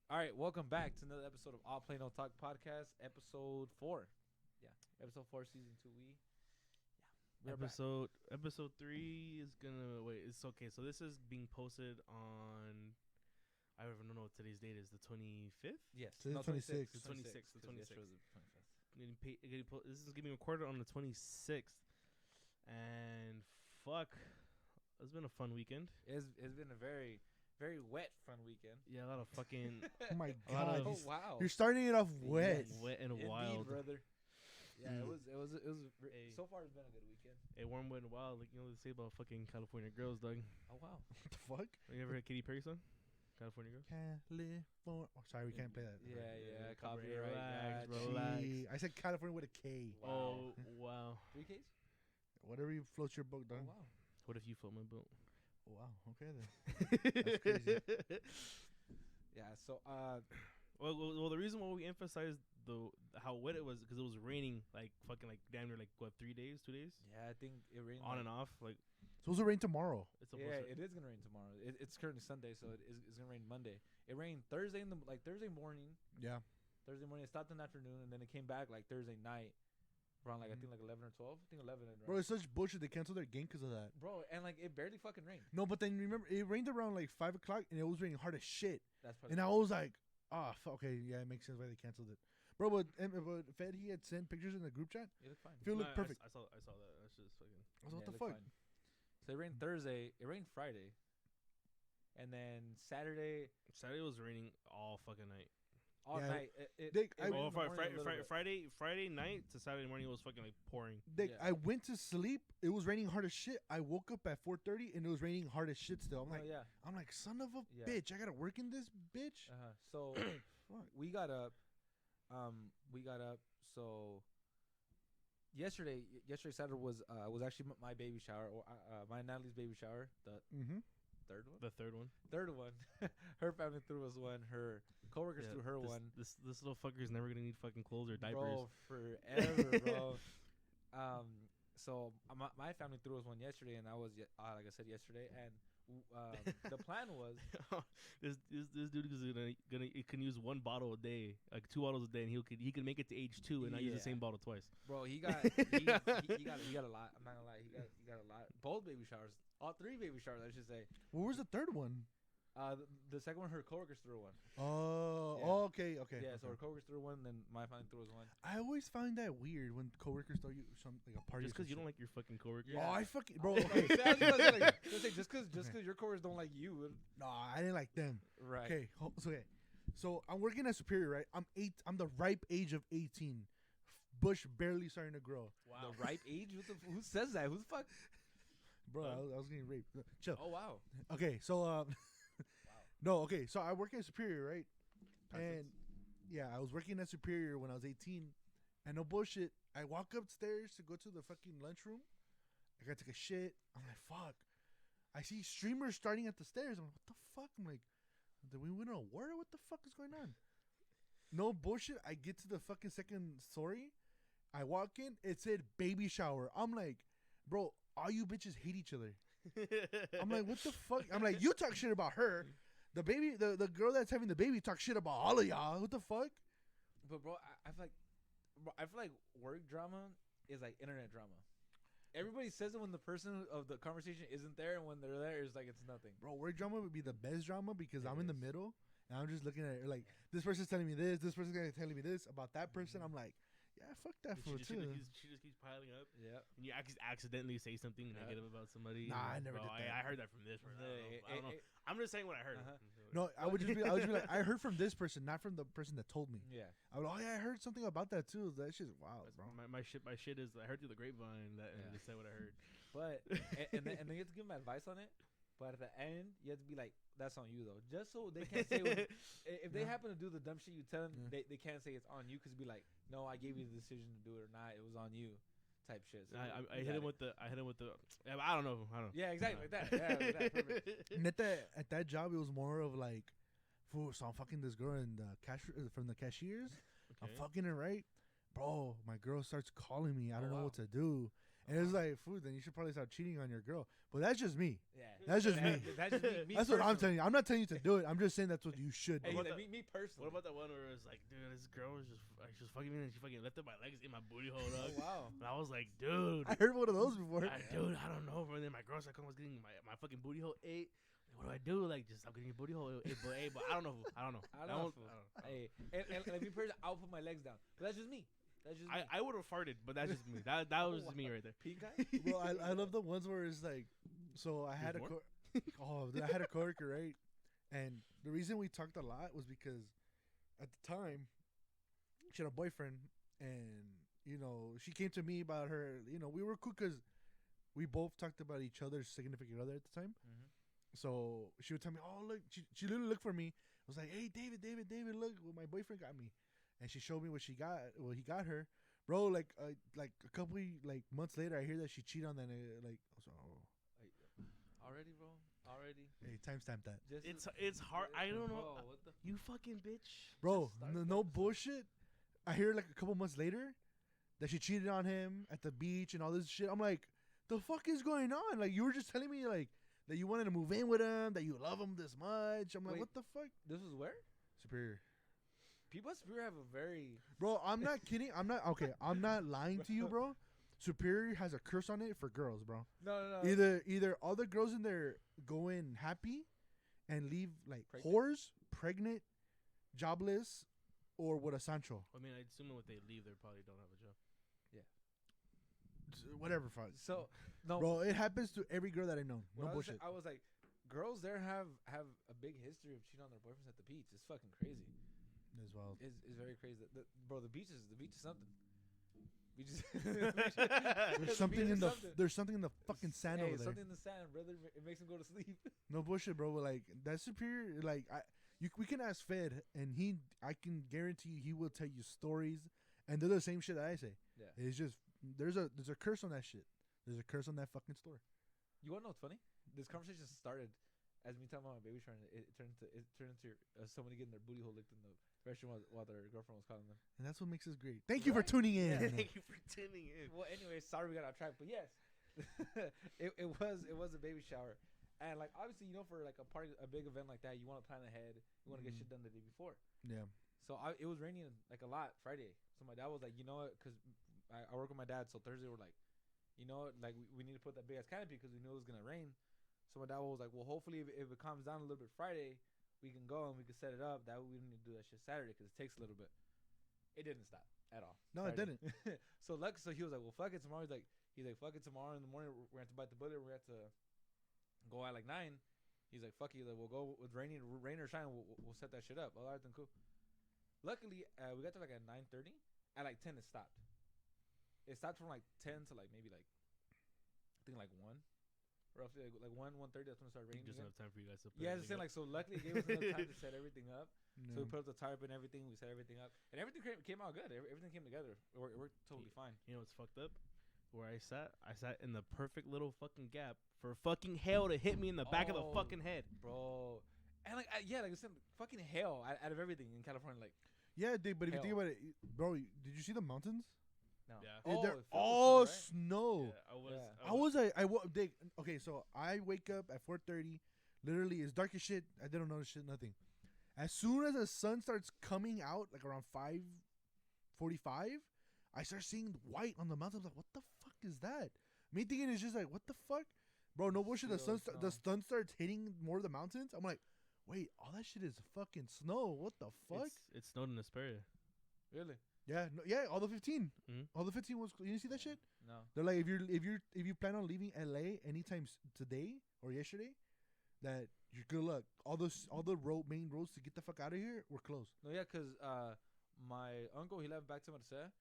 All right, welcome back to another episode of All Play No Talk podcast, episode 4. Yeah, episode 4, season 2. We're back. Episode 3 is gonna wait. It's okay. So this is being posted on. I don't even know what today's date is. The 25th. Yes, Today's 26th. The 26th. The 'cause yesterday 26th. was the 25th. This is getting recorded on the 26th, and fuck, it's been a fun weekend. It's been a very, very wet, fun weekend. Yeah, a lot of fucking Oh my A lot god. of- Oh wow, You're starting it off wet. wet and Indeed, wild. brother. Yeah, Mm. it was. Hey. So far, it's been a good weekend. A warm, wet, and wild. Like they say about fucking California girls, dog. Oh wow. What the fuck? You ever heard Katy Perry song? California girls. California. Oh, sorry, we can't play that. Yeah, Copyright, copyright. relax, gotcha. relax. Gee, I said California with a K. Wow. Oh wow. 3Ks? Whatever you floats your boat, Oh dog. wow. What if you float my boat? Wow. Okay then. That's crazy. Yeah. So Well, the reason why we emphasized how wet it was because it was raining like fucking like damn near like what 2 days yeah, I think it rained on and off like Supposed to rain tomorrow. it's supposed Yeah, to. it is gonna rain tomorrow. It's currently Sunday, so it's gonna rain Monday. It rained Thursday Thursday morning. Yeah. Thursday morning, it stopped in the afternoon, and then it came back like Thursday night, around like I Mhm. think like 11 or 12. I think 11. It Bro, rained. it's such bullshit. They canceled their game because of that. Bro, and like it barely fucking rained. No, but then remember, it rained around like 5 o'clock and it was raining hard as shit. That's probably. And I was like, oh, okay, yeah, it makes sense why they canceled it. Bro, but Fed, he had sent pictures in the group chat. it looked fine. Feel Nah, look perfect. I saw that. That's just fucking. I was like, Yeah, what it the looked fuck? fine. So it rained Thursday. It rained Friday, and then Saturday Saturday was raining all fucking night. all Yeah. night. They- It I- rained Oh, in the morning a little bit. Friday night to Saturday morning it was fucking like pouring. Yeah. I went to sleep. It was raining hard as shit. I woke up at 4:30 and it was raining hard as shit still. Oh, yeah. I'm like, son of a Yeah. bitch. I gotta work in this bitch. So Fuck. we got up. So yesterday Saturday was actually my baby shower, or my Natalie's baby shower. The Mm-hmm. third one. The third one. Third one. Her family threw us one. Her coworkers threw her this, one. This little fucker's never gonna need fucking clothes or diapers. Bro, forever, bro. So my family threw us one yesterday, and I was like I said yesterday, and the plan was this dude is he can use one bottle a day, like 2 bottles a day, and he can make it to age 2 and not use the Yeah. same bottle twice. Bro, he got he got a lot. I'm not gonna lie, he got a lot. Both baby showers, all 3 baby showers, I should say. What was the third one? The second one, her coworkers threw one. Oh, Yeah. okay. Yeah, so her okay. coworkers threw one, then my family threw us one. I always find that weird when coworkers throw you some like a party. Just because you don't like your fucking coworker. Yeah. Oh, I fucking bro. I was Okay. gonna say, just because your coworkers don't like you, No, I didn't like them. right? Okay. So I'm working at Superior, right? I'm the ripe age of 18. Bush barely starting to grow. Wow. The ripe age? Who says that? Who the fuck? Bro, I was getting raped. Chill. Oh wow. Okay, so no, okay, so I work at Superior, right? And yeah, I was working at Superior when I was 18, and no bullshit, I walk upstairs to go to the fucking lunchroom. I gotta take a shit. I'm like, fuck. I see streamers starting at the stairs. I'm like, what the fuck? I'm like, did we win an award or what the fuck is going on? No bullshit. I get to the fucking second story. I walk in. It said baby shower. I'm like, bro, all you bitches hate each other. I'm like, what the fuck? I'm like, you talk shit about her. The baby, the girl that's having the baby talk shit about all of y'all. What the fuck? But bro, I feel like work drama is like internet drama. Everybody says it when the person of the conversation isn't there, and when they're there, it's like it's nothing. Bro, work drama would be the best drama because It I'm in the is. middle and I'm just looking at it like, this person's telling me this person's gonna telling me this about that person. I'm like, yeah, fuck that fool she too. just keeps piling up. Yeah. And you accidentally say something Yeah. negative about somebody. Nah, I never Bro, did that. I heard that from this person. I don't know. I'm just saying what I heard. Uh-huh. No, I would just be like, I heard from this person, not from the person that told me. Yeah. I would, oh yeah, I heard something about that too. That shit's wild, That's- bro. My shit is I heard through the grapevine that Yeah. and just say what I heard. But and then you have to give them advice on it. But at the end, you have to be like, "That's on you, though." Just so they can't say if they Yeah. happen to do the dumb shit you tell them, Yeah. they can't say it's on you because be like, "No, I gave you the decision to do it or not. It was on you," type shit. So I you hit got him it. with the yeah, I don't know. Yeah, exactly like that. Yeah, like that. Perfect. And at that job, it was more of like, fool, so I'm fucking this girl in the cash from the cashiers. I'm Okay. fucking her, right? Bro, my girl starts calling me. I don't Oh, know wow. what to do. And it's like, food, then you should probably stop cheating on your girl. But that's just me. Yeah. That's just me. That's just me That's what I'm personally. telling you. I'm not telling you to do it. I'm just saying that's what you should Hey, do. What like, about me personally. What about that one where it's like, dude, this girl was she was fucking me and she fucking lifted my legs in my booty hole, Oh, dog. wow. And I was like, dude, I heard one of those before. dude, I don't know, bro. And then my girl started coming, was getting my fucking booty hole ate. Like, what do I do? Like, just stop getting your booty hole ate, but I don't know. I don't know. I That don't know. one- I don't know. Hey, and like me personally, I'll put my legs down. But that's just me. That's just me. I would have farted, but that's just me. That was just me right there. Pink guy? Bro, I love the ones where it's like, so I had There's I had a coworker, right? And the reason we talked a lot was because at the time she had a boyfriend, and she came to me about her. We were cool because we both talked about each other's significant other at the time. Mm-hmm. So she would tell me, "Oh, look," she literally looked for me. I was like, "Hey, David, look what my boyfriend got me," and she showed me what he got her, bro. Like a couple months later, I hear that she cheated on that. Like, I was like, oh, Already, bro? Already? hey, timestamp that, Just It's hard. I don't know. Bro, what the You fucking bitch. bro. Just start the No episode. bullshit. I hear like a couple months later that she cheated on him at the beach and all this shit. I'm like, the fuck is going on? Like, you were just telling me like that you wanted to move in with him, that you love him this much. I'm like, Wait. what the fuck? This was where? Superior. People at Superior have a very... Bro, I'm not kidding. I'm not lying to you, bro. Superior has a curse on it for girls, bro. No. Either all the girls in there go in happy and leave like Pregnant? whores, pregnant, jobless, or with a Sancho. I mean, I assume when they leave, they probably don't have a job. Whatever, fuck. So, no. Bro, it happens to every girl that I know. What No I was bullshit. saying- I was like, girls there have a big history of cheating on their boyfriends at the beach. It's fucking crazy. As well. It's very crazy. Bro, the beach is something. Beach is There's something in there's something in the fucking sand hey, over there. something in the sand, brother. It makes him go to sleep. No bullshit, bro. But like that Superior, like we can ask Fed, and I can guarantee you, he will tell you stories, and they're the same shit that I say. Yeah. It's just there's a curse on that shit. There's a curse on that fucking store. You wanna know what's funny? This conversation started as me talking about my baby shower. And it turned into somebody getting their booty hole licked in the restroom while their girlfriend was calling them. And that's what makes us great. Thank you for Right? tuning in. Yeah. Thank you for tuning in. Well, anyway, sorry we got off track, but yes, it was a baby shower, and like obviously for like a big event like that, you want to plan ahead, you want to get Mhm. shit done the day before. Yeah. So it was raining like a lot Friday, so my dad was like, you know what, because I work with my dad, so Thursday we're like, you know what, like we need to put that big ass canopy because we knew it was gonna rain. So my dad was like, well, hopefully if it calms down a little bit Friday, we can go and we can set it up. That way we don't need to do that shit Saturday because it takes a little bit. It didn't stop at all. No, it Friday. didn't. So he was like, well, fuck it tomorrow. He's like, fuck it tomorrow in the morning. We're going to bite the bullet. We're going to go at like 9. He's like, fuck it. He's like, we'll go with rain or shine. We'll set that shit up. All right, then cool. Luckily, we got to like at 9:30. At like 10, it stopped. It stopped from like 10 to like maybe like I think like 1. Roughly like 1:30. That's when it started raining. Just again. enough time for you guys to. put Yeah, I was everything saying up. like so. Luckily, it gave us enough time to set everything up. So we Yeah. put up the tarp and everything. We set everything up, and everything came out good. Everything came together. It worked totally fine. You know what's fucked up? Where I sat in the perfect little fucking gap for fucking hail to hit me in the back of the Oh. fucking head. Bro. And like like I said, fucking hell out of everything in California. Like Yeah, dude. But if you think Hell. about it, bro, did you see the mountains? no. Yeah. They're it filled with all snow, right? snow. Yeah, I was. Yeah. I was like, okay, so I wake up at 4:30. Literally, it's dark as shit. I didn't notice shit, nothing. As soon as the sun starts coming out, like around 5:45, I start seeing white on the mountain. I'm like, what the fuck is that? Me thinking it's just like, what the fuck, bro? No bullshit. The Still the snow. sun starts hitting more of the mountains. I'm like, wait, all that shit is fucking snow. What the fuck? It snowed in Asperia. Really? Yeah, no, yeah, all the 15. Mhm. All the 15 was. You didn't see that shit? No. They're like, if you plan on leaving LA anytime today or yesterday, that you're good luck. All the main roads to get the fuck out of here were closed. No, yeah, cause my uncle he left back to Marseille,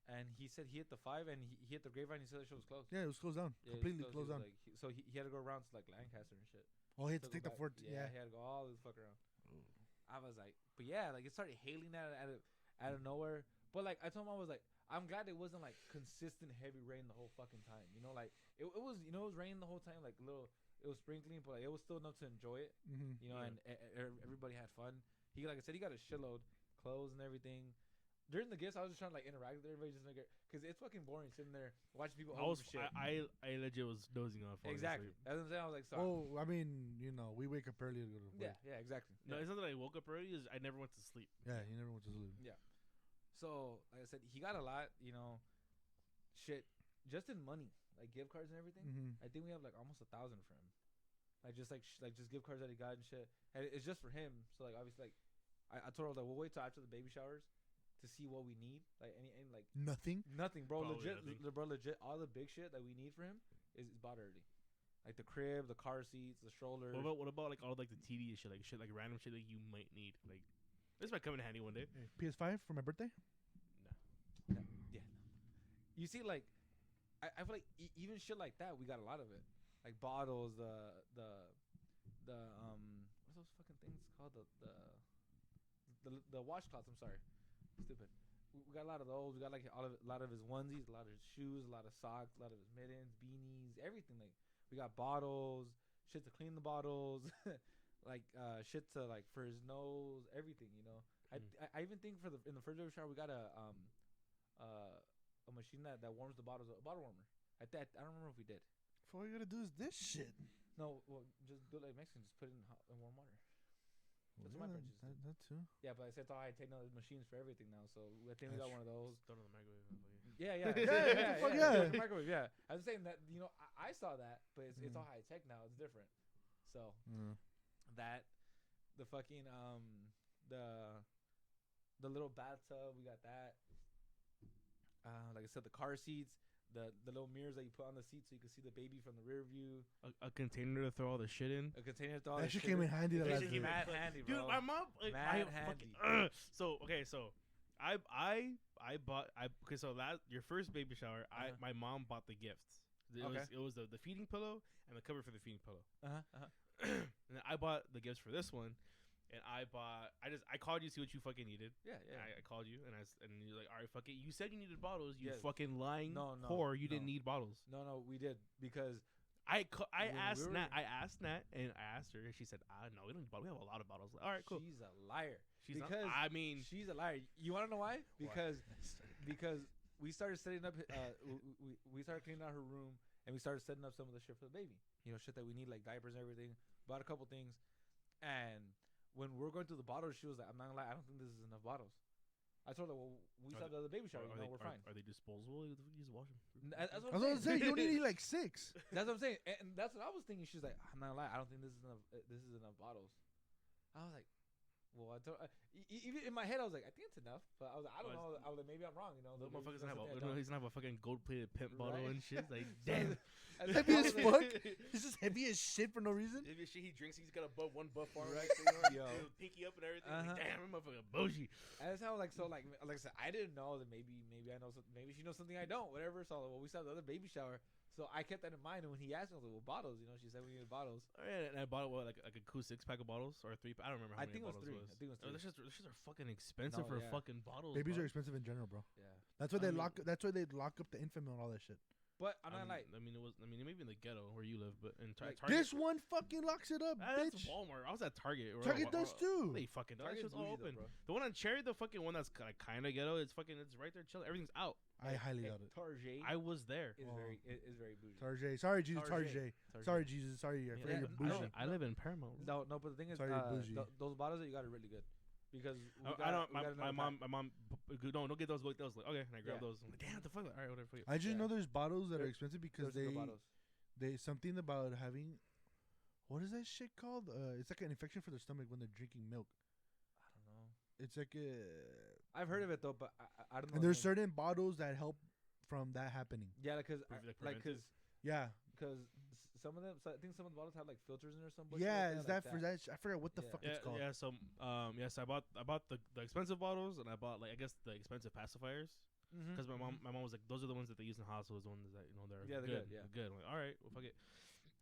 and he said he hit the 5 and he hit the Grapevine. He said the show was closed. Yeah, it was closed down, Yeah, it was completely He closed was down. like, so he had to go around to like Lancaster and shit. Oh, he had to go take the back. fort. Yeah, Yeah, he had to go all the fuck around. I was like, but yeah, like it started hailing out of nowhere. But like I told him, I was like, I'm glad it wasn't like consistent heavy rain the whole fucking time. You know, like it was, it was raining the whole time, like it was sprinkling, but like it was still enough to enjoy it. mm-hmm. You know, Yeah. and everybody had fun. He, like I said, he got a shitload, clothes and everything. during the gifts, I was just trying to like interact with everybody, just because it's fucking boring sitting there watching people. I was open shit. I legit was dozing off. falling Exactly. asleep. That's what I'm saying. I was like, sorry. Oh, I mean, we wake up early to go to work. Yeah, exactly. No, Yeah. it's not that I woke up early. Is I never went to sleep. Yeah, you never went to sleep. So, like I said, he got a lot, shit, just in money, like gift cards and everything. Mm-hmm. I think we have like almost 1,000 for him, like just gift cards that he got and shit. And it's just for him. So like obviously like, I told her that we'll wait till after the baby showers to see what we need. Like any like Nothing. nothing, bro. Probably Legit, nothing. bro. Legit, all the big shit that we need for him is bought already. Like the crib, the car seats, the strollers. What about like all like the tedious shit, like random shit that you might need? Like this might come in handy one day. Hey, PS5 for my birthday. Yeah. You see, like, I feel like even shit like that, we got a lot of it. Like bottles, the what's those fucking things called? The washcloths. I'm sorry, stupid. We got a lot of those. We got like a lot of his onesies, a lot of his shoes, a lot of socks, a lot of his mittens, beanies, everything. Like we got bottles, shit to clean the bottles, like shit to like for his nose, everything. I even think in the first baby shower we got a machine that warms the bottles, a bottle warmer. I don't remember if we did. All you gotta do is this shit. No, well, just do it like Mexican. Just put it in warm water. That's what my parents used to do. That too. Yeah, but I said it's all high tech now. There's machines for everything now. So I think we got one of those. Throw it in the microwave. Yeah. Yeah, what the fuck, yeah. the microwave, yeah. I was saying that I saw that, but it's all high tech now. It's different. So that the fucking the little bathtub, we got that. Like I said, the car seats. The little mirrors that you put on the seat so you can see the baby from the rear view. A container to throw all the shit in. A container to all That that shit came in handy. The That last shit day. came mad handy, bro. Dude, my mom, like, Mad handy. So your first baby shower, my mom bought the gifts. It was the feeding pillow and the cover for the feeding pillow. And I bought the gifts for this one, and I called you to see what you fucking needed. Yeah. I called you and you're like, all right, fuck it. You said you needed bottles. You Yes. fucking lying No, whore. You no. didn't need bottles. No, we did because I When asked we were- Nat. I asked Nat and I asked her, and she said, no, we don't need bottles. We have a lot of bottles. Like, all right, cool. she's a liar. She's not- because I mean, she's a liar. You want to know why? Because we started setting up. We started cleaning out her room, and we started setting up some of the shit for the baby. Shit that we need like diapers and everything. Bought a couple things, and when we were going through the bottles, she was like, "I'm not gonna lie, I don't think this is enough bottles." I told her, "Well, we saw the other baby shower. We're fine." Are they disposable? You just wash them. That's I what was I'm gonna saying. say you only need like 6. That's what I'm saying, and that's what I was thinking. She's like, "I'm not gonna lie, I don't think this is enough. This is enough bottles." I was like, "Well, I told." Even in my head, I was like, "I think it's enough," but I was like, "I don't know." I was like, "Maybe I'm wrong." Those maybe motherfuckers that's gonna something I don't. he's gonna have a fucking gold-plated pimp bottle Right? and shit. It's like, So damn. I was Heavy as like- fuck. This is heavy as shit for no reason. If it's shit he drinks, he's got one buff arm, Right. Yo. pinky up and everything. Uh-huh. Like, damn, that motherfucker bougie. And that's how like I said, I didn't know that maybe I know something. Maybe she knows something I don't. Whatever. So we saw the other baby shower. So I kept that in mind. And when he asked me, I was like, "Well, bottles." She said we needed bottles. All right, and I bought like a cool 6-pack of bottles or 3. I don't remember how I many think it was bottles 3. I think it was 3. Those shits are fucking expensive No, for yeah. fucking bottles. Babies bro. are expensive in general, bro. Yeah. That's why I they mean- lock. That's why they lock up the infant and all that shit. But I'm not like. I mean, maybe in the ghetto where you live, but in Like, Target. This one fucking locks it up, That's bitch. Walmart. I was at Target. Target does too. They fucking do. That Target's shit's all bougie though, open. bro. The one on Cherry, the fucking one that's kind of ghetto, it's right there chilling. Everything's out. I highly doubt it. Target I was there. is Oh. very bougie. Tarjay. Sorry, Jesus. Tarjay. Tarjay. Sorry, Jesus. Sorry, I forgot Yeah, you're I bougie. don't- I live in Paramount. No, but the thing is, Sorry, you're bougie. those bottles that you got are really good because I don't. My mom. Don't get those. Like, okay, and I grab Yeah. those. I'm like, damn, what the fuck? All right, whatever. Fuck it. I just Yeah. know there's bottles that are There- expensive because Those are the bottles. they something about having. What is that shit called? It's like an infection for the stomach when they're drinking milk. I don't know. It's like a. I've heard of it though, but I don't know. And the there's name. certain bottles that help from that happening. Yeah, because Like preventive? Yeah. some of them. So I think some of the bottles have like filters in there or something. Yeah, is that for that? I forgot what the Yeah. fuck Yeah, it's called. yeah. So, yes, I bought the expensive bottles, and I bought like I guess the expensive pacifiers because my mom was like, those are the ones that they use in hospitals, the ones that they're Yeah, they're good, good, yeah. good. I'm like, all right, well, fuck it.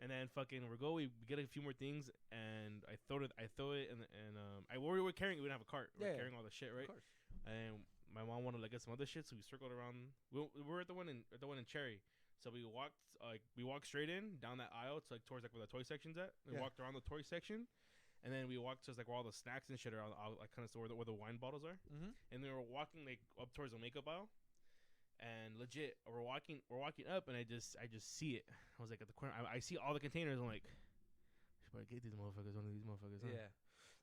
And then fucking we get a few more things, and I throw it, and we were carrying. We didn't have a cart. We were Yeah. carrying all the shit, right? Of course. And my mom wanted to get some other shit, so we circled around. We were at the one in Cherry, so we walked straight in down that aisle to like towards like where the toy section's at. We Yeah. walked around the toy section, And then we walked to like where all the snacks and shit are, like kind of where the wine bottles are. Mm-hmm. And then we were walking like up towards the makeup aisle, and legit, we're walking up, and I just see it. I was like at the corner, I see all the containers. I'm like, should I get these motherfuckers? One of these motherfuckers. Huh? Yeah.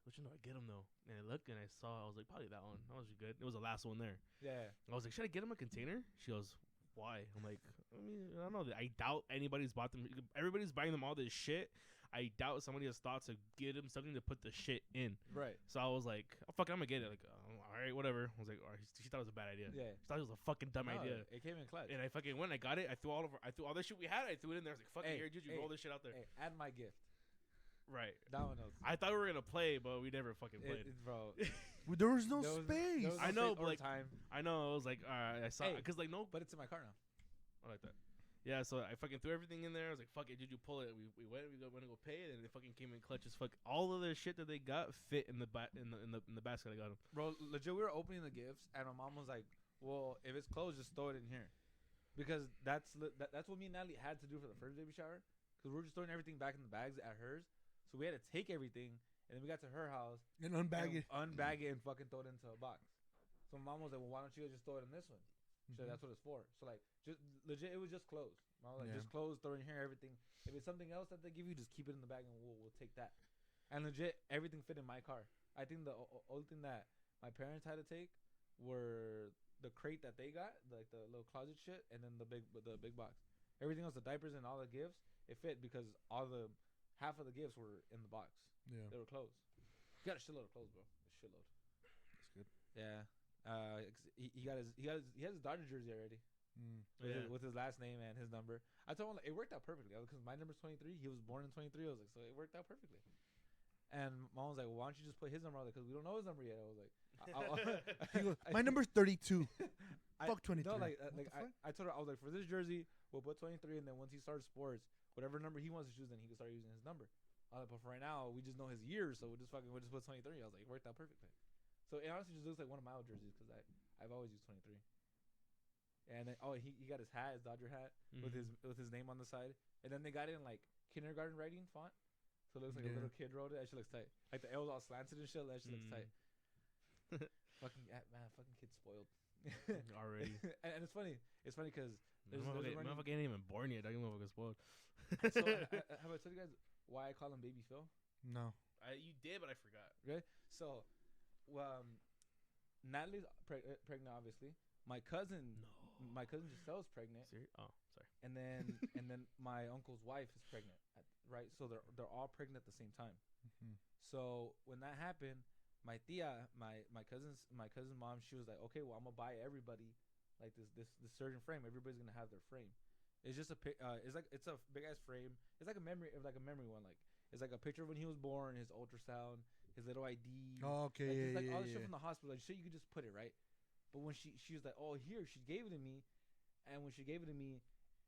Which one do I get them though? And I looked and I saw. I was like, probably that one. That was good. It was the last one there. Yeah. I was like, should I get him a container? She goes, why? I'm like, I mean, I don't know. I doubt anybody's bought them. Everybody's buying them all this shit. I doubt somebody has thought to get him something to put the shit in. Right. So I was like, oh, fuck it, I'm gonna get it. Like, all right, whatever. I was like, all right. She thought it was a bad idea. Yeah. She thought it was a fucking dumb idea. It came in clutch. And I fucking went. I got it. I threw all the shit we had. I threw it in there. I was like, fuck it, here, dude. You roll this shit out there. Hey, add my gift. Right. Domino's. I thought we were gonna play, but we never fucking played. Bro. There was no space. I know, but like time. I know. I was like, I saw because like no, but it's in my car now. I like that. Yeah, so I fucking threw everything in there. I was like, fuck it, did you pull it? We went to go pay it, and they fucking came in clutch as fuck. All of the shit that they got fit in the basket I got them. Bro, legit, we were opening the gifts, and my mom was like, well, if it's closed, just throw it in here. Because that's what me and Natalie had to do for the first baby shower. Because we were just throwing everything back in the bags at hers. So we had to take everything, and then we got to her house. And unbag it. Unbag it and fucking throw it into a box. So my mom was like, well, why don't you guys just throw it in this one? So that's what it's for. So like, just legit, it was just closed. I was like, just close, throw in here, everything. If it's something else that they give you, just keep it in the bag and we'll take that. And legit, everything fit in my car. I think the only thing that my parents had to take were the crate that they got, like the little closet shit, and then the big box. Everything else, the diapers and all the gifts, it fit because half of the gifts were in the box. Yeah, they were closed. You got a shitload of clothes, bro. A shitload. That's good. Yeah. He has his Dodger jersey already. With his last name and his number. I told him like, it worked out perfectly because my number's 23. He was born in 23. I was like, so it worked out perfectly. And mom was like, well, why don't you just put his number on there because we don't know his number yet. I was like, my number's 32. Fuck 23. No, I told her, I was like, for this jersey, we'll put 23, and then once he starts sports, whatever number he wants to choose, then he can start using his number. But for right now, we just know his years, so we'll just put 23. I was like, it worked out perfectly. So it honestly just looks like one of my old jerseys because I've always used 23. And then he got his hat, his Dodger hat, with his name on the side. And then they got it in like kindergarten writing font, so it looks like a little kid wrote it. That shit looks tight. Like the L's all slanted and shit. That shit looks tight. Fucking kid spoiled already. And it's funny. It's funny because motherfucker ain't even born yet. I can motherfucker spoiled. So have I told you guys why I call him Baby Phil? No. You did, but I forgot. Okay. So, Natalie's pregnant, obviously. My cousin Giselle's pregnant. Oh, sorry. And then my uncle's wife is pregnant, right? So they're all pregnant at the same time. So when that happened, my tia, my cousin's mom, she was like, okay, well, I'm gonna buy everybody like this surgeon frame. Everybody's gonna have their frame. It's just it's a big ass frame. It's like a memory one. Like it's like a picture of when he was born, his ultrasound, his little ID. Oh, okay, like, all the shit from the hospital. Like shit, you could just put it right. But when she was like, oh, here, she gave it to me, and when she gave it to me,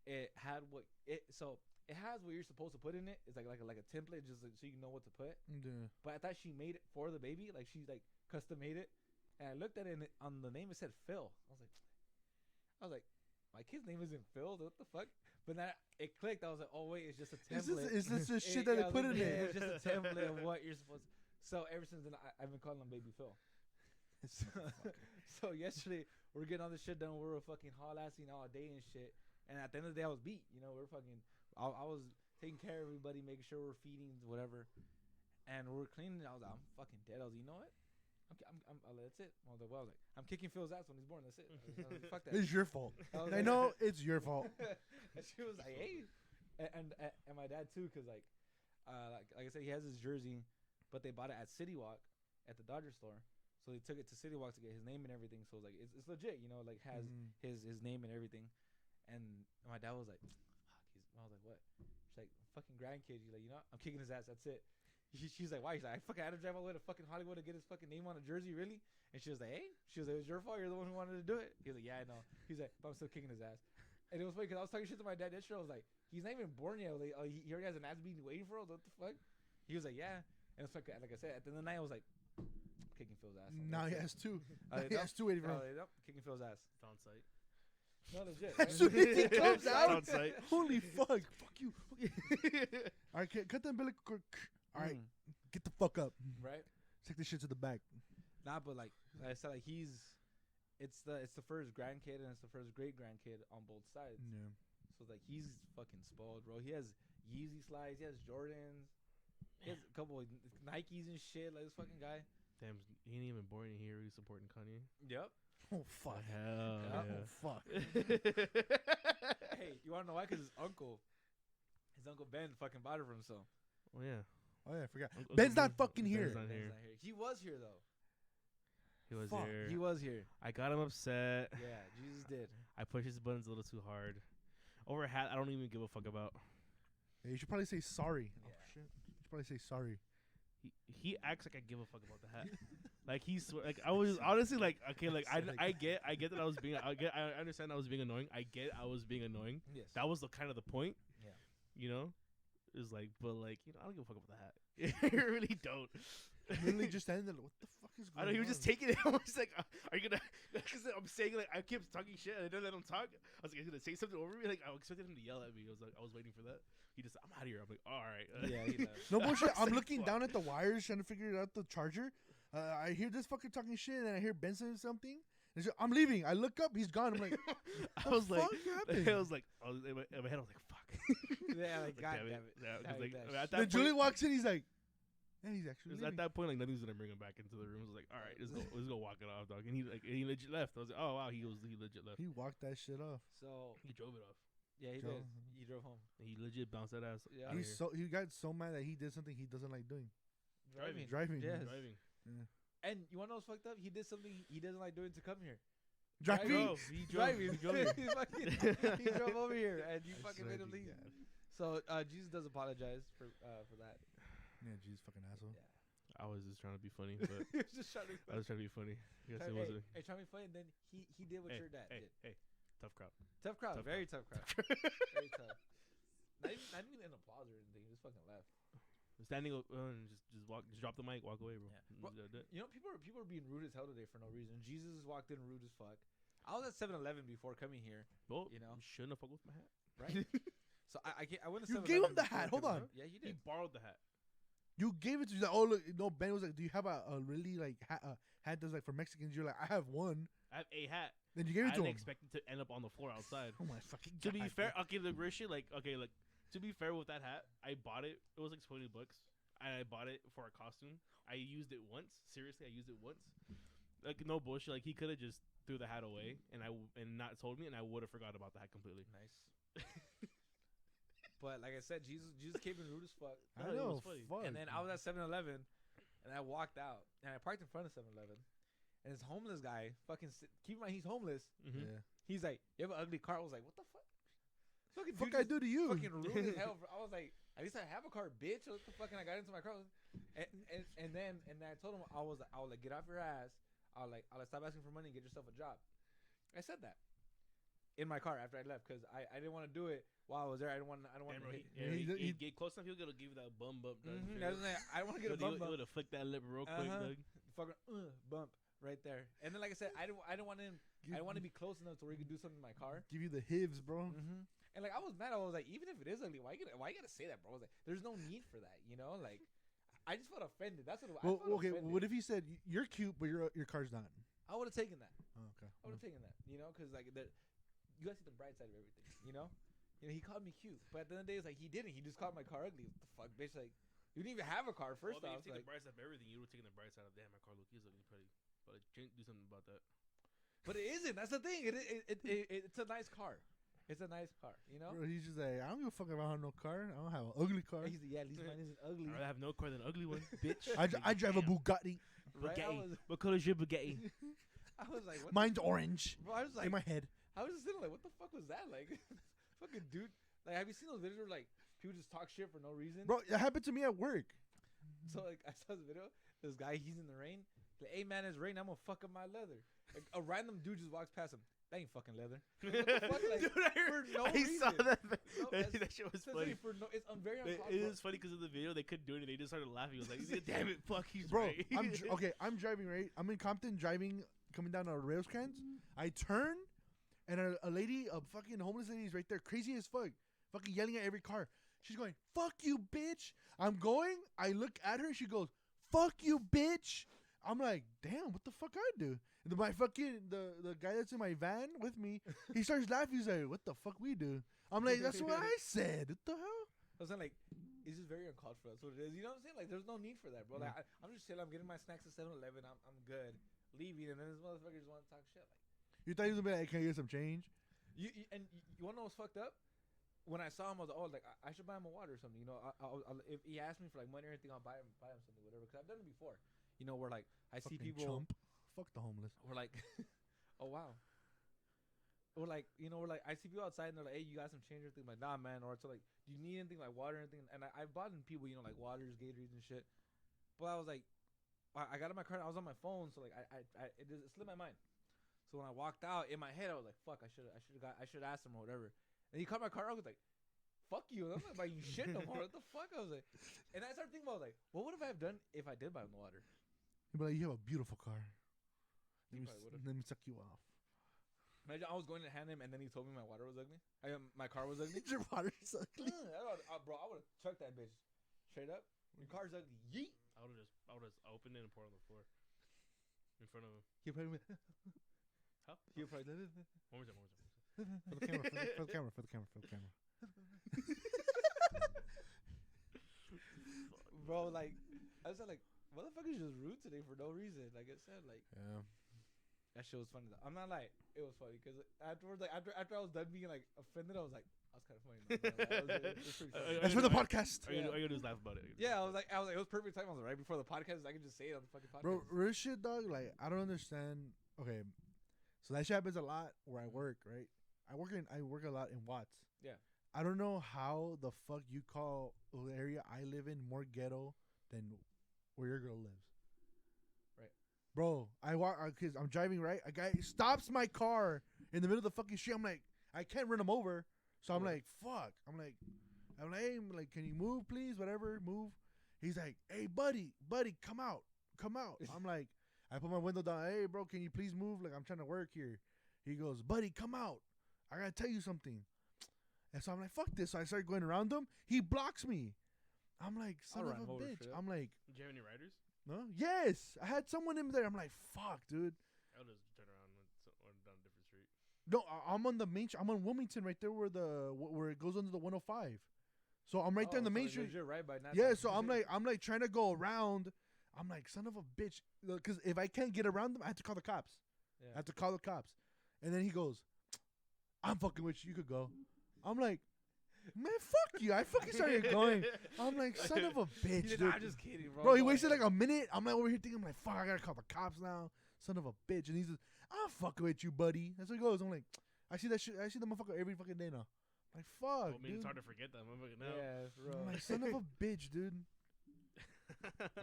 it had it has what you're supposed to put in it. It's like a template, just so you know what to put. Yeah. But I thought she made it for the baby, like she like custom made it. And I looked at it, and on the name it said Phil. I was like, my kid's name isn't Phil. What the fuck? But then it clicked. I was like, oh wait, it's just a template. Is this the shit that they put in there? It's just a template of what you're supposed to. So ever since then, I've been calling him Baby Phil. So yesterday we're getting all this shit done. We were fucking haul-assing all day and shit. And at the end of the day, I was beat. You know, we're fucking. I was taking care of everybody, making sure we're feeding whatever, and we're cleaning. I was like, I'm fucking dead. I was like, you know what? That's it. I was like, I'm kicking Phil's ass when he's born. That's it. I was like, fuck that. It's your fault. I know it's your fault. And she was like, hey, and my dad too, cause like I said, he has his jersey, but they bought it at City Walk at the Dodger store. So they took it to City Walk to get his name and everything. So it's like it's legit, you know, like has his name and everything. And my dad was like, fuck. I was like, what? She's like, fucking grandkid. He's like, you know, I'm kicking his ass. That's it. She's like, why? He's like, I fucking had to drive all the way to fucking Hollywood to get his fucking name on a jersey, really? And she was like, hey. She was like, it was your fault. You're the one who wanted to do it. He was like, yeah, I know. He's like, but I'm still kicking his ass. And it was funny because I was talking shit to my dad yesterday. I was like, he's not even born yet. Like, he already has an ass beating waiting for us. What the fuck? He was like, yeah. And it's like I said, at the end of the night, I was like, kicking Phil's ass. Now he has two. He has two waiting for him. Kicking Phil's ass. It's on site. No, legit. As soon as he comes out, on site. holy fuck. Fuck you. All right, cut the umbilical cord. All right. get the fuck up. Right. Take this shit to the back. Nah, but like I said, like it's the first grandkid and it's the first great grandkid on both sides. Yeah. So like he's fucking spoiled, bro. He has Yeezy slides, he has Jordans, he has a couple of Nikes and shit. Like this fucking guy. Damn, he ain't even born in here. He's supporting Kanye. Yep. Oh fuck. Hell Yeah. yeah. Oh fuck. Hey, you wanna know why? Cause his uncle Ben fucking bought it for himself. Oh yeah. Oh yeah, I forgot. Uncle Ben's Ben- not fucking Ben's here. not Ben's here. not here. He was here though. He was Fuck. here. He was here. I got him upset. Yeah, Jesus did. I pushed his buttons a little too hard. Over a hat, I don't even give a fuck about. Yeah, you should probably say sorry. Yeah. Oh shit. You should probably say sorry. He acts like I give a fuck about the hat. Like he's like I was honestly like okay like I get that I was being I understand I was being annoying. I was being annoying. Yes. That was the kind of the point. Yeah. You know, it was like but like I don't give a fuck about the hat. I really don't. Literally just standing there. What the fuck is going on? I know he was just taking it. I was like, "Are you gonna?" Because I'm saying like I kept talking shit. And I didn't let him talk. I was like, "He's gonna say something over me." Like I expected him to yell at me. I was waiting for that. He just, "I'm out of here." I'm like, "All right." Yeah, he left. No bullshit. I was I'm like, looking fuck. down at the wires trying to figure out the charger. I hear this fucker talking shit, and I hear Ben saying something. And so I'm leaving. I look up. He's gone. I'm like, I was like, fuck happened? I was like, in my head, I was like, "Fuck." Yeah, like, Like, God damn damn it. it. Yeah, 'cause, How like, he does. at then that Julie point, walks in. He's like, yeah, he's actually at leaving. that point, like nothing's gonna bring him back into the room. I was like, "All right, let's go walk it off, dog." And he legit left. I was like, "Oh wow, he legit left." He walked that shit off. So He drove it off. yeah, he Joe- did. He drove home. He legit bounced that ass. Yeah. outta He's here. he got so mad that he did something he doesn't like doing. Driving. Driving. Yes. driving. And you wanna know what's fucked up? He did something he doesn't like doing to come here. Driving. He drove. Driving. He drove. he, fucking, he drove over here, and you I fucking swear made him to leave. God. So Jesus does apologize for that. Yeah, jeez, fucking asshole. Yeah. I was just trying to be funny, but He was just trying to. I was trying to be funny. Yes, it Hey, wasn't. hey, trying to be funny. And then he did what Hey, your dad hey, did. hey, tough crowd. Tough crowd. tough Very tough crowd. Very tough. Not even an applause or anything. He just fucking left. Standing up and just walk, just drop the mic, walk away, bro. Yeah. Bro, That's it. You know, people are being rude as hell today for no reason. Jesus walked in rude as fuck. I was at 7-Eleven before coming here, Well, you know. you shouldn't have fucked with my hat. right? So I went to You 7-Eleven gave him the before hat. coming Hold on. here. Yeah, you He did. borrowed the hat. You gave it to. He's like, oh look, no. Ben was like, do you have a really like hat that's like for Mexicans? You're like, I have one. I have a hat. Then you gave I it to didn't him. expect it to end up on the floor outside. Oh my fucking To be God, fair, dude. okay, the real shit, like, okay, like, to be fair with that hat, I bought it. It was like $20, and I bought it for a costume. I used it once. Seriously, I used it once. Like, no bullshit. Like, he could have just threw the hat away and not told me, and I would have forgot about the hat completely. Nice. But like I said, Jesus came in rude as fuck. I it know. was funny. Fuck. And then I was at 7-Eleven, and I walked out, and I parked in front of 7-Eleven, and this homeless guy, keep in mind he's homeless. Mm-hmm. Yeah. He's like, "You have an ugly car." I was like, "What the fuck?" Fucking Fuck dude I do to you. fucking rude as hell. I was like, "At least I have a car, bitch." What the fuck? And I got into my car, and then I told him I was like, "Get off your ass." I was like, "Stop asking for money and get yourself a job." I said that in my car after I left because I didn't want to do it while I was there. I didn't want to hit. He get close enough, he'll give you that bum bump. Dog. I don't want to get a bump. He would have flicked that lip real quick, Uh-huh. dog. Fucking bump right there. And then like I said, I didn't want him. I didn't want to be close enough to where he could do something in my car. Give you the hivs, bro. Mm-hmm. And like I was mad. I was like, even if it is ugly, why you gotta say that, bro? I was like, there's no need for that, you know? Like, I just felt offended. That's what. Well, I felt okay. offended. What if he said you're cute, but your car's not? I would have taken that. Oh, okay. I would have taken that. You know, because like you guys see the bright side of everything. You know, he called me cute, but at the end of the day, it's like he didn't. He just called my car ugly. What the fuck, bitch? Like, you didn't even have a car. First Well, off, if you take like, the bright side of everything, you would have taken the bright side of damn. My car looks ugly. But do something about that. but it isn't. That's the thing. It's a nice car. It's a nice car. You know. Bro, he's just like, I don't give a fuck if I have no car. I don't have an ugly car. He's like, yeah, at least mine isn't ugly. I'd rather have no car than an ugly one, bitch. I drive a Damn. Bugatti. Right? Bugatti. What color is your Bugatti? I was like, what Mine's orange. bro, I was like, In my head. I was just sitting like, what the fuck was that? Like, fucking dude. Like, have you seen those videos where like people just talk shit for no reason? Bro, it happened to me at work. So like, I saw this video. This guy, he's in the rain. He's like, hey man, it's rain. I'm gonna fuck up my leather. Like, a random dude just walks past him. That ain't fucking leather. Like, what the fuck? Like, Dude, for no I saw reason. that. No, that, that's- shit was Especially funny. for no, it's very It uncomfortable. is funny because of the video. They couldn't do it, and they just started laughing. It was like, damn it, fuck, he's Bro, right. okay, I'm driving, right? I'm in Compton driving, coming down Railscrans. I turn, and a lady, a fucking homeless lady is right there, crazy as fuck, fucking yelling at every car. She's going, fuck you, bitch. I'm going. I look at her. She goes, fuck you, bitch. I'm like, damn, what the fuck I do? And my fucking the guy that's in my van with me, he starts laughing. He's like, what the fuck we do? I'm like, that's what I said. What the hell? I was like, it's just very uncalled for. That's what it is. You know what I'm saying? Like, there's no need for that, bro. Like, I'm just chilling. I'm getting my snacks at 7-Eleven. I'm good. Leaving, and then this motherfucker just want to talk shit. Like, you thought he was gonna be like, can I get some change? You want to know what's fucked up? When I saw him, I was like, oh, like I should buy him a water or something. You know, if he asked me for like money or anything, I'll buy him something, whatever. Because I've done it before. You know, where like I see Fucking people. chump. Fuck the homeless. We're like, oh wow. Or like, you know, we're like, I see people outside and they're like, hey, you got some change or anything? I'm like, nah, man. Or it's like, do you need anything like water or anything? And I've bought in people, you know, like waters, Gatorades and shit. But I was like, I got in my car and I was on my phone, so like it slipped my mind. So when I walked out, in my head I was like, fuck, I should ask him or whatever. And he caught my car. I was like, fuck you. And I'm not buying you shit no more. What the fuck? I was like, and I started thinking about like, what would I have done if I did buy him the water? He'd be like, you have a beautiful car. He Let me suck you off. Imagine I was going to hand him, and then he told me my water was ugly. My car was ugly. Your water's ugly. Bro, I would have chucked that bitch straight up. Your car's ugly. Yeet. I would have just opened it and poured on the floor in front of him. He probably. Huh? He probably. One more time. For the camera. For the camera. Bro, like, I was like, motherfuckers just rude today for no reason. Like I said, like. Yeah. That shit was funny though. I'm not like it was funny because afterwards, like after I was done being like offended, I was like, I was kind of funny. It was pretty funny. That's for the podcast. All you gotta do is laugh about it. Yeah, I was like, it was perfect time. I was like, right before the podcast, I could just say it on the fucking podcast. Bro, real shit, dog. Like, I don't understand. Okay, so that shit happens a lot where I work. Right, I work a lot in Watts. Yeah. I don't know how the fuck you call the area I live in more ghetto than where your girl lives. Bro, I walk because I'm driving, right? A guy stops my car in the middle of the fucking street. I'm like, I can't run him over, so I'm like, fuck. I'm like, hey, can you move, please? Whatever, move. He's like, hey, buddy, come out. I'm like, I put my window down. Hey, bro, can you please move? Like, I'm trying to work here. He goes, buddy, come out. I gotta tell you something. And so I'm like, fuck this. So I start going around him. He blocks me. I'm like, son of a bitch. I'm like, do you have any riders? No? Yes. I had someone in there. I'm like, fuck, dude. I'll just turn around or down a different street. No, I'm on the main. I'm on Wilmington, right there where it goes under the 105. So I'm right there in the main street. You're right by now. Yeah. So I'm like trying to go around. I'm like, son of a bitch, because if I can't get around them, I have to call the cops. Yeah. I have to call the cops. And then he goes, I'm fucking with you. You could go. I'm like, man, fuck you. I fucking started going. I'm like, son of a bitch, dude. I'm just kidding, bro. Bro, he wasted like a minute. I'm like over here thinking, I'm like, fuck, I gotta call the cops now. Son of a bitch. And he's just, I'm fucking with you, buddy. That's what he goes. I'm like, I see that shit. I see the motherfucker every fucking day now. I'm like, fuck, I mean, dude. it's hard to forget that motherfucker now. Yeah, bro. I'm like, son of a bitch, dude.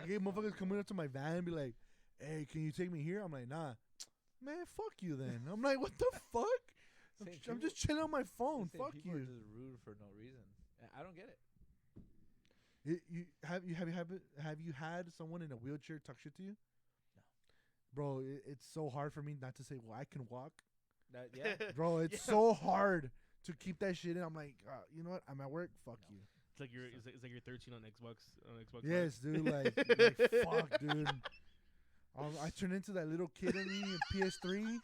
I get motherfuckers coming up to my van and be like, hey, can you take me here? I'm like, nah. Man, fuck you then. I'm like, what the fuck? I'm just chilling on my phone. Fuck people you. Are just rude for no reason. I don't get it. Have you had someone in a wheelchair talk shit to you? No. Bro, it's so hard for me not to say, well, I can walk. Yeah. Bro, it's so hard to keep that shit in. I'm like, you know what? I'm at work. Fuck you. It's like you're 13 on Xbox. Yes, dude. Like fuck, dude. I turn into that little kid in me in PS3.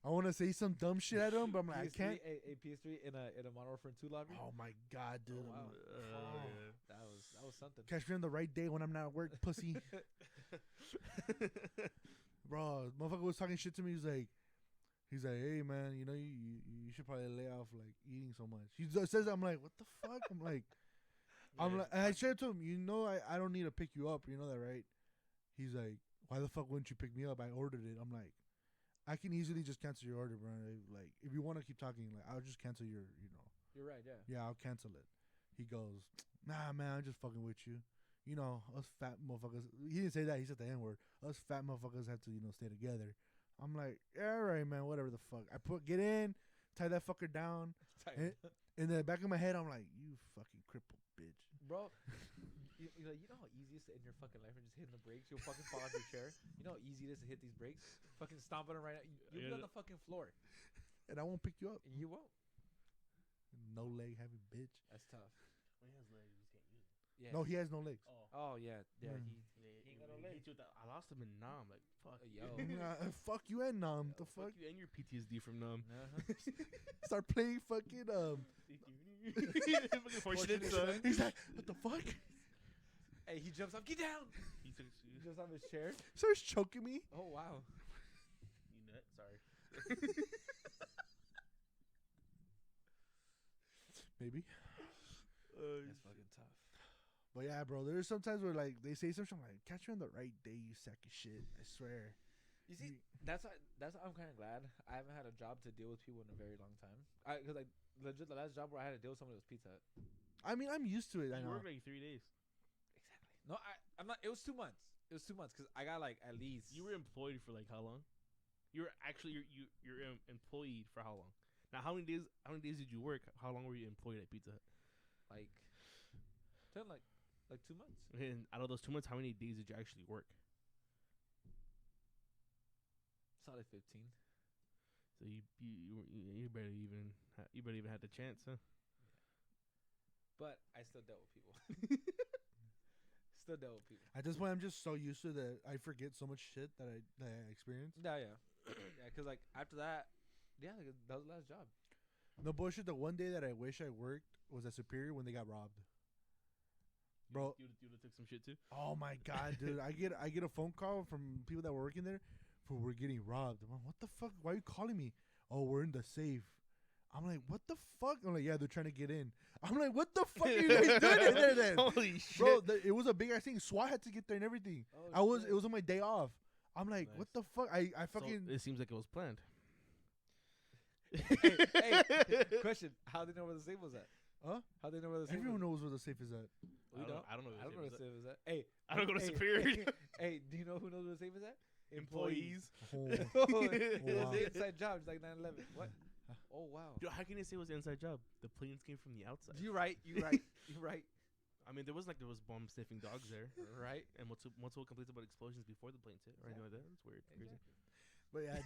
I want to say some dumb shit at him, but I'm like, I can't. A PS3 in a Modern Warfare 2 lobby. Oh my god, dude! Oh, wow. Yeah. That was something. Catch me on the right day when I'm not at work, pussy. Bro, motherfucker was talking shit to me. He's like, hey man, you know you should probably lay off like eating so much. He says that. I'm like, what the fuck? I'm like, and I said to him, you know, I don't need to pick you up. You know that, right? He's like, why the fuck wouldn't you pick me up? I ordered it. I'm like, I can easily just cancel your order, bro. Like, if you want to keep talking, like, I'll just cancel your, You're right, yeah. Yeah, I'll cancel it. He goes, nah, man, I'm just fucking with you. You know, us fat motherfuckers. He didn't say that. He said the N-word. Us fat motherfuckers have to, stay together. I'm like, yeah, all right, man, whatever the fuck. Get in, tie that fucker down. And in the back of my head, I'm like, you fucking crippled bitch. Bro, you know how easy it is to end your fucking life and just hitting the brakes? You'll fucking fall off your chair. You know how easy it is to hit these brakes? Fucking stomp on them right now. You'll be on the fucking floor. And I won't pick you up. And you won't. No leg having bitch. That's tough. When he has legs, you just can't use it. Yeah. No, he has no legs. Oh yeah. Yeah. Mm. He ain't got no legs. I lost him in Nam. Like fuck. Yo. Fuck you and Nam. The fuck? you and your PTSD from Nam. Start playing fucking Fucking Fortunate Son. He's like, what the fuck? Hey, he jumps up. Get down. He took He jumps off his chair. Starts choking me. Oh wow. you nut. Sorry. Maybe. That's fucking tough. But yeah, bro, there's sometimes where like they say something like, catch you on the right day, you sack of shit. I swear. You see, that's why I'm kind of glad I haven't had a job to deal with people in a very long time. Because like legit, the last job where I had to deal with somebody was Pizza Hut. I mean, I'm used to it. I You know. worked like 3 days. Exactly. No, I'm not. It was 2 months. It was 2 months because I got like at least. You were employed for like how long? You were actually you're employed for how long? Now how many days did you work? How long were you employed at Pizza Hut? like, like 2 months. And out of those 2 months, how many days did you actually work? Solid 15. So you barely even had the chance, huh? But I still dealt with people. Still dealt with people. At this point, I'm just so used to that I forget so much shit that I experience. Yeah, yeah, yeah. Because like after that, yeah, like, that was the last job. No bullshit. The one day that I wish I worked was at Superior when they got robbed. Bro. You would took some shit too. Oh my god, dude! I get a phone call from people that were working there, for we're getting robbed. I'm like, what the fuck? Why are you calling me? Oh, we're in the safe. I'm like, what the fuck? I'm like, yeah, they're trying to get in. I'm like, what the fuck are you guys doing in there then? Holy shit, Bro, it was a big ass thing. SWAT had to get there and everything. Oh, It was on my day off. I'm like, Nice. what the fuck? I So fucking. it seems like it was planned. hey, question: how do they know where the safe was at? Huh? How do they know where the safe? Everyone was? knows where the safe is at. We don't. I don't know. I don't know where the safe is at. Hey, I don't go to hey, Superior. Hey, do you know who knows where the safe is at? Employees. Oh, It wow. was the inside job. It's like 9/11. What? Oh wow. Yo, how can you say it was an inside job? The planes came from the outside. You right. You right. You right. I mean, there was bomb sniffing dogs there, Right. and multiple complaints about explosions before the planes hit, or anything like that. That's weird. Crazy. But yeah,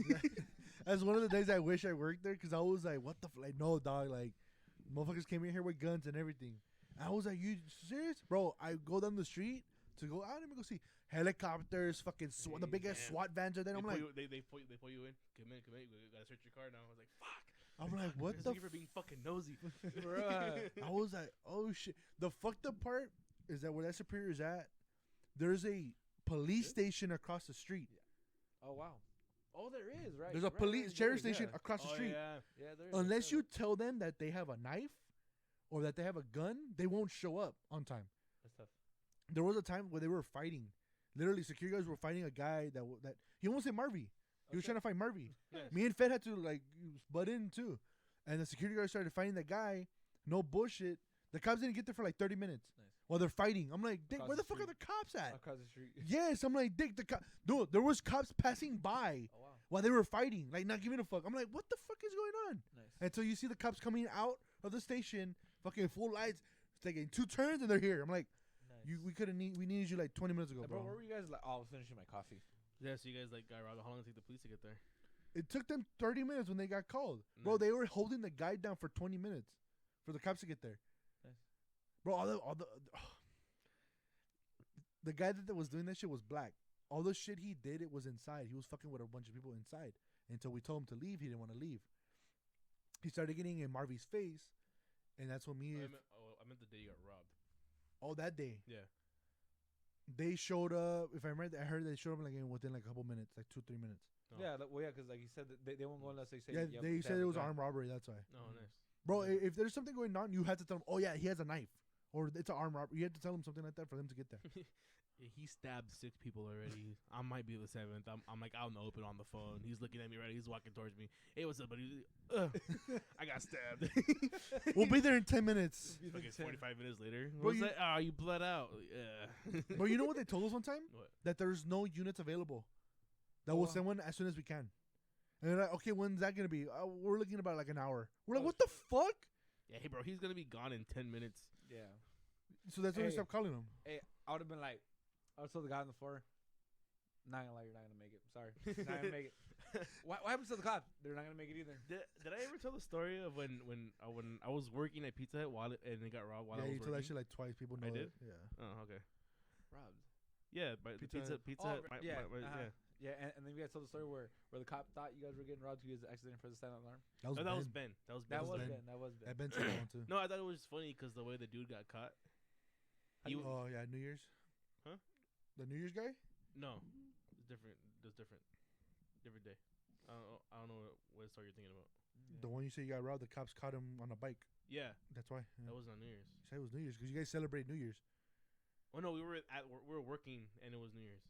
that's one of the days I wish I worked there because I was like, what the like, no dog, like, motherfuckers came in here with guns and everything. And I was like, you serious, bro? I go down the street to go out. Let me go see helicopters, fucking the big ass Damn. SWAT vans are there. I'm like, they pull you in. Come in. We gotta search your car now. I was like, fuck. I'm like, what Thank the? you for being fucking nosy. I was like, oh shit. The fucked up part is that where that Superior is at, there's a police station across the street. Oh wow. Oh, there is right. There's a right, police right, sheriff yeah. station across the street. Yeah. Yeah, there is. Unless you tell them that they have a knife or that they have a gun, they won't show up on time. That's tough. There was a time where they were fighting. Literally, security guys were fighting a guy that he almost hit Marvy. He was trying to fight Marvy. Nice. Me and Fed had to like butt in too, and the security guard started fighting the guy. No bullshit. The cops didn't get there for like 30 minutes Nice. while they're fighting. I'm like, Dick, Across where the the fuck are the cops at? Across the street. Yes, I'm like, Dick, dude, there was cops passing by Oh wow. while they were fighting, like not giving a fuck. I'm like, what the fuck is going on? Nice. Until you see the cops coming out of the station, fucking full lights, taking 2 turns, and they're here. I'm like, Nice. we needed you like 20 minutes ago, Bro, bro. where were you guys? Like, oh, I was finishing my coffee. Yeah. So you guys like got robbed. How long did it take the police to get there? It took them 30 minutes when they got called. Bro, Nice. they were holding the guy down for 20 minutes for the cops to get there. Nice. Bro, the guy that was doing that shit was black. All the shit he did, it was inside. He was fucking with a bunch of people inside. Until we told him to leave, he didn't want to leave. He started getting in Marvy's face, and that's when me. I meant the day you got robbed. Oh, that day. Yeah. They showed up. If I remember, I heard they showed up like within like a couple minutes, like 2-3 minutes. Oh. Yeah, like, well, yeah, because like you said, that they won't go unless they say. Yeah, you have they to said have it a was gun. armed robbery. That's why. Oh, nice. Bro, if there's something going on, you had to tell them, oh, yeah, he has a knife. Or it's an armed robbery. You had to tell them something like that for them to get there. Yeah, he stabbed 6 people already. I might be the 7th. I'm like out in the open on the phone. He's looking at me right. He's walking towards me. Hey, what's up, buddy? I got stabbed. We'll be there in 10 minutes. Fucking 45 minutes later. Bro, What was you- that? Oh, you bled out. Yeah. But you know what they told us one time? What? That there's no units available. That Oh, we'll wow. send one as soon as we can. And they're like, okay, when's that going to be? We're looking about like an hour. We're like, Oh, what the fuck? Yeah, hey, bro, he's going to be gone in 10 minutes. Yeah. So that's when we Hey. stopped calling him. Hey, I would have been like, I would have told the guy on the floor, not gonna lie, you're not gonna make it. Sorry, not gonna make it. What happens to the cops? They're not gonna make it either. Did I ever tell the story of when I was working at Pizza Hut and it got robbed while I was you told that working? shit like twice. People know I did? it. Yeah. Oh, okay. Robbed. Yeah, but Pizza Pizza Oh, Hut. yeah, Yeah. Yeah, and then you guys told the story where the cop thought you guys were getting robbed because he accidentally pressed the silent alarm. That was No, that was Ben. Ben. That was Ben. That was Ben. Ben. That was Ben. Yeah, Ben said that one too. No, I thought it was funny because the way the dude got caught. Oh yeah, New Year's. Huh? The New Year's guy? No, it's different. It's different. Different day. I don't know what story you're thinking about. The one you say you got robbed. The cops caught him on a bike. Yeah, That's why. that Yeah. wasn't on New Year's. You said it was New Year's because you guys celebrate New Year's. Oh no, we were working and it was New Year's.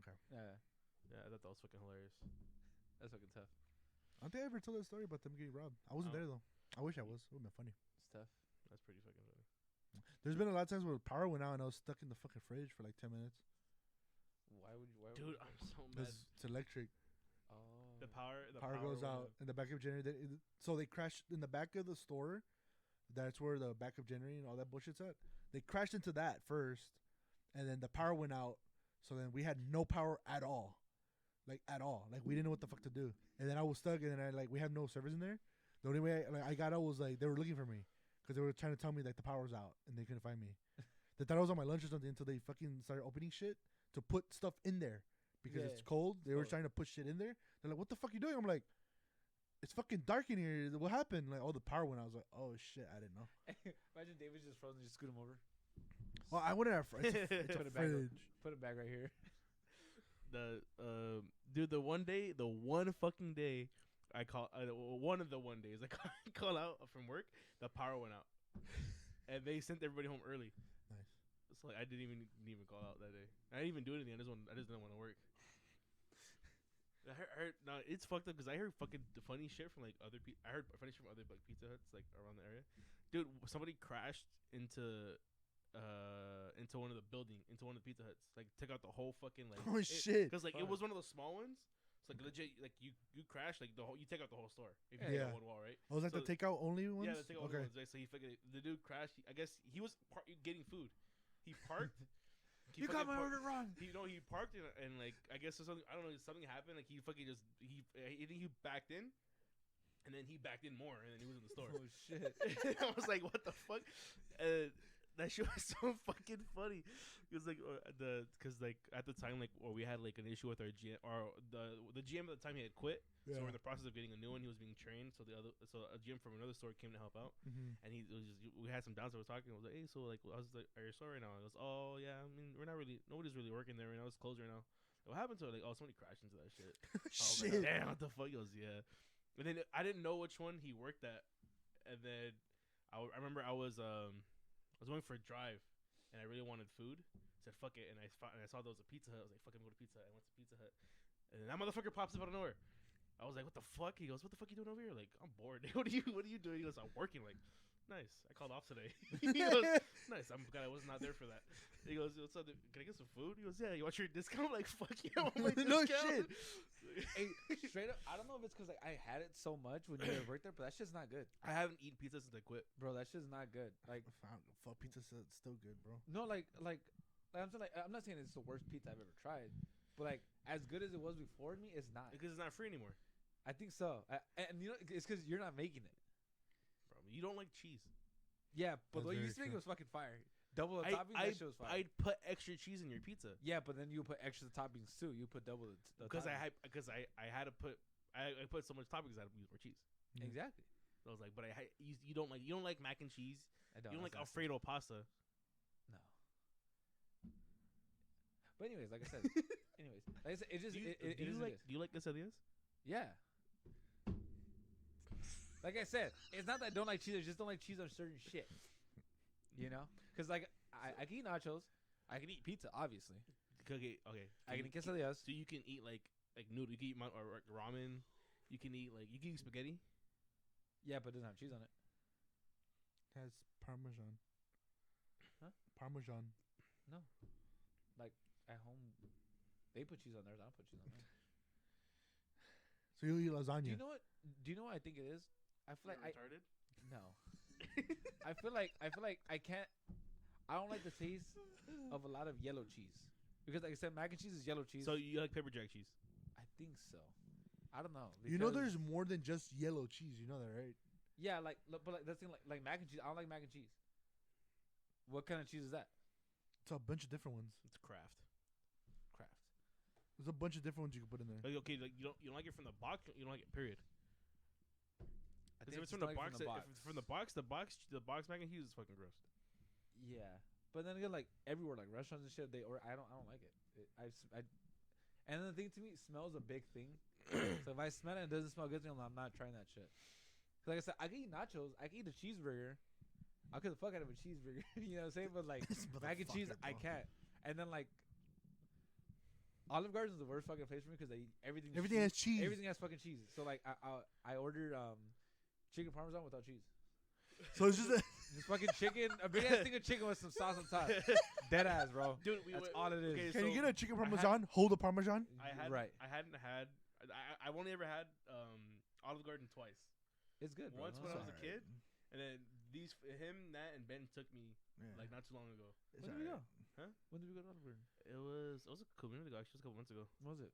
Okay. Yeah, Yeah, I thought that was fucking hilarious. that's fucking tough. I don't think I ever told that story about them getting robbed. I wasn't Oh. there though. I wish I was. It would have been funny. It's tough. That's pretty fucking funny. There's been a lot of times where the power went out and I was stuck in the fucking fridge for like 10 minutes. Why would you? Dude, I'm so mad. Because it's electric. Oh. The power Goes went out in the backup generator. So they crashed in the back of the store. That's where the backup generator and all that bullshit's at. They crashed into that first, and then the power went out. So then we had no power at all, like at all. Like we didn't know what the fuck to do. And then I was stuck, and then we have no servers in there. The only way I got out was like they were looking for me because they were trying to tell me like the power's out and they couldn't find me. They thought I was on my lunch or something until they fucking started opening shit to put stuff in there because it's cold. They were trying to put shit in there. They're like, "What the fuck you doing?" I'm like, "It's fucking dark in here. What happened?" Like, oh, the power went out. I was like, "Oh shit, I didn't know." Imagine David's just frozen. Just scoot him over. Well, I wouldn't have. It's a Put it back. fridge. Put it back right here. Dude, the one fucking day I call one of the one days I call out from work, the power went out, and they sent everybody home early. Nice. It's like I didn't even call out that day. I didn't even do anything. I just didn't want to work. I heard no, it's fucked up because I heard fucking funny shit from like other people. I heard funny shit from other like Pizza Huts like around the area. Dude, somebody crashed into one of the Pizza Huts. Like took out the whole fucking like. Oh shit! Because like it was one of those small ones. It's like legit. Like you crash like you take out the whole store if you take out one wall, right? Oh, was that So- the takeout only ones? Yeah, the takeout ones. Right? So he figured the dude crashed. I guess he was getting food. He parked. You got my order wrong. He parked and like I guess something I don't know something happened like he fucking just he backed in, and then he backed in more and then he was in the store. Oh shit! I was like, what the fuck? That shit was so fucking funny. It was like because like at the time like we had like an issue with our GM or the GM at the time he had quit. Yeah. So we're in the process of getting a new one. He was being trained. So a GM from another store came to help out. Mm-hmm. And we had some downs. I was talking. I was like, hey, so like, I was like, are you store right now? I goes, oh yeah. I mean, nobody's really working there right now. It's closed right now. What happened to it? Like, oh, somebody crashed into that shit. I was Shit. like, damn, what the fuck? He goes, yeah. And then I didn't know which one he worked at. And then I remember I was going for a drive, and I really wanted food. Said fuck it, and I saw there was a Pizza Hut. I was like, fuck it, I'm going to Pizza Hut. I went to Pizza Hut, and then that motherfucker pops up out of nowhere. I was like, what the fuck? He goes, what the fuck you doing over here? Like, I'm bored. What are you doing? He goes, I'm working. Like, nice. I called off today. He goes, nice. I'm glad I was not there for that. He goes, what's up? Can I get some food? He goes, yeah. You want your discount? I'm like, fuck yeah. I want my No discount. shit. Hey, straight up, I don't know if it's because like I had it so much when you worked there, but that shit's not good, I haven't eaten pizza since I quit. bro. That shit's not good. Like, Fuck, pizza is still good, bro. no, I'm saying, I'm not saying it's the worst pizza I've ever tried, but like as good as it was before me, it's not. Because it's not free anymore. I think so, and you know, it's because you're not making it. Bro, you don't like cheese. Yeah, but That's what you very used to make true. was fucking fire. Double the toppings, that shit was fire. I'd put extra cheese in your pizza. Yeah, but then you put extra toppings too. You put double the Because toppings. I had to put I put so much toppings I had to use more cheese. Exactly. So I was like, but you don't like mac and cheese. I don't. You don't like that's Alfredo pasta. No. But anyways, like I said, it just Do you, it do you is like what it is. do you like quesadillas? Yeah. Like I said, it's not that I don't like cheese. I just don't like cheese on certain shit. You know, because like I can eat nachos, I can eat pizza, obviously. Okay. I can eat quesadillas. So you can eat like noodle. You can eat or ramen. You can eat spaghetti. Yeah, but it doesn't have cheese on it. Has Parmesan. Huh? Parmesan. No. Like at home, they put cheese on theirs. I don't put cheese on mine. So you eat lasagna. Do you know what? Do you know what I think it is? I feel like retarded. no. I feel like I can't. I don't like the taste of a lot of yellow cheese because, like I said, mac and cheese is yellow cheese. So you like pepper jack cheese? I think so. I don't know. You know, there's more than just yellow cheese. You know that, right? Yeah, but like that's thing, like mac and cheese. I don't like mac and cheese. What kind of cheese is that? It's a bunch of different ones. It's Kraft. There's a bunch of different ones you can put in there. Like, okay, like you don't like it from the box. You don't like it. Period. I Because if it's from the box, the box mac and cheese is fucking gross. Yeah, but then again, like everywhere, like restaurants and shit, I don't like it. And then the thing to me, smells a big thing. So if I smell it and it doesn't smell good to me, I'm not trying that shit. Cause like I said, I can eat nachos, I can eat a cheeseburger, I'll kill the fuck out of a cheeseburger. You know what I'm saying? But like mac and cheese, I can't. And then like Olive Garden is the worst fucking place for me because everything has cheese. Everything has fucking cheese. So like I ordered chicken parmesan without cheese. So it's just just fucking chicken, a big ass thing of chicken with some sauce on top. Dead ass, bro. Dude, that's all it is. Okay, can you get a chicken parmesan? Hold the parmesan. I've only ever had Olive Garden twice. It's good. Bro. Once when I was a kid, and then Nat, and Ben took me like not too long ago. When did we go? Huh? When did we go to Olive Garden? It was a couple minutes ago. Actually, it was a couple months ago. What was it?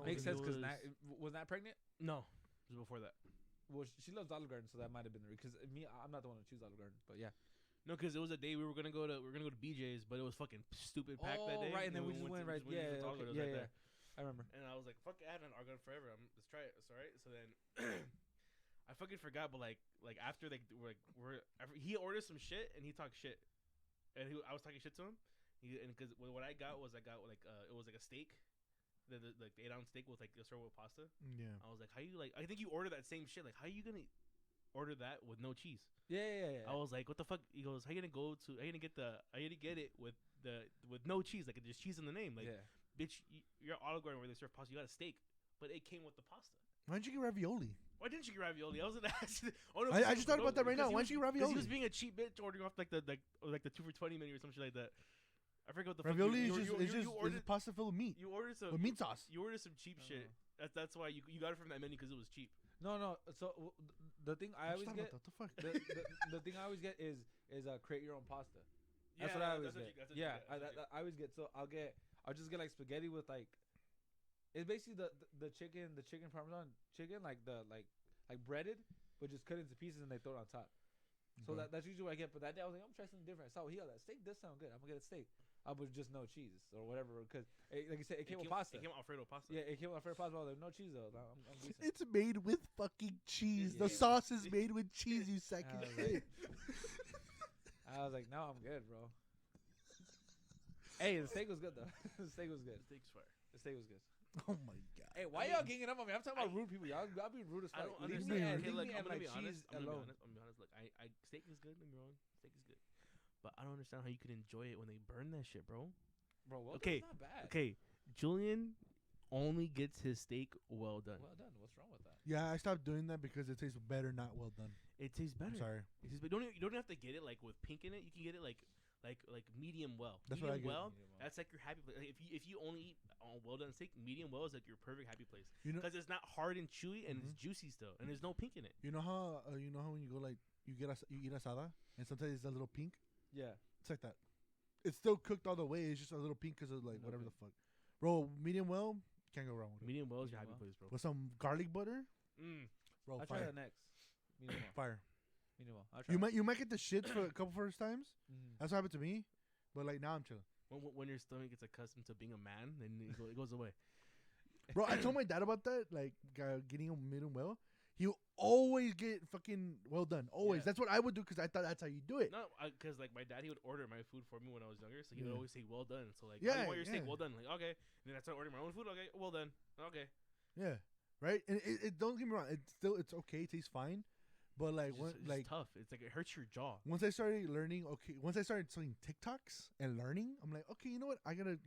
Makes Makes sense because was Nat pregnant? No, it was before that. Well, she loves Olive Garden, so that might have been the reason. Because I'm not the one to choose Olive Garden, but yeah. No, because it was a day we were gonna go to BJ's, but it was fucking stupid packed that day. Right, and then we just went right. Yeah. I remember. And I was like, "Fuck, I had an Olive Garden forever. Let's try it. It's alright." So then, I fucking forgot. But like after he ordered some shit and he talked shit, and I was talking shit to him. And because what I got was it was like a steak. The 8-ounce steak with like a served with pasta. Yeah. I was like, how you like? I think you ordered that same shit. Like, how you gonna order that with no cheese? Yeah. I was like, what the fuck? He goes, how you gonna get it with no cheese? Like, there's cheese in the name. Like, bitch, you're at Olive Garden where they serve pasta. You got a steak, but it came with the pasta. Why didn't you get ravioli? Why didn't you get ravioli? I was gonna ask. Oh no! I just thought about that right now. Why didn't you get ravioli? Because he was being a cheap bitch, ordering off like the 2 for $20 menu or some shit like that. I forget what the ravioli fuck is just pasta filled with meat. You ordered some with meat sauce. You ordered some cheap shit. That's why you got it from that menu because it was cheap. No. So the thing I always get, what the fuck? the thing I always get is create your own pasta. That's what I always get. I always get. So I'll just get like spaghetti with like, it's basically the chicken parmesan chicken like breaded, but just cut into pieces and they throw it on top. So that's usually what I get. But that day I was like, I'm trying something different. I saw he had that steak. This sound good. I'm gonna get a steak. With just no cheese or whatever, because like you said, it came with pasta. It came with Alfredo pasta. Yeah, it came with Alfredo pasta. I was like, no cheese though. I'm decent. It's made with fucking cheese. The sauce is made with cheese. You sack of shit. I was like, no, I'm good, bro. Hey, the steak was good though. The steak was good. The steak was good. Oh my god. Hey, why y'all ganging up on me? I'm talking about rude people. Y'all be rude as fuck. I don't understand. I'm gonna be honest. Alone. Look, steak is good. Don't get me wrong. Steak is good. But I don't understand how you can enjoy it when they burn that shit, bro. Bro, well okay, not bad. Okay, Julian only gets his steak well done. Well done. What's wrong with that? Yeah, I stopped doing that because it tastes better not well done. It tastes better. I'm sorry. You don't have to get it like with pink in it. You can get it like medium well. That's medium what I get. Well, that's like your happy place. Like if you only eat well done steak, medium well is like your perfect happy place. Because it's not hard and chewy and it's juicy still, and there's no pink in it. You know how when you go like you eat asada and sometimes it's a little pink. Yeah. It's like that. It's still cooked all the way. It's just a little pink because of like whatever the fuck. Bro, medium well, can't go wrong with it. Medium well is your happy place, bro. With some garlic butter. Bro, I'll try that next. Medium well. Fire. Medium well. I'll try you might get the shits for a couple first times. That's what happened to me. But like now I'm chilling. When your stomach gets accustomed to being a man, then it goes away. Bro, I told my dad about that. Like getting a medium well. You always get fucking well done. Always. Yeah. That's what I would do because I thought that's how you do it. No, because like my dad, he would order my food for me when I was younger, so he would always say well done. So like, yeah, I want your steak well done. Like, okay. And then I started ordering my own food. Okay, well done. Okay. Yeah. Right. And it don't get me wrong. It's okay. It tastes fine. But like it's tough. It's like it hurts your jaw. Once I started learning, once I started seeing TikToks and learning, I'm like, okay, you know what? I gotta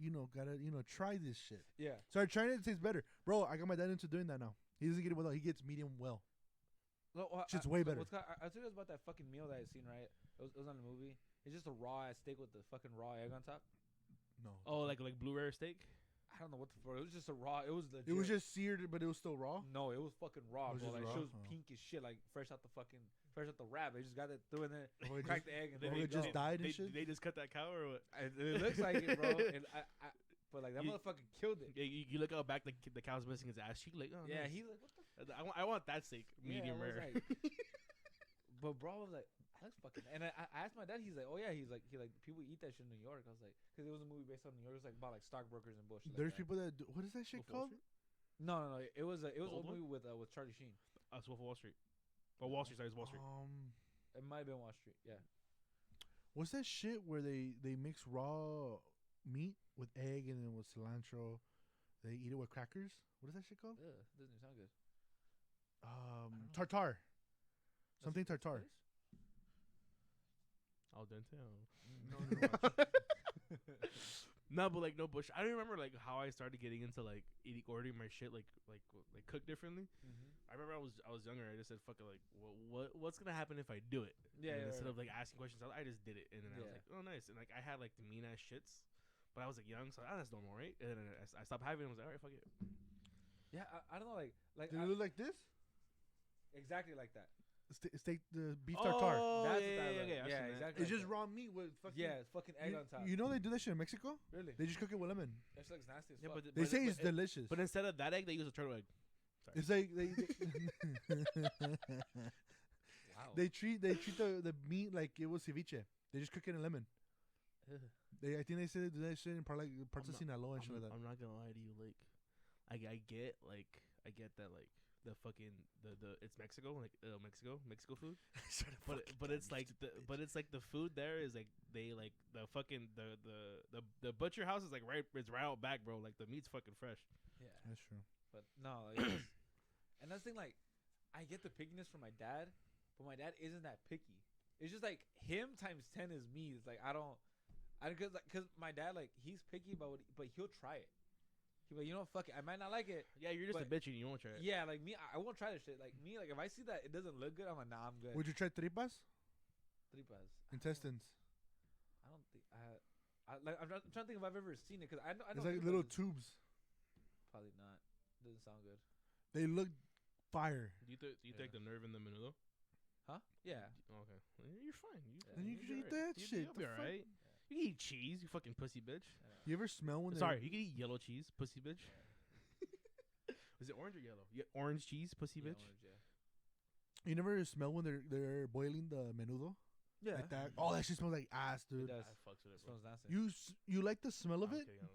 try this shit. Yeah. Started trying it. It tastes better, bro. I got my dad into doing that now. He doesn't get it well. He gets medium well. Shit's way better. I told you about that fucking meal that I seen, right? It was on the movie. It's just a raw ass steak with the fucking raw egg on top. No. Oh, like blue rare steak? I don't know what the fuck. It was just a raw. It was legit. It was just seared, but it was still raw. No, it was fucking raw, bro. Like raw? It was pink as shit, like fresh out the wrap. They just got it threw in there, cracked the egg, and then it just died and shit. They just cut that cow or what? It looks like it, bro. And but like that motherfucker killed it. Yeah, you look out back, the cow's missing his ass cheek. Like, oh, Yeah, nice. he's like, what the? I want that steak, medium I was rare. like- But bro was like, that's fucking. And I asked my dad. He's like, oh yeah. He like people eat that shit in New York. I was like, because it was a movie based on New York. It was like about like stockbrokers and bullshit. There's like that. people that do, what is that shit Wolf of Wall called? Street? No. It was a old one? movie with Charlie Sheen. Wolf of Wall Street. Oh, Wall Street. Sorry, it's Wall Street. It might have been Wall Street. Yeah. What's that shit where they mix raw meat with egg and then with cilantro? They eat it with crackers. What is that shit called? Ugh, doesn't even sound good. Tartar. Something That's tartar. Spanish? Al dente. No. No, but like no bush. I don't remember like how I started getting into like ordering my shit like cooked differently. Mm-hmm. I remember I was younger. I just said fuck it. Like what's gonna happen if I do it? Yeah. And Yeah. instead of like asking questions, I just did it, and then I was Yeah. like, oh nice. And like I had like the mean ass shits, but I was like young, so that's normal, right? And then I stopped having it. I was like, all right, fuck it. Yeah. I don't know. Like Did it look like this? exactly like that. Steak, the beef tartar. Oh, That's yeah, what that yeah, look. yeah, I've Yeah, seen that. exactly. It's like just that. raw meat with fucking. Yeah, it's fucking egg on top. You know they do that shit in Mexico? Really? They just cook it with lemon. That shit looks nasty as Yeah, fuck. but They say but it's delicious. But instead of that egg, they use a turtle egg. It's like they wow. they treat the meat like it was ceviche. They just cook it in lemon. I think they say they do that shit in parts of Sinaloa and shit like that. I'm not gonna lie to you, like, I get that like the fucking the it's Mexico, like Mexico food, but it's like the food there is like they like the fucking the butcher house is like it's right out back, bro. Like the meat's fucking fresh. Yeah. That's true. But no, like, and that's the thing. Like, I get the pickiness from my dad, but my dad isn't that picky. It's just like him times 10 is me. It's like cause my dad like he's picky about but he'll try it. He'll be like, you know, fuck it, I might not like it. Yeah, you're just a bitch and you won't try it. Yeah, like me, I won't try this shit. Like me, like if I see that it doesn't look good, I'm like, nah, I'm good. Would you try tripas? Tripas. Intestines. I don't think I'm trying to think if I've ever seen it because I know. It's like tripas little is- tubes. Probably not. Doesn't sound good. They look fire. Do you take the nerve in the menudo? Huh? Yeah. Okay, well, you're fine. Then you you'll can be eat alright. that You'll shit. You'll be The fuck? alright. You can eat cheese, you fucking pussy bitch. You ever smell when Sorry, you can eat yellow cheese, pussy bitch. Is it orange or yellow? Yeah, orange cheese, pussy bitch. Orange, yeah. You never smell when they're boiling the menudo Yeah. like that? Oh, that shit smells like ass, It dude. does. I fucks with It it, bro. smells nasty. You like the smell of I'm it, kidding,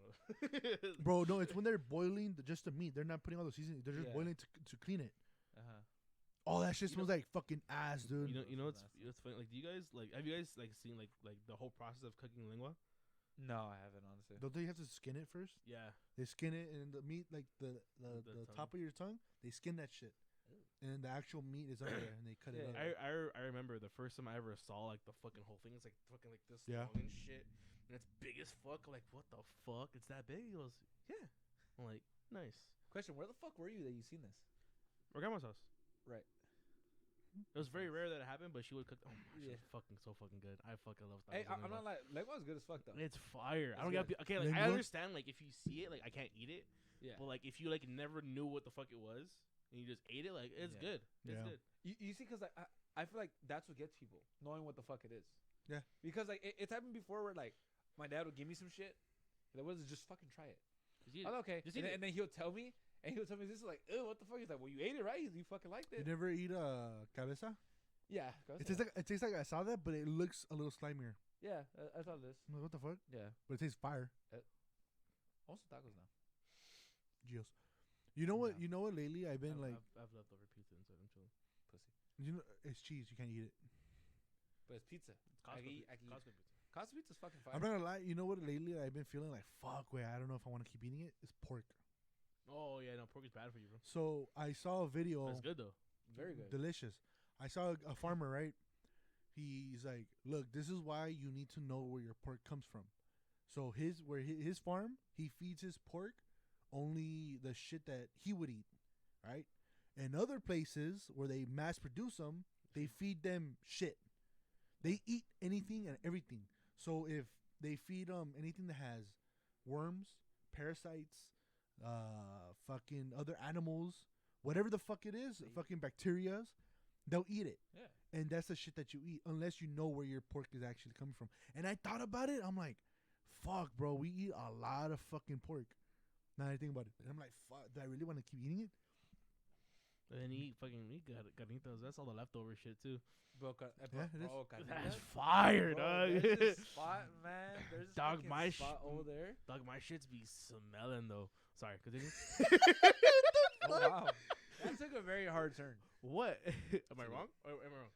I don't know. bro? No, it's when they're boiling just the meat. They're not putting all the seasoning. They're just Yeah. boiling to clean it. Uh-huh. Oh, that shit You smells like fucking ass, dude. You know Smells what's funny? Like, do you guys like? Have you guys like seen like the whole process of cooking lingua? No, I haven't honestly. Don't they have to skin it first? Yeah. They skin it and the meat, like the The top of your tongue, they skin that shit, and then the actual meat is under there, and they cut it Yeah. up. I remember the first time I ever saw like the fucking whole thing. It's like fucking like this Yeah. long and shit, and it's big as fuck. I'm like, what the fuck? It's that big? He goes, yeah. I'm like, nice. Question: where the fuck were you that you seen this? Our grandma's house. Right. It was very rare that it happened, but she would cook. Oh my, Yeah. she's fucking so fucking good. I fucking love. Hey, tacos and I'm not lingua. like Legua's good as fuck though. It's fire. I It's don't get good. okay. Like I Lingua? understand. Like if you see it, like I can't eat it. Yeah. But like if you like never knew what the fuck it was and you just ate it, like it's Yeah. good. It's Yeah. good. You see, because like, I feel like that's what gets people knowing what the fuck it is. Yeah. Because like it's happened before where like my dad would give me some shit. And it was just fucking try it. Just eat it. I'm okay. Just And eat then, and then he'll tell me, this is like, ew, what the fuck? He's like, well, you ate it, right? You fucking liked You it. never eat a cabeza? Yeah. It tastes like asada, but it looks a little slimier. Yeah, I saw this. I'm like, what the fuck? Yeah. But it tastes fire. I want some tacos now. Gios. You know what? No. You know what? Lately, I've been like, I've leftover pizza inside. I'm chilling. Pussy. you know, it's cheese. You can't eat it. But it's pizza. I Costco can eat. pizza. I can eat. Costco pizza. Costco pizza's fucking fire. I'm not gonna lie. You know what? Lately, I've been feeling like fuck. Wait, I don't know if I want to keep eating it. It's pork. Oh yeah, no, pork is bad for you, bro. So I saw a video. That's good though. Very good. Delicious. I saw a farmer, right? He's like, look, this is why you need to know where your pork comes from. So his farm, he feeds his pork only the shit that he would eat, right? And other places where they mass produce them, they feed them shit. They eat anything and everything. So if they feed anything that has worms, parasites, fucking other animals, whatever the fuck it is, fucking bacterias, they'll eat it. Yeah. And that's the shit that you eat unless you know where your pork is actually coming from. And I thought about it. I'm like, fuck, bro, we eat a lot of fucking pork. Now I think about it, and I'm like, fuck, do I really want to keep eating it? And then eat carnitas. That's all the leftover shit too. Bro, Yeah, it is. That's fire, bro, dog. There's this spot, man. There's this Dog, fucking my spot over there. Dog, my shits be smelling though. Sorry, continue. Oh, wow. That took a very hard turn. What? Am I wrong? Or am I wrong?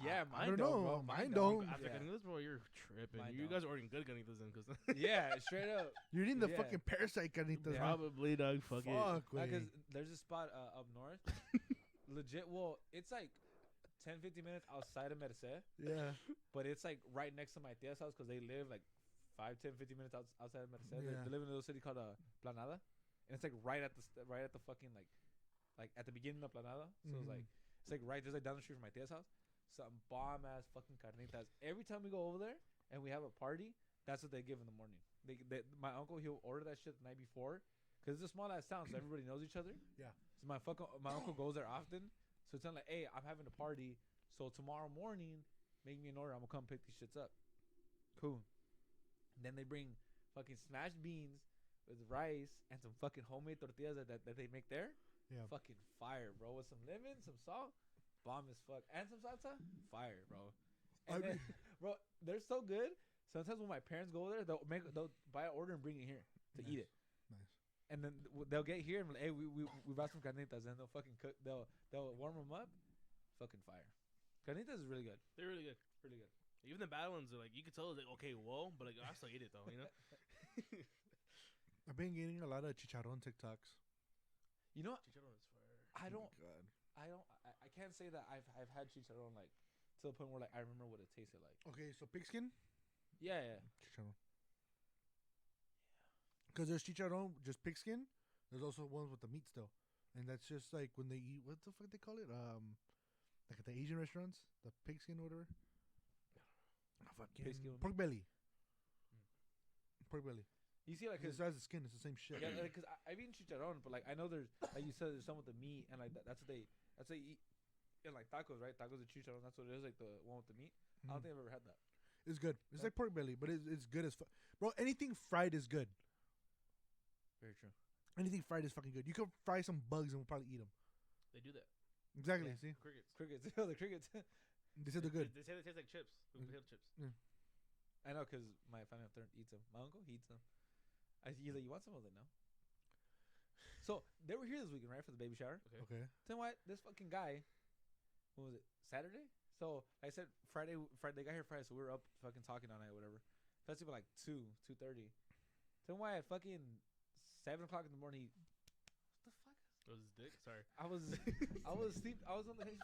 Yeah, I mine don't don't, know. bro. Mine Mine don't. After Yeah. carnitas, bro, you're tripping. Mine You don't. guys are ordering good carnitas then, cause Yeah, straight up. You're eating the Yeah. fucking parasite carnitas. Yeah. bro. probably, dog. Fuck it. Fuck, Because wait. there's a spot up north. Legit, well, it's like 10, 15 minutes outside of Merced, Yeah. but it's like right next to my tia's house because they live like 5, 10, 15 minutes outside of Merced. Yeah. They live in a little city called Planada, and it's like right at the fucking like at the beginning of Planada. So it's like right there's like down the street from my tia's house. Some bomb ass fucking carnitas. Every time we go over there and we have a party, that's what they give in the morning. My uncle, he'll order that shit the night before because it's a small ass town, so everybody knows each other. Yeah. So my uncle goes there often. So it's not like, hey, I'm having a party, so tomorrow morning, make me an order. I'm gonna come pick these shits up. Cool. Then they bring fucking smashed beans with rice and some fucking homemade tortillas that they make there. Yeah. Fucking fire, bro. With some lemon, some salt, bomb as fuck, and some salsa. Fire, bro. And then, bro, they're so good. Sometimes when my parents go there, they'll buy an order and bring it here to eat it. Nice. And then they'll get here and be like, hey, we brought some carnitas, and they'll fucking cook. They'll warm them up. Fucking fire. Carnitas is really good. They're really good. Really good. Even the bad ones are like, you can tell like, okay, whoa, but like I still eat it though, you know. I've been getting a lot of chicharron TikToks. You know, Chicharron is fire. I don't. God. I can't say that I've had chicharron like to the point where like I remember what it tasted like. Okay, so pigskin, Yeah, yeah. chicharron. Because there's chicharron, just pigskin. There's also ones with the meat still, and that's just like when they eat. What the fuck they call it? Like at the Asian restaurants, the pigskin or whatever. Fucking Pigskin. pork belly. Pork belly. You see, like, Because cause, it has the skin. It's the same shit. yeah, because I've eaten chicharron, but like I know there's like you said there's some with the meat and like that's what they eat in like tacos, right? Tacos and chicharron. That's what it is, like the one with the meat. I don't think I've ever had that. It's good. It's Yeah. like pork belly, but it's good as fuck. Bro, anything fried is good. Very true. Anything fried is fucking good. You can fry some bugs and we'll probably eat them. They do that. Exactly. Yeah. See, Crickets. Crickets. The crickets. they said they're good. They say they taste like chips. Potato chips. I know, cause my family up there eats them. My uncle, he eats them. He's like, you want some? I was like, no. So they were here this weekend, right, for the baby shower. Okay. Okay. Tell you what, this fucking guy, what was it, Saturday? So like I said Friday, they got here Friday, so we were up fucking talking all night, whatever. Festival like 2:30. Tell you why at fucking 7 o'clock in the morning, what the fuck? That was his dick. Sorry. I was asleep. I was on the he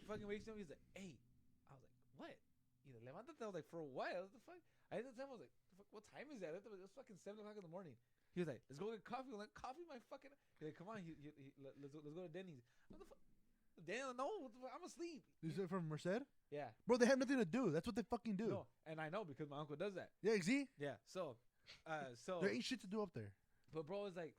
fucking wakes me up. He's like, hey. I was like, what? He's like, levántate. I was like, for what? What the fuck? I at the time I was like, the fuck, what time is that? It was fucking 7 o'clock in the morning. He was like, let's go get coffee. I'm like, coffee, my fucking. He's like, come on. Let's go to Denny's. What the fuck? Daniel, no, what the fuck? I'm asleep. Is it from Merced? Yeah. Bro, they have nothing to do. That's what they fucking do. No, and I know because my uncle does that. Yeah, see? Yeah. So, There ain't shit to do up there. but bro is like,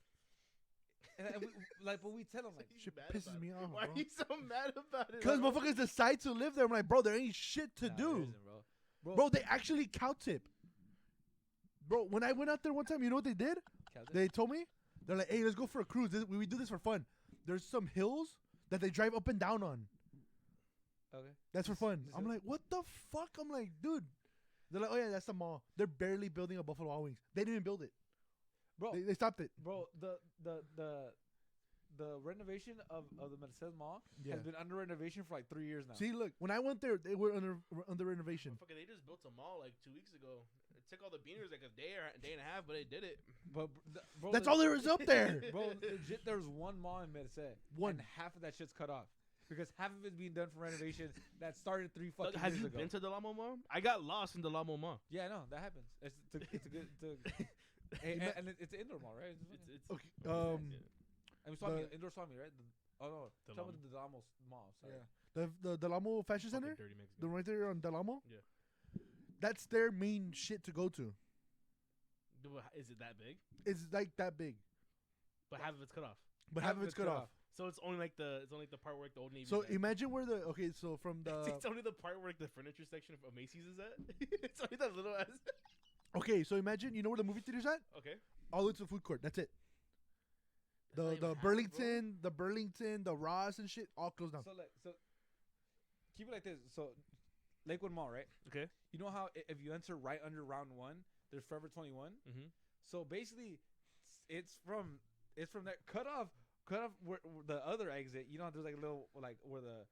and we, like, but we tell him like, Shit pisses me off, Why bro. are you so mad about it? Because motherfuckers decide to live there. I'm like, bro, there ain't shit to nah, there do. isn't, bro. Bro, they actually cow tip. Bro, when I went out there one time, you know what they did? Calvin? They told me, they're like, hey, let's go for a cruise. We do this for fun. There's some hills that they drive up and down on. Okay. That's for fun. Is I'm it- like, what the fuck? I'm like, dude. They're like, oh yeah, that's the mall. They're barely building a Buffalo Wild Wings. They didn't even build it. Bro, They stopped it. bro, the renovation of the Merced Mall Yeah. has been under renovation for like 3 years now. See, look, when I went there, they were under renovation. Fucking, they just built a mall like 2 weeks ago. It took all the beaners like a day and a half, but they did it. but bro, That's all there is up there. Bro, legit, there's one mall in Merced. One. And half of that shit's cut off. Because half of it's being done for renovation that started 3 fucking Have years you ago. been to the Lamo Mall? I got lost in the Lamo Mall. Yeah, I know. That happens. It's a good... and it's an indoor mall, right? It's Okay. And we saw me the- indoor Swami, right? Oh no, Del talking Amo. about the Del Amo Mall. Sorry. Yeah. The Del Amo Fashion fucking Center, dirty the Mexican. right there on Del Amo. Yeah. That's their main shit to go to. Is it that big? It's like that big, But half of it's cut off. but half of it's cut off. So it's only like the part where like the old Navy. So is at. imagine where the so from the it's only the part where like the furniture section of Macy's is at. It's only that little ass. Okay, so imagine you know where the movie theater's at? Okay. All the way to the food court. That's it. That's not even The half, Burlington, the Ross and shit all closed down. So keep it like this. So Lakewood Mall, right? Okay. You know how if you enter right under round 1, there's Forever 21. Mm-hmm. So basically, it's from that cut off where the other exit. You know, there's like a little like where the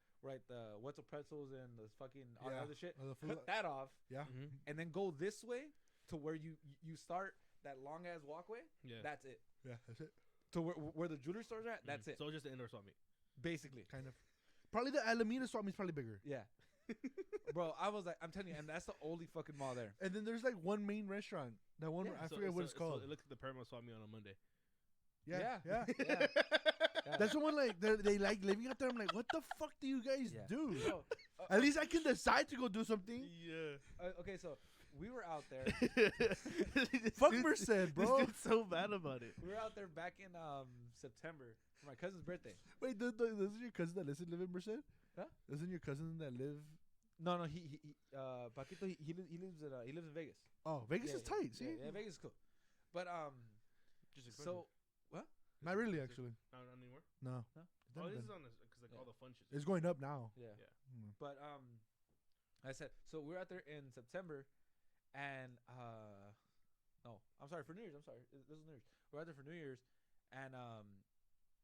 Wetzel pretzels and the fucking all that other shit. Cut that off. Yeah. Mm-hmm. And then go this way to where you start that long ass walkway. Yeah. That's it. Yeah, that's it. To where the jewelry stores are at. That's it. So it's just an indoor swap meet. Basically. Kind of. Probably the Alameda swap meet's probably bigger. Yeah. Bro, I was like, I'm telling you, and that's the only fucking mall there. And then there's like one main restaurant. That one, I forget what it's called. So it looks like the Paramount swap meet on a Monday. Yeah. Yeah. That's the one like they like living out there. I'm like, what the fuck do you guys do? So, At least I can decide to go do something. Yeah. okay, so we were out there. Fuck Merced, bro. This dude's so bad about it. We were out there back in September for my cousin's birthday. Wait, doesn't your cousin that live in Merced? Huh? Doesn't your cousin that live? No, he Paquito, he lives in Vegas. Oh, Vegas is tight. See, Yeah, Vegas is cool. But Just so what? not really actually. Not anymore. No. Huh? It's Oh, never this been. is on because like all the fun shit. It's going up now. Yeah. Mm. But I said so we were out there in September, and no, I'm sorry for New Year's. I'm sorry, this was New Year's. We were out there for New Year's, and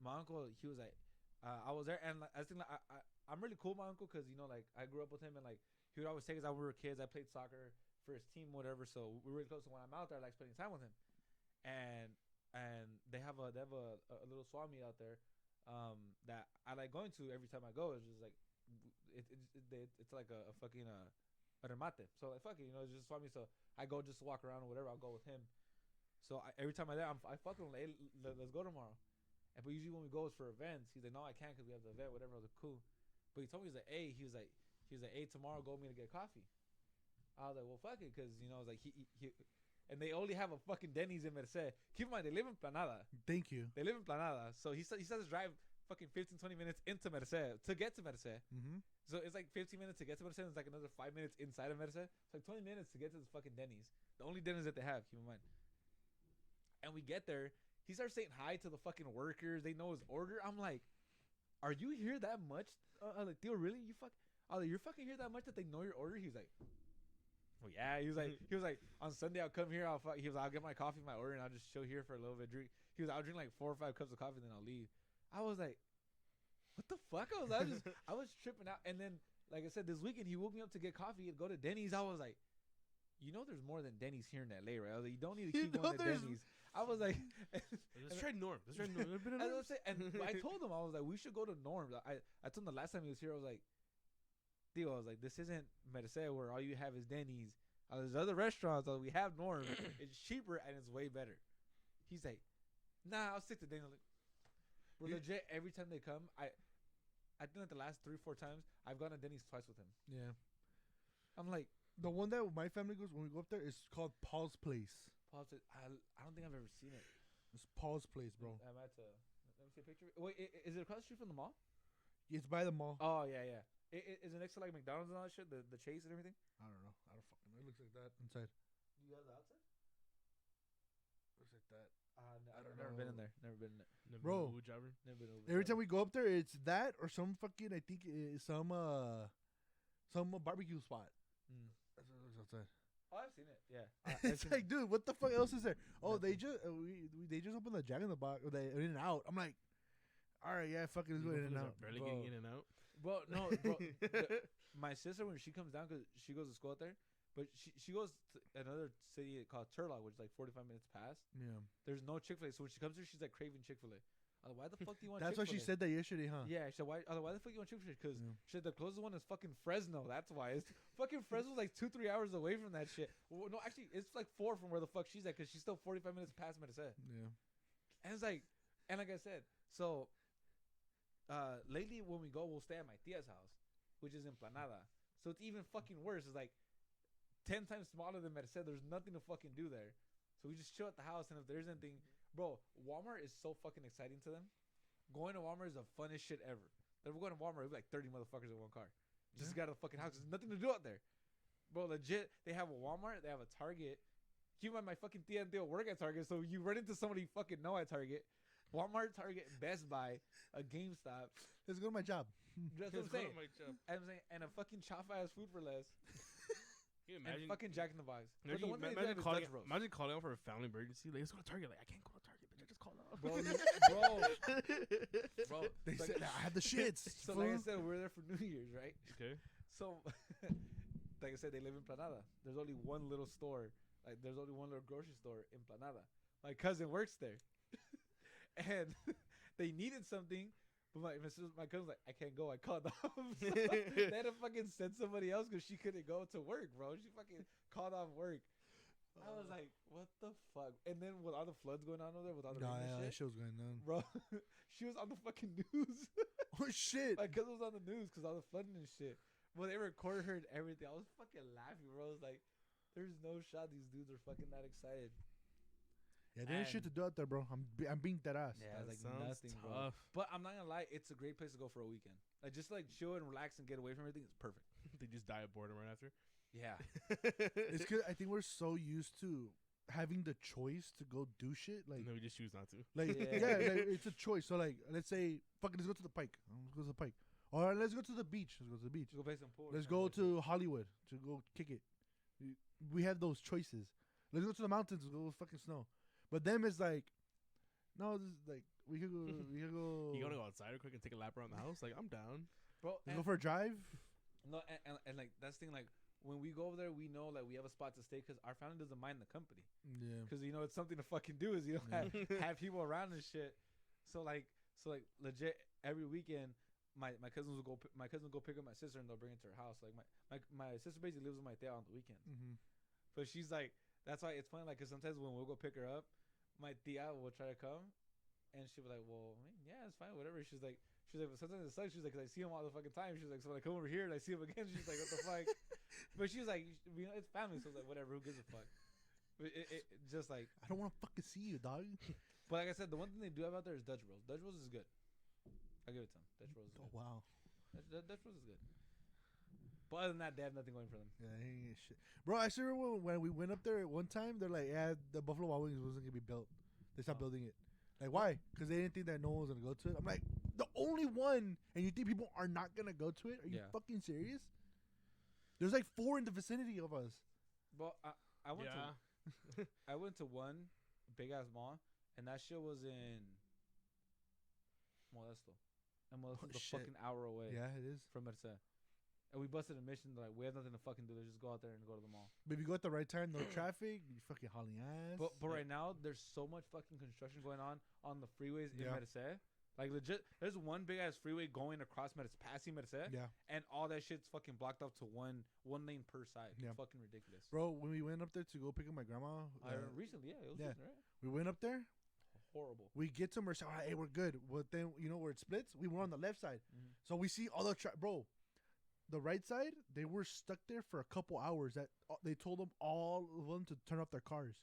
my uncle, he was like, I was there, and like, I think like, I'm really cool with my uncle because you know like I grew up with him, and like he would always take us out when we were kids. I played soccer for his team, whatever. So we're really close. And when I'm out there, I like spending time with him, and they have a little swap meet out there that I like going to every time I go. It's just like it's like a fucking a remate. So like fuck it, you know, it's just swap meet. So I go just to walk around or whatever. I'll go with him. So every time I'm there, I fuck with him. Like, hey, let's go tomorrow. But usually when we go, it's for events. He's like, no, I can't because we have the event, whatever. I was like, cool. But he told me, he was like, hey, tomorrow go with me to get coffee. I was like, well, fuck it, because you know, it's like he and they only have a fucking Denny's in Merced. Keep in mind, they live in Planada. Thank you. They live in Planada, so he starts to drive fucking 15, 20 minutes into Merced to get to Merced. Mm-hmm. So it's like 15 minutes to get to Merced. And it's like another 5 minutes inside of Merced. It's like 20 minutes to get to this fucking Denny's. The only Denny's that they have. Keep in mind. And we get there. He starts saying hi to the fucking workers. They know his order. I'm like, are you here that much? I'm like, Theo, really? You're fucking here that much that they know your order? He's like, well, yeah. He was like, on Sunday I'll come here. I'll get my coffee, my order, and I'll just chill here for a little bit. I'll drink like 4 or 5 cups of coffee, then I'll leave. I was like, what the fuck? I was tripping out. And then, like I said, this weekend he woke me up to get coffee and go to Denny's. I was like, you know, there's more than Denny's here in LA, right? I was like, you don't need to keep going to Denny's. I was like, let's try Norm. Let's try Norm. And I told him, I was like, we should go to Norm's. I told him the last time he was here, I was like, Theo, I was like, this isn't Merced where all you have is Denny's. There's other restaurants. We have Norm's. It's cheaper and it's way better. He's like, nah, I'll stick to Denny's. Like, legit, every time they come, I think like the last 3-4 times, I've gone to Denny's twice with him. Yeah. I'm like, the one that my family goes when we go up there is called Paul's Place. I don't think I've ever seen it. It's Paul's Place, bro. I'm at let me see a picture. Wait, is it across the street from the mall? It's by the mall. Oh yeah. Is it next to like McDonald's and all that shit? The Chase and everything? I don't know. I don't fucking know. It looks like that inside. Do you have the outside? Looks like that. I've never been in there. Never been in it. Bro. Never been over Every time we go up there, it's that or some fucking. I think some barbecue spot. That's what it looks outside. Oh, I've seen it. Yeah. It's like, dude, what the fuck else is there? Oh, they just they just opened the Jack in the Box or they In and Out. I'm like, all right, yeah, fuck it, let's go In and Out. Barely getting in and out. Well, no, bro. My sister, when she comes down, because she goes to school out there, but she goes to another city called Turlock, which is like 45 minutes past. Yeah. There's no Chick-fil-A, so when she comes here, she's like craving Chick-fil-A. Why the fuck do you want? That's why she said that yesterday, huh? Yeah. She said, why the fuck do you want Chick-fil-A? Because she said the closest one is fucking Fresno. That's why. It's fucking Fresno's like 2-3 hours away from that shit. Well, no, actually, it's like 4 from where the fuck she's at because she's still 45 minutes past Merced. Yeah. And it's like, and like I said, so lately when we go, we'll stay at my tia's house, which is in Planada. So it's even fucking worse. It's like 10 times smaller than Merced. There's nothing to fucking do there. So we just chill at the house, and if there's anything, bro, Walmart is so fucking exciting to them. Going to Walmart is the funnest shit ever. If we're going to Walmart, we're like 30 motherfuckers in one car. Just got a fucking house. There's nothing to do out there. Bro, legit, they have a Walmart, they have a Target, keep in mind my fucking tia and tío work at Target, so you run into somebody you fucking know at Target. Walmart, Target, Best Buy, a GameStop. Let's go to my job. That's what I'm saying. And a fucking chop ass food for less. Can you imagine? And fucking Jack in the Box. Imagine calling out for a family emergency. Like, let's go to Target. Like, I can't go to Target, bitch. I just called out. Bro. They said I had the shits. So like I said, we're there for New Year's, right? Okay. So, like I said, they live in Planada. There's only one little store. Like, there's only one little grocery store in Planada. My cousin works there. And they needed something. But my cousin's like, I can't go. I called off. So they had to fucking send somebody else because she couldn't go to work, bro. She fucking called off work. I was like, what the fuck? And then with all the floods going on over there, with all the rain and that shit, shit was going on. bro, she was on the fucking news. Oh, shit. My cousin was on the news because all the flooding and shit. Well, they recorded her and everything. I was fucking laughing, bro. I was like, there's no shot these dudes are fucking that excited. Yeah, there ain't shit to do out there, bro. I'm being that ass. Yeah, that like sounds nothing, tough. bro. But I'm not gonna lie, it's a great place to go for a weekend. Like just like chill and relax and get away from everything. It's perfect. They just die of boredom right after. Yeah. It's because I think we're so used to having the choice to go do shit. Like, no, we just choose not to. like Yeah. like, it's a choice. So like, let's say, fucking, let's go to the Pike. Let's go to the Pike. Or let's go to the beach. Let's go to the beach. Let's go play some pool. Let's go to Hollywood to go kick it. We have those choices. Let's go to the mountains. Let's go fucking snow. But them is like, no, this is like we could go. You gotta go outside real quick and take a lap around the house. Like, I'm down. bro. Let's go for a drive. No, and like that's the thing. Like when we go over there, we know like we have a spot to stay because our family doesn't mind the company. Yeah. Because it's something to fucking do. Is have people around and shit. So like legit every weekend, my cousins will go. My cousin will go pick up my sister and they'll bring it to her house. Like my sister basically lives with my tia on the weekends. Mm-hmm. But she's like, that's why it's funny. Like, cause sometimes when we'll go pick her up, my tia will try to come, and she'll be like, "Well, yeah, it's fine, whatever." She's like, but sometimes it sucks. She's like, cause I see him all the fucking time. She's like, so when I come over here and I see him again, she's like, what the fuck? But she's like, it's family, so it's like, whatever. Who gives a fuck? But it just like, I don't want to fucking see you, dog. but like I said, the one thing they do have out there is Dutch Rolls. Dutch Rolls is good. I give it to them. Dutch Rolls is Oh good. wow. Dutch Rolls is good. But other than that, they have nothing going for them. Yeah, ain't shit. Bro, I still remember when we went up there at one time, they're like, yeah, the Buffalo Wild Wings wasn't going to be built. They stopped building it. Like, why? Because they didn't think that no one was going to go to it. I'm like, the only one, and you think people are not going to go to it? Are you fucking serious? There's like 4 in the vicinity of us. But I went to I went to one big ass mall, and that shit was in Modesto. And Modesto's a fucking hour away. Yeah, it is. From Merced. And we busted a mission like we have nothing to fucking do. Let's just go out there and go to the mall. But if you go at the right time, no traffic, you fucking hauling ass. But right now there's so much fucking construction going on the freeways in Merced. Like legit, there's one big ass freeway going across Merced, passing Merced. Yeah. And all that shit's fucking blocked off to one lane per side. Yeah. It's fucking ridiculous. Bro, when we went up there to go pick up my grandma, recently, it was recent, right? We went up there. Horrible. We get to Merced. Hey, we're good. But then where it splits, we were on the left side, so we see all the bro. The right side, they were stuck there for a couple hours. That they told them all of them to turn off their cars,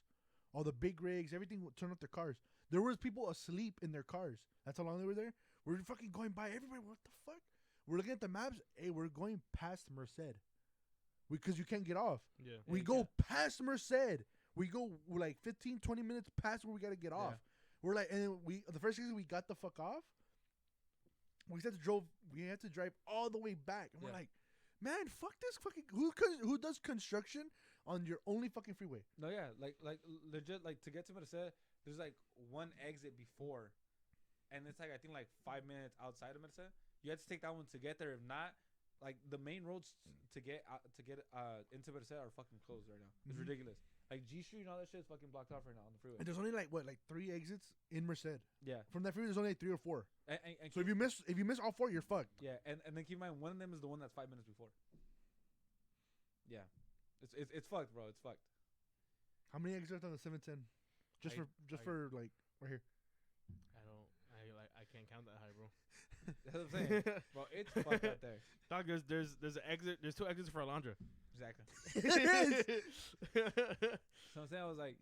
all the big rigs, everything would turn off their cars. There was people asleep in their cars. That's how long they were there. We're fucking going by everybody. What the fuck? We're looking at the maps. Hey, we're going past Merced, because you can't get off. Yeah. We go past Merced. We go like 15, 20 minutes past where we gotta get off. We're like, and then the first thing we got the fuck off. We had to drive all the way back, and we're like, man, fuck this fucking who does construction on your only fucking freeway? No, yeah, like legit, like to get to Merced, there's like one exit before, and it's like I think like 5 minutes outside of Merced. You have to take that one to get there. If not, like the main roads to get into Merced are fucking closed right now. It's ridiculous. Like G Street and all that shit is fucking blocked off right now on the freeway. And there's only like 3 exits in Merced. Yeah. From that freeway, there's only like 3 or 4. And so if you miss all 4, you're fucked. Yeah, and then keep in mind one of them is the one that's 5 minutes before. Yeah, it's fucked, bro. It's fucked. How many exits on the 710? Just for like right here. I can't count that high, bro. That's what I'm saying, bro. It's fucked out there. Dog, there's an exit. There's 2 exits for Alondra. Exactly. It is. So I'm saying I was like,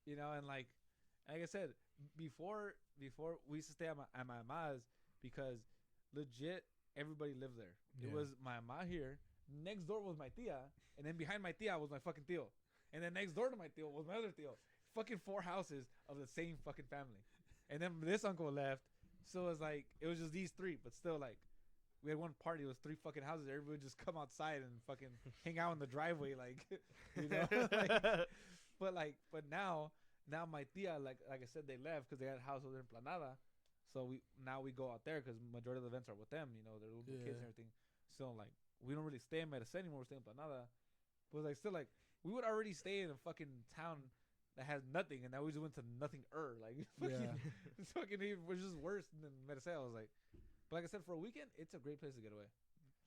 and like I said before we used to stay at my ma's because legit everybody lived there. It was my ma here. Next door was my tia, and then behind my tia was my fucking tío. And then next door to my tío was my other tío. Fucking 4 houses of the same fucking family. And then this uncle left. So it was like, it was just these 3. But still, like, we had one party. It was 3 fucking houses. Everybody would just come outside and fucking hang out in the driveway. Like, you know? But now my tia, like I said, they left because they had a house over in Planada. So now we go out there because majority of the events are with them. You know, their little kids and everything. So, like, we don't really stay in Medicine anymore. We're staying in Planada. But, like, still, like, we would already stay in a fucking town that has nothing, and now we just went to nothing. Like, it's fucking was just worse than Medicine. I was like, but like I said, for a weekend, it's a great place to get away.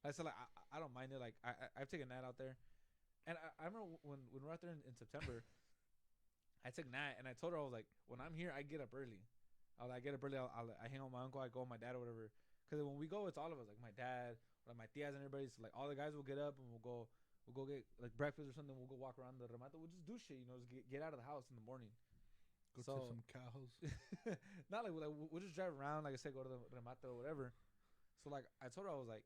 I said, like, I don't mind it. Like, I've taken Nat out there, and I remember when we were out there in September, I took Nat, and I told her, I was like, when I'm here, I get up early. I get up early. I hang out with my uncle. I go with my dad or whatever. Because when we go, it's all of us, like my dad, like my tias and everybody. So, like, all the guys will get up and we'll go get like breakfast or something. We'll go walk around the Remate. We'll just do shit, you know, just get out of the house in the morning. Go to some cows. Not like we'll just drive around, like I said, go to the Remate or whatever. So, like, I told her, I was like,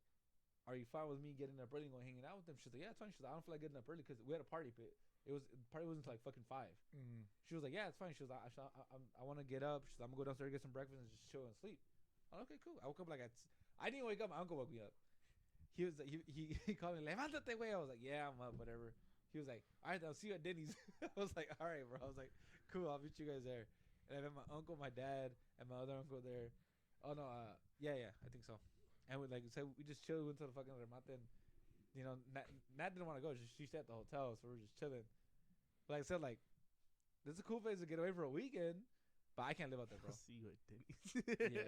are you fine with me getting up early and going hanging out with them? She's like, yeah, it's fine. She's like, I don't feel like getting up early because we had a party, but the party wasn't until like fucking 5. She was like, yeah, it's fine. She was like, I want to get up. She's like, I'm gonna go downstairs, get some breakfast, and just chill and sleep. I'm like, okay, cool. I woke up like I didn't wake up. My uncle woke me up. He was like, he called me, levántate, güey. I was like, yeah, I'm up, whatever. He was like, all right, I'll see you at Denny's. I was like, all right, bro. I was like, cool, I'll meet you guys there. And I met my uncle, my dad, and my other uncle there. Oh no, yeah, I think so. And we we just chilled, went to the fucking Remate, and you know, Nat didn't want to go. She stayed at the hotel, so we were just chilling. But like I said, like, this is a cool place to get away for a weekend, but I can't live out there, bro. I'll see you at Denny's.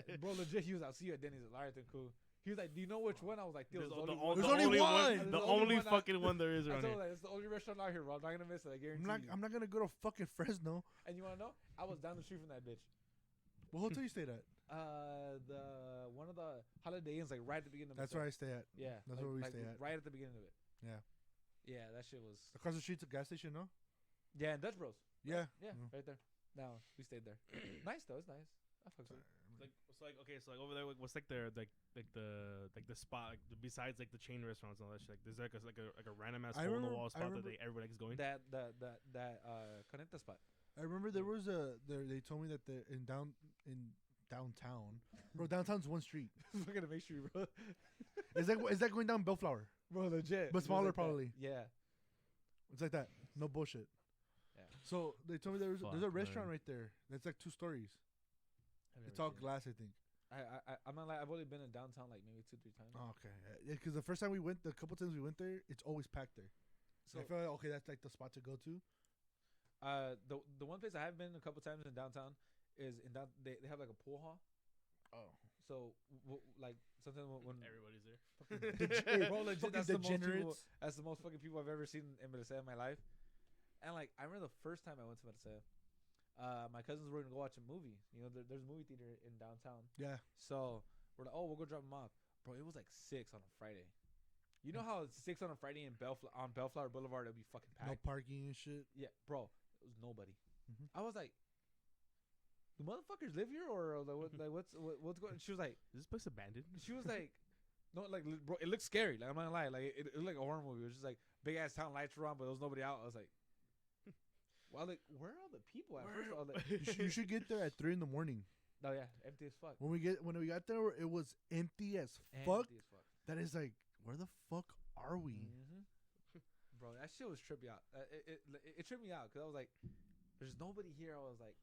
Yeah, bro, legit. He was, I'll see you at Denny's. All right, then cool. He was like, do you know which one? I was like, there's only only one. The only fucking one there is around here. It's the only restaurant out here, bro. I'm not gonna miss it. I guarantee. I'm not gonna go to fucking Fresno. And you wanna know? I was down the street from that bitch. What hotel you stayed at? The one of the Holiday Inns, like right at the beginning of it. That's where I stay at. Yeah, that's where we stay at. Right at the beginning of it. Yeah. Yeah, that shit was across the street's a gas station, no? Yeah, and Dutch Bros. Yeah. Right there. No, we stayed there. Nice though, it's nice. I fucks with it. So over there, what's like the spot besides like the chain restaurants and all that shit? Like, there's like a random ass hole in the wall spot that everybody likes going. That Conecta spot. I remember there was they told me that in downtown, bro. Downtown's one street. We're gonna make sure, bro. Is that going down Bellflower? Bro, legit. But smaller, like probably. That. Yeah. It's like that. No bullshit. Yeah. So they told me there's a restaurant right there that's like 2 stories. It's all glass, I think. I'm not like, I've only been in downtown like maybe 2-3 times. Oh, okay. Yeah, because the first time the couple times we went there, it's always packed there. So I feel like, okay, that's like the spot to go to. The one place I have been a couple times in downtown is they have like a pool hall. Oh. So like sometimes when everybody's there. Bro, legit, that's the most fucking people I've ever seen in Medicine in my life. And like I remember the first time I went to Medicine. My cousins were gonna go watch a movie. You know, there's a movie theater in downtown. Yeah. So we're like, we'll go drop them off, bro. It was like 6 on a Friday. You know how it's 6 on a Friday in Bellflower Boulevard, it'll be fucking packed. No parking and shit. Yeah, bro. It was nobody. Mm-hmm. I was like, do motherfuckers live here or what's going? And she was like, is this place abandoned? She was like, no, like, bro, it looks scary. Like, I'm not gonna lie, like it looked like a horror movie. It was just like big ass town lights were on, but there was nobody out. I was like. Well, like, where are all the people at? First of all, like, you should get there at 3 a.m. Oh yeah, empty as fuck. When we got there, it was empty as fuck. That is like, where the fuck are we? Mm-hmm. Bro, that shit was trippy out. It tripped me out because I was like, there's nobody here. I was like,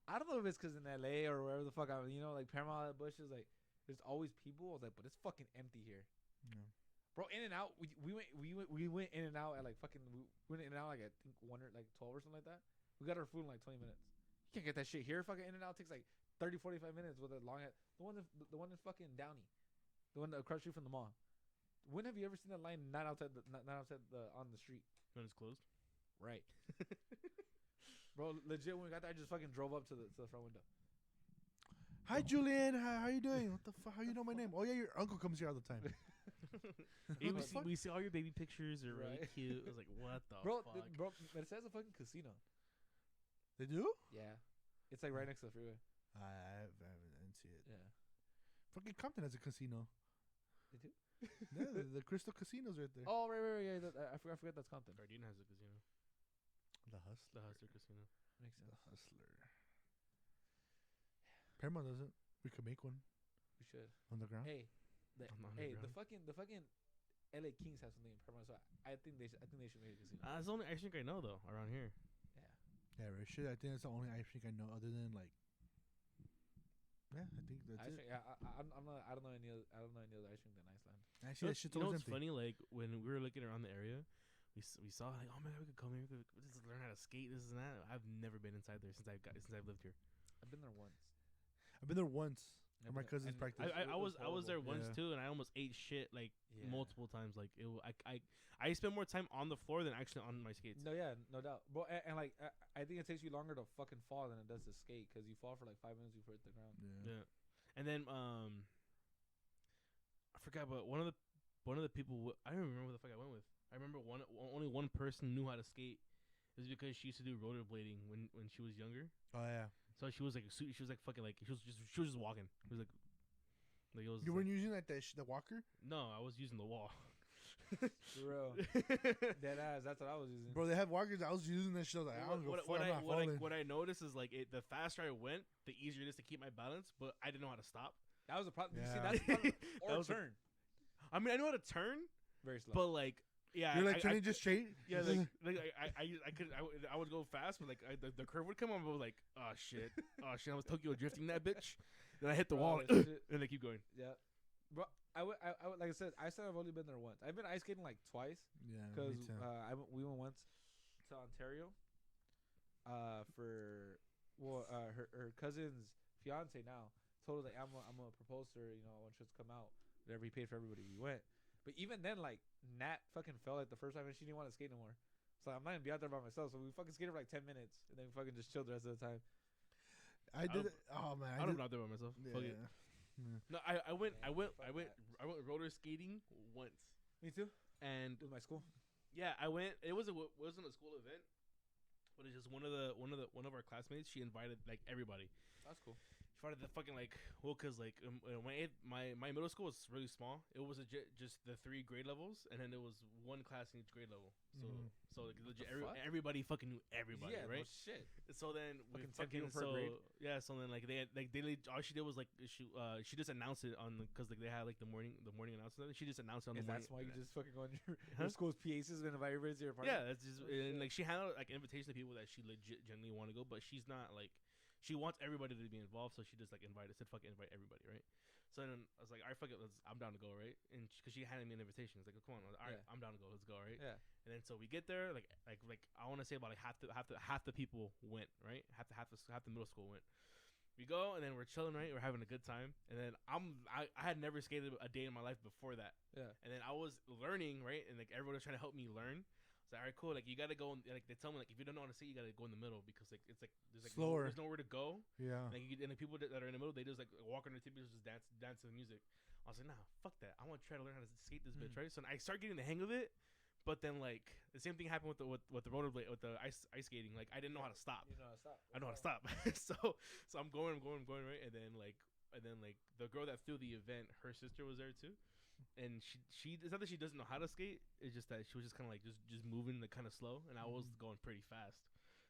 I don't know if it's because in LA or wherever the fuck like Paramount Bushes, like, there's always people. I was like, but it's fucking empty here. Yeah. Bro, In-N-Out, we went In-N-Out at like fucking we went In-N-Out like I think 1 or like 12 or something like that. We got our food in like 20 minutes. You can't get that shit here. Fucking In-N-Out takes like 30-45 minutes with a long the one in fucking Downey, the one across the street from the mall. When have you ever seen that line not outside on the street? When it's closed, right? Bro, legit, when we got there, I just fucking drove up to the front window. Hi, Julian. How you doing? What the fuck? How you know my name? Oh yeah, your uncle comes here all the time. we see all your baby pictures are really cute. I was like, what the fuck? Bro, it says a fucking casino. They do? Yeah. It's like right next to the freeway. I didn't see it. Yeah. Fucking Compton has a casino. They do? Yeah, the Crystal Casino's right there. Oh, right. Yeah, I forgot that's Compton. Gardena has a casino. The Hustler. The Hustler Casino. Makes sense. The Hustler. Paramount doesn't. We could make one We should. on the ground. Hey, the Underground. fucking LA Kings have something in Paramount, so I think they should make a casino. That's the only ice rink I know though around here. Yeah, right. Shit, I think that's the only ice rink I know other than like. Yeah, I think that's it. I don't know any other ice rink than Iceland. Actually, that shit's You know always what's empty. funny? Like when we were looking around the area, we saw like, oh man, we could come here. We could just learn how to skate. This and that. I've never been inside there since I've lived here. I've been there once. I've been there once. I've My been there- cousin's and practice. I was there once Yeah. too, and I almost ate shit like Yeah. multiple times. Like I spent more time on the floor than actually on my skates. No, yeah, no doubt. But and like I think it takes you longer to fucking fall than it does to skate because you fall for like 5 minutes before you hit the ground. Yeah, and then I forgot, but one of the people I don't remember who the fuck I went with. I remember only one person knew how to skate. It was because she used to do rollerblading when she was younger. Oh yeah. So she was like fucking like she was just walking. It was like it was. You weren't using like the walker, No, I was using the wall. Bro, dead ass. That's what I was using. bro. They have walkers. I was using that shit. I was like, I don't give a fuck. I'm not falling. What I noticed is like the faster I went, the easier it is to keep my balance. But I didn't know how to stop. That was a problem. Yeah. See, that's the problem. That Or was a- turn. I mean, I know how to turn, Very slow. but like yeah, You're like I turning just straight. yeah, like I would go fast, but like the curve would come on. I was like, oh shit, I was Tokyo drifting that bitch. Then I hit the wall, Oh, shit. and I keep going. Yeah. Bro, I would like I said, I've only been there once. I've been ice skating like twice Yeah, because me too. we went once to Ontario. For her cousin's fiance now told her like I'm a propose to her, you know, when she's come out. Whatever, he paid for everybody. We went, but even then, like Nat fucking fell like the first time and she didn't want to skate no more. So I'm not gonna be out there by myself. So we fucking skated for like 10 minutes and then we fucking just chilled the rest of the time. I did. Oh man, I don't know out there by myself. Yeah. Fuck it. No, I went roller skating once, Me too. and With my school. yeah, I went. It wasn't a school event, but it's just one of our classmates. She invited like everybody. That's cool. She invited the fucking like cause like my middle school was really small. It was just the 3 grade levels, and then there was one class in each grade level. So Mhm. so like legit fuck? everybody fucking knew everybody, Yeah, right? no shit. So then we Fucking 10 people per so grade. yeah. So then like they all she did was like she just announced it on because like they had like the morning announcement. She just announced it on Is the morning. that's why you just fucking go on your Huh? school's PA system and invite everybody to your party? Yeah, that's just Oh, and shit. like she handled like invitation to people that she legit genuinely want to go, but she's not like she wants everybody to be involved, so she just like said fucking invite everybody, right? So then I was like, all right, fuck it, I'm down to go, right? And because she handed me an invitation, it's like, come on, all right, Yeah. I'm down to go, let's go, right? Yeah. And then so we get there, like I want to say about like half the people went, right? Half the middle school went. We go and then we're chilling, right? We're having a good time, and then I had never skated a day in my life before that. Yeah. And then I was learning, right? And like everyone was trying to help me learn. So all right, cool. Like you gotta go. Like they tell me, like if you don't know how to skate, you gotta go in the middle because like it's like there's like Slower. there's nowhere to go. Yeah. Like and the people that are in the middle, they just like walk on their tippies, just dance to the music. I was like, nah, fuck that. I want to try to learn how to skate this bitch, right? So I start getting the hang of it, but then like the same thing happened with the rollerblade with the ice skating. Like I didn't know how to stop. You know how to stop. I know how to stop. so I'm going right, and then like the girl that threw the event, her sister was there too, and she it's not that she doesn't know how to skate. It's just that she was just kind of like just moving like kind of slow, and I was going pretty fast.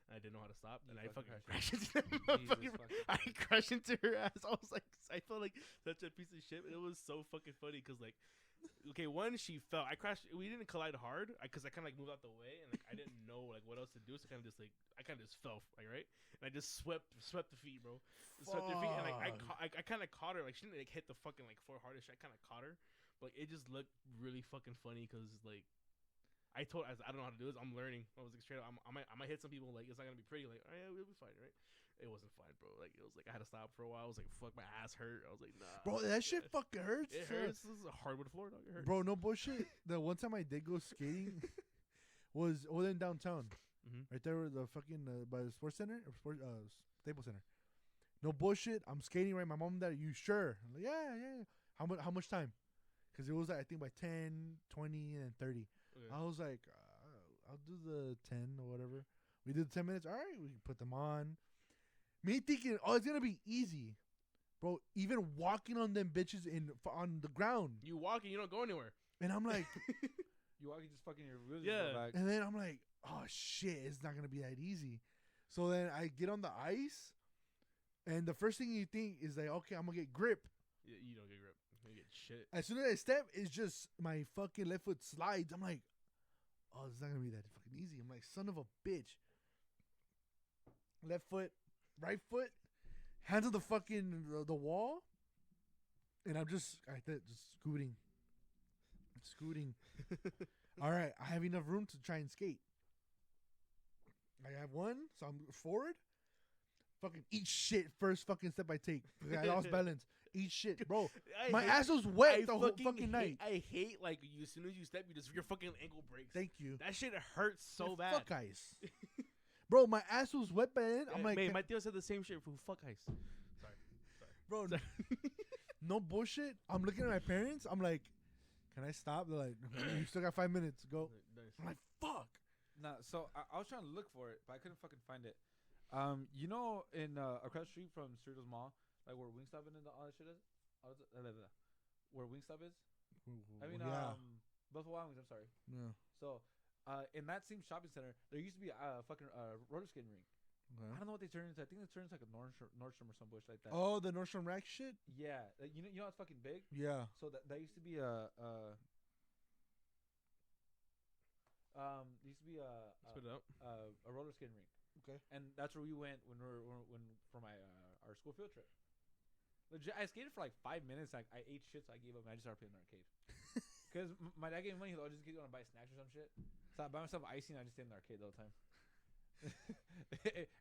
And I didn't know how to stop, and I fucking crashed into that motherfucker. I crashed into her ass. I was like, I felt like such a piece of shit. It was so fucking funny because like, okay, one, she fell. I crashed. We didn't collide hard because I kind of like moved out the way, and like I didn't know like what else to do, so I kind of just fell like right, and I just swept the feet, bro. Swept the feet, and like I kind of caught her. Like she didn't like hit the fucking like floor hardest. I kind of caught her, but like, it just looked really fucking funny because like. I don't know how to do this. I'm learning. I was like straight up. I might hit some people. Like it's not gonna be pretty. Like oh yeah, we'll be fine, right? It wasn't fine, bro. Like it was like I had to stop for a while. I was like fuck, my ass hurt. I was like nah, Bro, that shit fucking hurts. It hurts. This is a hardwood floor, dog. It hurts. Bro, no bullshit. The one time I did go skating was in downtown, right there with the fucking by the sports center or Staples Center. No bullshit. I'm skating right. My mom and dad, you sure? I'm like, yeah. How much time? Because it was I think by 10, 20, and 30. Okay. I was like, I'll do the 10 or whatever. We did the 10 minutes. All right, we can put them on. Me thinking, oh, it's gonna be easy, bro. Even walking on them bitches on the ground, You walking, you don't go anywhere. and I'm like, You walking just fucking your wheels. Yeah. Back. and then I'm like, oh shit, it's not gonna be that easy. So then I get on the ice, and the first thing you think is like, okay, I'm gonna get grip. Yeah, you don't get grip. You get shit. As soon as I step, it's just my fucking left foot slides. I'm like, oh, it's not gonna be that fucking easy. I'm like, son of a bitch. Left foot, right foot, hands on the fucking the wall, and I'm just scooting. All right, I have enough room to try and skate. I have one, so I'm forward. Fucking eat shit first fucking step I take. I lost balance. Eat shit, bro. My ass was wet the whole fucking night. I hate like as soon as you step, your fucking ankle breaks. Thank you. That shit hurts so bad. Fuck ice. Bro, my ass was wet, man. I'm like, man, my Theo said the same shit. Fuck ice. Sorry. Bro, no bullshit. I'm looking at my parents. I'm like, can I stop? They're like, you still got 5 minutes. Go. Nice. I'm like, fuck. Nah, so I was trying to look for it, but I couldn't fucking find it. You know, in across the street from Cerritos Mall, like where Wingstop and all that shit is, where Wingstop is. I mean, Buffalo Wild Wings. I'm sorry. Yeah. So, in that same shopping center, there used to be a fucking roller skating rink. Okay. I don't know what they turned into. I think they turned into like a Nordstrom or some bush like that. Oh, the Nordstrom Rack shit. Yeah, you know it's fucking big. Yeah. So that used to be a Spit it up. a roller skating rink. Okay. And that's where we went when for my our school field trip. Legit, I skated for like 5 minutes. Like I ate shit, so I gave up. And I just started playing in the arcade. Because my dad gave me money. He'll just get you want to buy snacks or some shit. So I buy myself icing. And I just stayed in the arcade the whole time.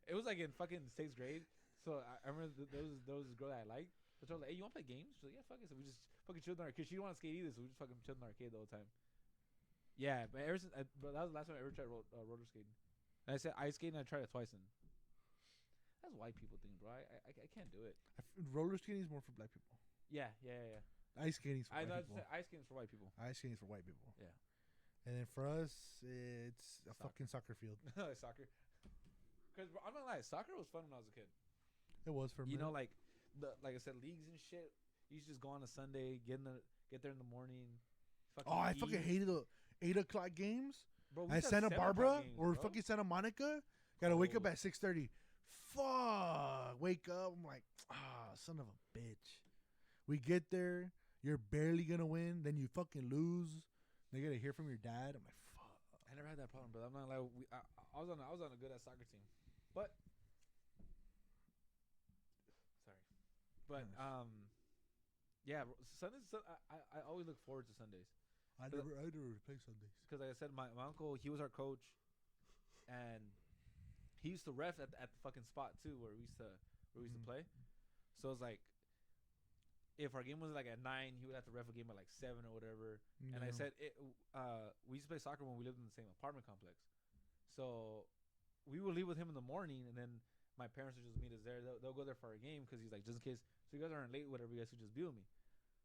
It was like in fucking 6th grade. So I remember there was this girl that I liked. So I was like, hey, you want to play games? She's like, yeah, fuck it. So we just fucking chilled in the arcade. She didn't want to skate either, so we just fucking chilled in the arcade the whole time. Yeah, but ever since, but that was the last time I ever tried roller skating. And I said ice skating. I tried it twice, and that's white people thing, bro. I can't do it. Roller skating is more for black people. Yeah. Ice skating is for I know. white people. Ice skating is for white people. Ice skating is for white people. Yeah. And then for us, it's a fucking soccer field. Soccer. Because I'm not lying, soccer was fun when I was a kid. It was for me. You know, like I said, leagues and shit. You used to just go on a Sunday, get there in the morning. I fucking hated the 8 o'clock games. Bro, At Santa Barbara or fucking Santa Monica. Gotta wake up at 6:30. Fuck. Wake up. I'm like, son of a bitch. We get there. You're barely gonna win. Then you fucking lose. They gotta hear from your dad. I'm like, fuck. I never had that problem, bro. I'm not like I was on a good ass soccer team, but sorry, but yeah, Sundays. I always look forward to Sundays. I never play Sundays Because like I said, my uncle, he was our coach, and he used to ref at the fucking spot too where we used to play. So it's like, if our game was like at 9, he would have to ref a game at like 7 or whatever. Yeah. And I said, we used to play soccer when we lived in the same apartment complex. So we would leave with him in the morning, and then my parents would just meet us there. They'll go there for our game because he's like, just in case. So you guys aren't late, whatever. You guys could just be with me.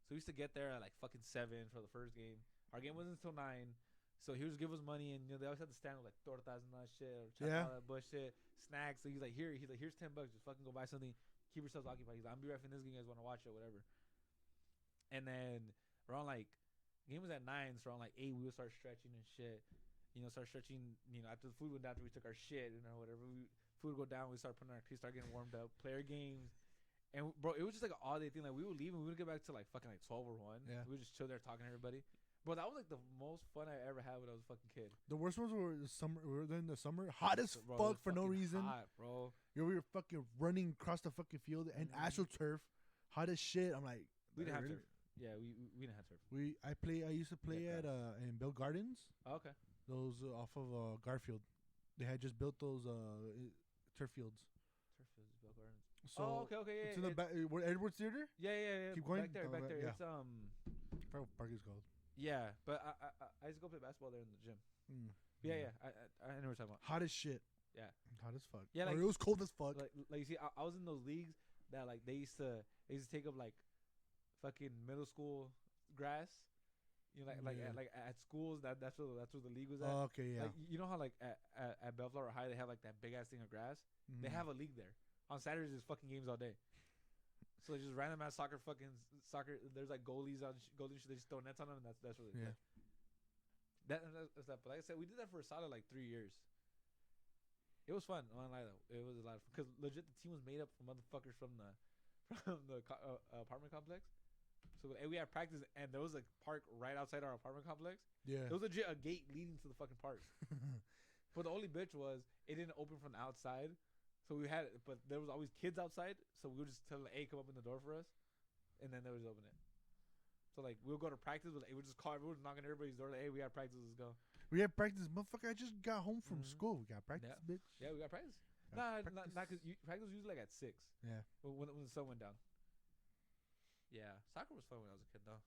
So we used to get there at like fucking 7 for the first game. Our game wasn't until 9. So he would just give us money, and they always had to stand with like tortas and that shit, or all that bullshit, snacks. So he's like, here's $10, just fucking go buy something, keep yourselves occupied. He's like, I'm be reffing this game, you guys want to watch it, whatever. And then around like, game was at 9, so around like 8, we would start stretching and shit. Start stretching. After the food went down, after we took our shit, whatever. Food would go down, we start getting warmed up, player games. And bro, it was just like an all day thing. Like we would leave and we would get back to like fucking like 12 or 1. Yeah. We would just chill there talking to everybody. Bro, that was like the most fun I ever had when I was a fucking kid. The worst ones were the summer. We were in the summer, hot as fuck for no reason. Hot, bro. We were fucking running across the fucking field and AstroTurf, hot as shit. I'm like, we didn't have turf. Yeah, we didn't have turf. I used to play at in Bill Gardens. Oh, okay. Those off of Garfield. They had just built those turf fields. Turf fields, Bill Gardens. So okay, yeah. It's in the back where Edwards Theater. Yeah. Keep going. Back there. Yeah. It's I forgot what park is called. Yeah, but I used to go play basketball there in the gym. Yeah. I know what you're talking about. Hot as shit. Yeah. Hot as fuck. Yeah, like, it was cold as fuck. Like you see, I was in those leagues that like they used to take up like fucking middle school grass. At schools that's where the league was at. Oh, okay, yeah. Like, you know how like at Bellflower High they have like that big ass thing of grass. They have a league there. On Saturdays there's fucking games all day. So just random ass soccer. There's like goalies on goalies. They just throw nets on them. And that's what they play. That's that. But like I said, we did that for a solid like 3 years. It was fun. I don't lie though. It was a lot because legit the team was made up from motherfuckers from the apartment complex. So we had practice, and there was a park right outside our apartment complex. Yeah. There was legit a gate leading to the fucking park. But the only bitch was it didn't open from the outside, so we had. But there was always kids outside, so we would just tell them, "Hey, come up in the door for us," and then they would just open it. So like we'll go to practice, but we'll just call everyone, knocking everybody's door. Like, hey, we have practice. Let's go. We had practice, motherfucker. I just got home from school. We got practice, bitch. Yeah, we got practice. Got Not because practice was usually like at 6. Yeah. When the sun went down. Yeah, soccer was fun when I was a kid though.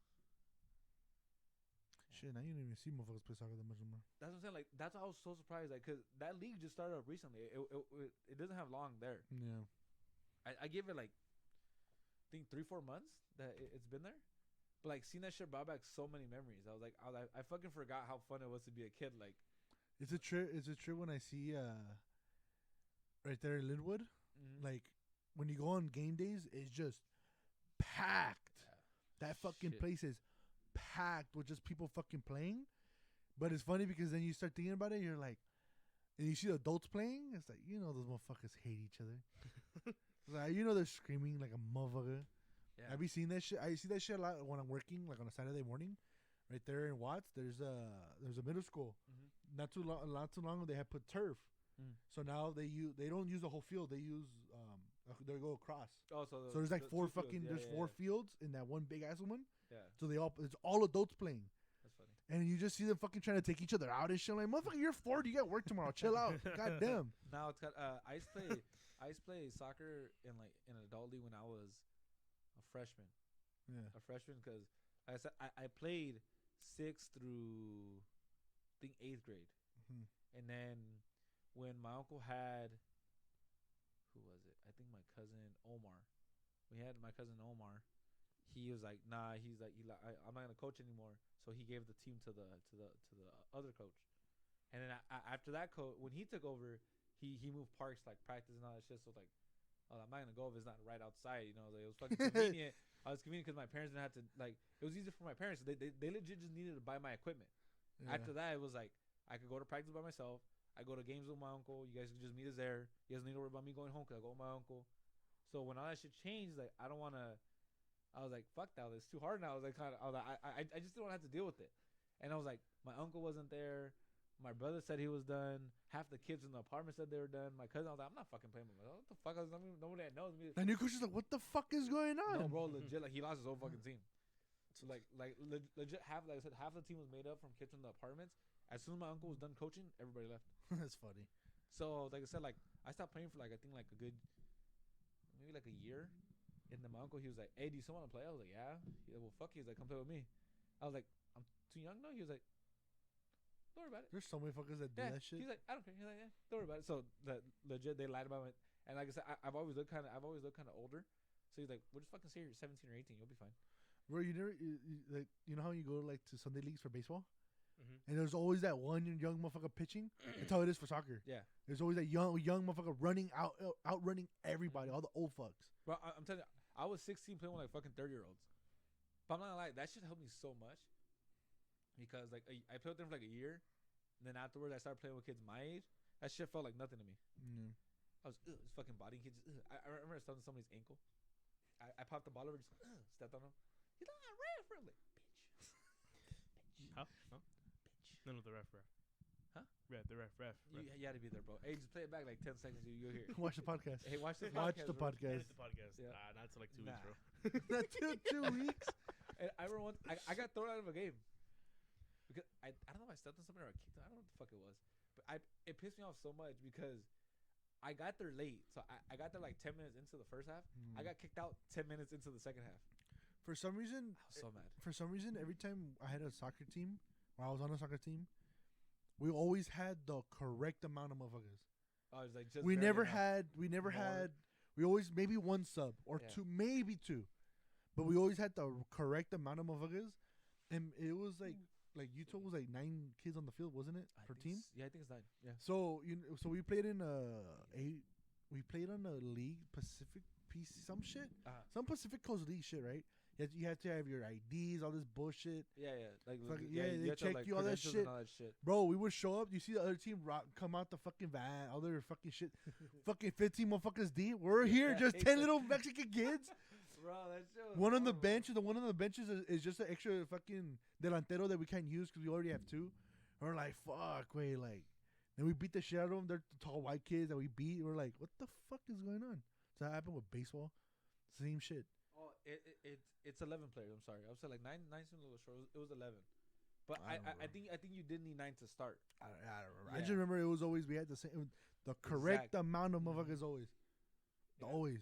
Shit, now you don't even see motherfuckers play soccer that much anymore. That's what I'm saying. Like that's why I was so surprised. Like, cause that league just started up recently. It doesn't have long there. Yeah. I give it like, I think 3-4 months that it's been there. But like seeing that shit brought back so many memories. I was like, I fucking forgot how fun it was to be a kid. Like, It's a trip when I see right there in Linwood, like when you go on game days, it's just packed. Yeah. That fucking place is packed with just people fucking playing. But it's funny because then you start thinking about it, you're like, and you see the adults playing, it's like, you know, those motherfuckers hate each other. Like, you know, they're screaming like a motherfucker. Yeah. Have you seen that shit? I see that shit a lot when I'm working, like on a Saturday morning. Right there in Watts, there's a middle school. Not too long ago, they had put turf. So now they don't use the whole field. They use they go across. Oh, so there's like four fields in that one big ass one. Yeah. So it's all adults playing. That's funny. And you just see them fucking trying to take each other out and shit. Like, motherfucker, you're 40. You got work tomorrow. Chill out. God damn. Now it's got I used to play soccer in an adult league when I was a freshman. Yeah. A freshman because I played 6th through I think 8th grade. And then when my uncle had, who was it? I think my cousin Omar. We had my cousin Omar. He was like, nah. He's like, I'm not gonna coach anymore. So he gave the team to the other coach. And then after that coach, when he took over, he moved parks like practice and all that shit. So like, I'm not gonna go if it's not right outside. You know, like, it was fucking convenient. I was convenient because my parents didn't have to like. It was easier for my parents. They legit just needed to buy my equipment. Yeah. After that, it was like I could go to practice by myself. I go to games with my uncle. You guys can just meet us there. You guys don't need to worry about me going home because I go with my uncle. So when all that shit changed, like I don't want to. I was like, fuck that. It's too hard now. I was like, I just didn't want to have to deal with it. And I was like, my uncle wasn't there. My brother said he was done. Half the kids in the apartment said they were done. My cousin, I was like, I'm not fucking playing with myself. What the fuck? Nobody that knows me. And your coach is like, what the fuck is going on? No, bro, legit. Like he lost his whole fucking team. So like legit, half like I said, half the team was made up from kids from the apartments. As soon as my uncle was done coaching, everybody left. That's funny. So like I said, like I stopped playing for like I think like a good maybe like a year. And then my uncle, he was like, "Hey, do you still want to play?" I was like, "Yeah." He was like, "Well, fuck you." He's like, "Come play with me." I was like, "I'm too young now." He was like, "Don't worry about it." There's so many fuckers that do that shit. He's like, "I don't care." He's like, "Yeah, don't worry about it." So legit, they lied about it. And like I said, I've always looked kind of older. So he's like, "We'll just fucking say you're 17 or 18. You'll be fine." Bro, you never like you know how you go like to Sunday leagues for baseball, and there's always that one young motherfucker pitching. That's how it is for soccer. Yeah, there's always that young motherfucker running outrunning everybody, all the old fucks. Bro, I'm telling you, I was 16 playing with like fucking 30-year-olds. But I'm not gonna lie, that shit helped me so much because like I played with them for like a year, and then afterwards I started playing with kids my age. That shit felt like nothing to me. I was this fucking body kids. I remember stepping on somebody's ankle. I popped the ball over, just stepped on him. He's like, ref. I'm like, bitch. Huh? None of the ref. Huh? The ref. You had to be there, bro. Hey, just play it back like 10 seconds. You'll hear it. Watch the podcast. Hey, watch the podcast. Edit the podcast. Yeah. Not until like 2 weeks, bro. Not till 2 weeks. And I remember once I got thrown out of a game because I don't know if I stepped on something or I kicked. I don't know what the fuck it was, but it pissed me off so much because I got there late. So I got there like 10 minutes into the first half. I got kicked out 10 minutes into the second half. For some reason, I was so mad. For some reason, every time I had a soccer team, or I was on a soccer team, we always had the correct amount of motherfuckers. Oh, it was like just we never had. We always maybe one sub or two, maybe two, but we always had the correct amount of motherfuckers, and it was like you told was like 9 kids on the field, wasn't it, per team? Yeah, I think it's 9. Yeah. So we played in on a league Pacific PC some shit, some Pacific Coast League shit, right? You have to have your IDs, all this bullshit. Yeah. Like they check you all that shit. Bro, we would show up. You see the other team come out the fucking van, all their fucking shit, fucking 15 motherfuckers deep. We're here, just 10 little Mexican kids. Bro, that shit was one on the bench. The one on the benches is just an extra fucking delantero that we can't use because we already have two. And we're like, fuck, wait, like. Then we beat the shit out of them. They're the tall white kids that we beat. We're like, what the fuck is going on? So that happened with baseball. Same shit. Oh, it's 11 players. I'm sorry, I was saying like nine seemed a little short. It was 11, but I think you did need 9 to start. I don't remember. Yeah. I just remember it was always we had the same, the correct amount of motherfuckers always. Yeah. Always.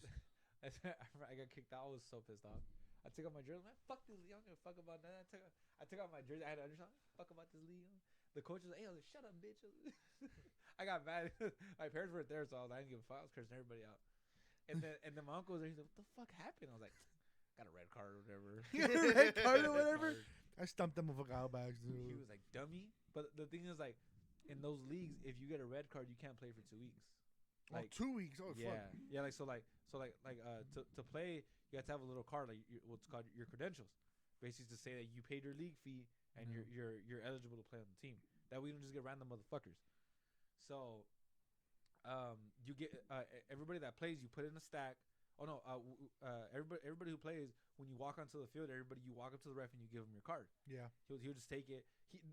I got kicked out. I was so pissed off. I took out my jersey. Man, fuck this league. I don't give a fuck about that. I took out my jersey. I had to understand. Fuck about this league. The coach was like, "Hey, I was like, shut up, bitch." I got mad. My parents weren't there, so I didn't give a fuck. I was cursing everybody out. And then my uncle was there. He's like, "What the fuck happened?" I was like, "Got a red card or whatever." Red card or whatever. I stumped them motherfucker out back, dude. He was like, "Dummy." But the thing is, like, in those leagues, if you get a red card, you can't play for 2 weeks. Like 2 weeks. Oh, yeah, fuck. Yeah. Like to play, you have to have a little card, like what's called your credentials, basically to say that you paid your league fee and you're eligible to play on the team. That we don't just get random motherfuckers. So, you get everybody that plays, you put in a stack. Oh no, everybody who plays, when you walk onto the field, you walk up to the ref and you give him your card. Yeah, he'll just take it.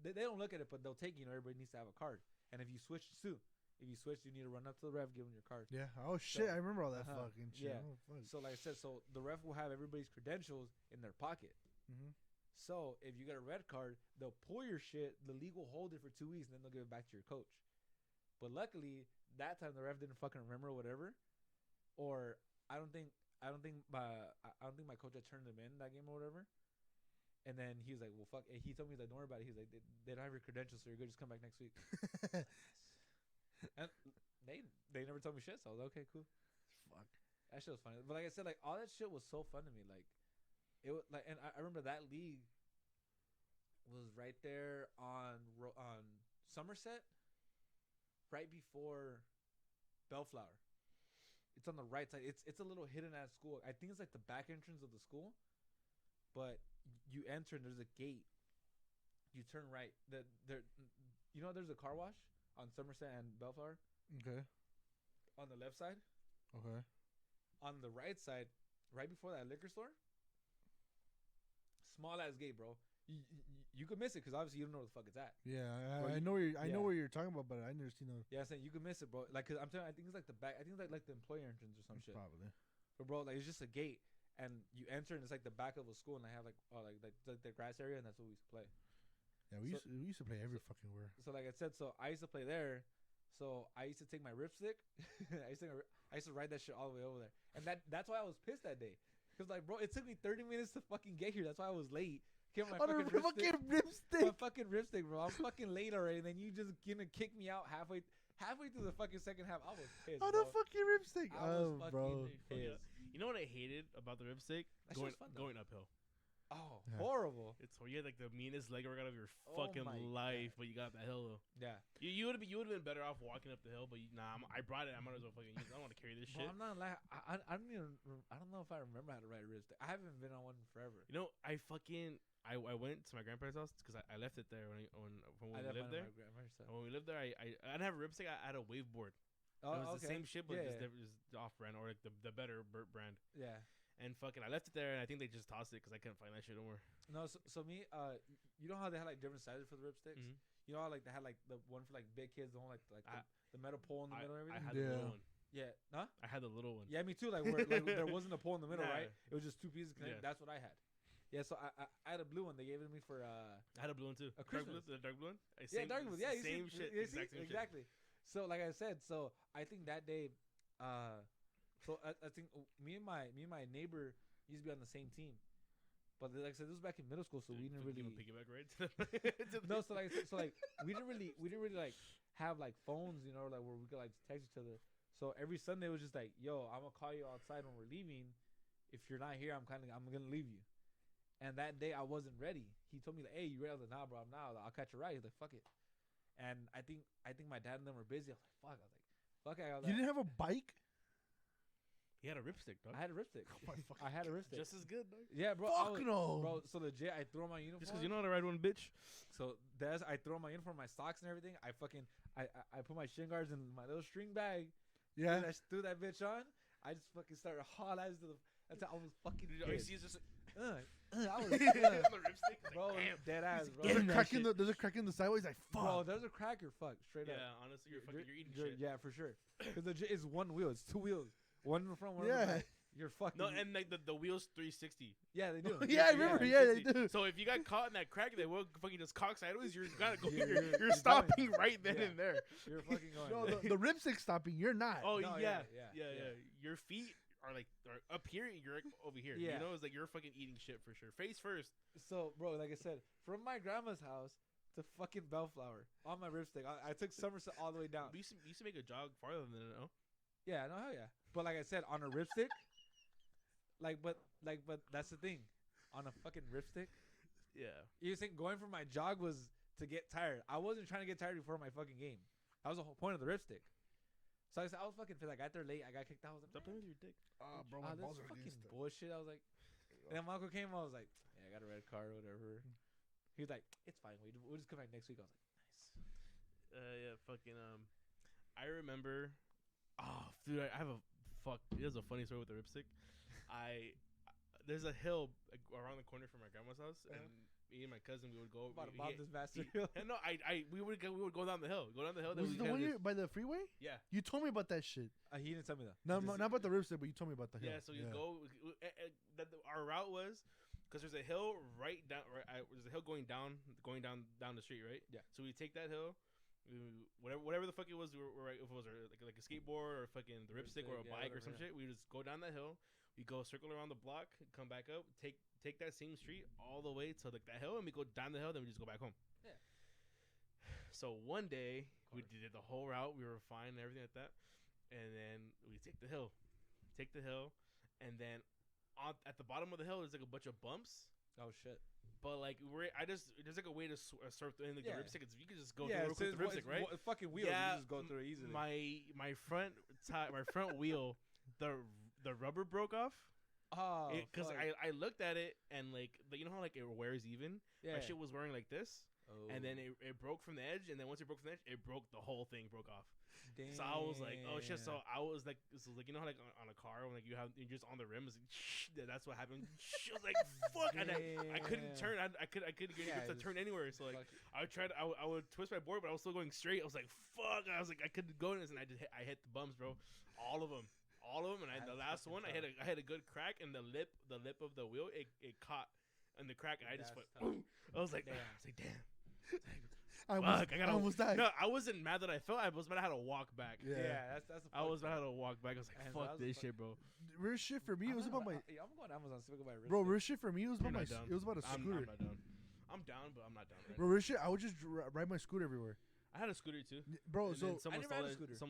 They don't look at it, but they'll take it. You know, everybody needs to have a card. And if you switch, you need to run up to the ref, give him your card. Yeah. Oh shit, I remember all that fucking shit. Yeah. Oh, so like I said, so the ref will have everybody's credentials in their pocket. Mm-hmm. So if you get a red card, they'll pull your shit. The league will hold it for 2 weeks, and then they'll give it back to your coach. But luckily, that time the ref didn't fucking remember or whatever, or I don't think my coach had turned him in that game or whatever. And then he was like, "Well, fuck." He told me, he's like, "Don't worry about it." He's like, "They don't have your credentials, so you're good. Just come back next week." And they never told me shit, so I was like, okay, cool. Fuck, that shit was funny. But like I said, like all that shit was so fun to me. Like it was like, and I remember that league was right there on Somerset, right before Bellflower. It's on the right side. It's a little hidden ass school. I think it's like the back entrance of the school, but you enter and there's a gate. You turn right. There's a car wash on Somerset and Bellflower. Okay. On the left side. Okay. On the right side, right before that liquor store. Small ass gate, bro. You could miss it because obviously you don't know where the fuck it's at. Yeah, I know where you're talking about, but I never seen those. Yeah, I'm saying you could miss it, bro. Like, cause I'm telling you, I think it's like the back. I think it's like the employee entrance or some shit. Probably. But bro, like it's just a gate, and you enter, and it's like the back of a school, and they have like the grass area, and that's what we used to play. Yeah, we used to play every fucking where. So like I said, so I used to play there. So I used to take my ripstick. I used to ride that shit all the way over there, and that's why I was pissed that day. Cause like, bro, it took me 30 minutes to fucking get here. That's why I was late. Get my fucking ripstick. My fucking ripstick, bro. I'm fucking late already. And then you just gonna kick me out halfway through the fucking second half. I was pissed. On a fucking ripstick. Oh, bro. Pissed. You know what I hated about the ripstick? Going uphill. Oh, yeah. Horrible! It's you had like the meanest leg workout of your fucking life, but you got that hill though. Yeah, you would have been better off walking up the hill, but I brought it. I might as well fucking use it. I don't want to carry this shit. I'm not like I don't know if I remember how to ride a ripstick. I haven't been on one forever. You know, I went to my grandparents' house because I left it there when we lived there. When we lived there, I didn't have a ripstick. I had a wave board. Oh, it was the same shit, but just off brand or like the better brand. Yeah. And fucking, I left it there, and I think they just tossed it because I couldn't find that shit no more. No, so me, you know how they had like different sizes for the ripsticks? Mm-hmm. You know how like they had like the one for like big kids, the one like the metal pole in the middle and everything? I had the little one. Yeah. Huh? I had the little one. Yeah, me too. Like, where, like there wasn't a pole in the middle, right? It was just two pieces connected. Yeah. That's what I had. Yeah, so I had a blue one. They gave it to me for I had a blue one too. A Christmas. The dark blue one? Dark blue. Yeah, same shit. Exactly. So like I said, so I think that day so I think me and my neighbor used to be on the same team, but like I said, this was back in middle school, so we didn't really piggyback right. No, so like we didn't really like have like phones, you know, like where we could like text each other. So every Sunday it was just like, yo, I'm gonna call you outside when we're leaving. If you're not here, I'm gonna leave you. And that day I wasn't ready. He told me like, hey, you ready? I was like, nah, bro, I'm not. I'll catch a ride. He's like, fuck it. And I think my dad and them were busy. I was like, fuck. I was like, fuck it. You didn't have a bike? He had a ripstick, dog. I had a ripstick. I had a ripstick. Just as good, dog. Yeah, bro. Fuck no. Bro, so legit, I threw on my uniform. Just because you know how to ride one, bitch. So I throw on my uniform, my socks and everything. I put my shin guards in my little string bag. Yeah. And I threw that bitch on. I just fucking started haul ass to the. That's how I was fucking. Dude, dead. he's just I was the ripstick, bro, like, dead ass, bro. There's a crack in the sideways. Like fuck. Bro, there's a cracker. Fuck, straight up. Yeah, honestly, you're eating shit. Yeah, for sure. Because legit, it's one wheel. It's two wheels. One in the front, one in the back. You're fucking. No, and like the wheels 360. Yeah, they do. Yeah, I remember. Yeah, they do. So if you got caught in that crack, they will fucking just cock sideways. You're gotta go. You're stopping right then and there. You're fucking going. No, the ripstick stopping. You're not. Oh No, yeah. yeah. Your feet are like up here. You're like over here. Yeah. You know, it's like you're fucking eating shit for sure. Face first. So, bro, like I said, from my grandma's house to fucking Bellflower on my ripstick, I took Somerset all the way down. We used to make a jog farther than it. No. Yeah, no, hell yeah. But like I said, on a ripstick, but that's the thing, on a fucking ripstick. Yeah. You think going for my jog was to get tired? I wasn't trying to get tired before my fucking game. That was the whole point of the ripstick. So I was fucking pissed. I got there late. I got kicked out. I was like, Stop playing with your dick. Bro, my this balls is are fucking against it. bullshit. I was like, and then my uncle came. I was like, yeah, I got a red card or whatever. He was like, it's fine. We'll just come back next week. I was like, nice. Yeah, fucking I remember. Oh, dude, I have a fuck. There's a funny story with the ripstick. There's a hill like, around the corner from my grandma's house, and me and my cousin we would go. About to bomb this bastard. And no, we would go down the hill. Go down the hill. Was it the one by the freeway? Yeah. You told me about that shit. He didn't tell me that. No, not about the ripstick, but you told me about the hill. Yeah. So you go. Our route was because there's a hill right down. There's a hill going down the street, right? Yeah. So we take that hill. Whatever the fuck it was, if it was like a skateboard or fucking the ripstick or a bike or some shit, we just go down that hill. We go circle around the block, come back up, take that same street all the way to like that hill, and we go down the hill. Then we just go back home. Yeah. So one day we did the whole route. We were fine and everything like that, and then we take the hill, and then at the bottom of the hill there's like a bunch of bumps. Oh shit. But like there's like a way to surf in like the ripstick. You can just go through real so quick the ripstick, right? Fucking wheels. Yeah, you just go through it easily. My front wheel, the rubber broke off. Oh, because I looked at it and like you know how like it wears even. Yeah. My shit was wearing like this, and then it broke from the edge, and then once it broke from the edge, the whole thing broke off. Damn. So I was like, oh shit. So I was like, this is like you know how like on a car when like you're just on the rim, it's like, that's what happened. I was like, fuck, and I couldn't turn. I couldn't get to turn anywhere. So like I would twist my board, but I was still going straight. I was like, fuck. I was like, I couldn't go in this, and I hit the bumps, bro. All of them. And the last one, I had a good crack, and the lip of the wheel, it caught in the crack, and I just went. I was like, damn. I almost died. No, I wasn't mad that I fell. I was mad I had to walk back. Yeah, that's. I was mad I had to walk back. I was like, fuck this shit, bro. Real shit for me. It was about my. I'm going to Amazon to buy a wrist. Bro, real shit for me. It was about my. Down. It was about a scooter. I'm not down. I'm down, but I'm not down. Right bro, real shit. I would just ride my scooter everywhere. I had a scooter too, bro. And so someone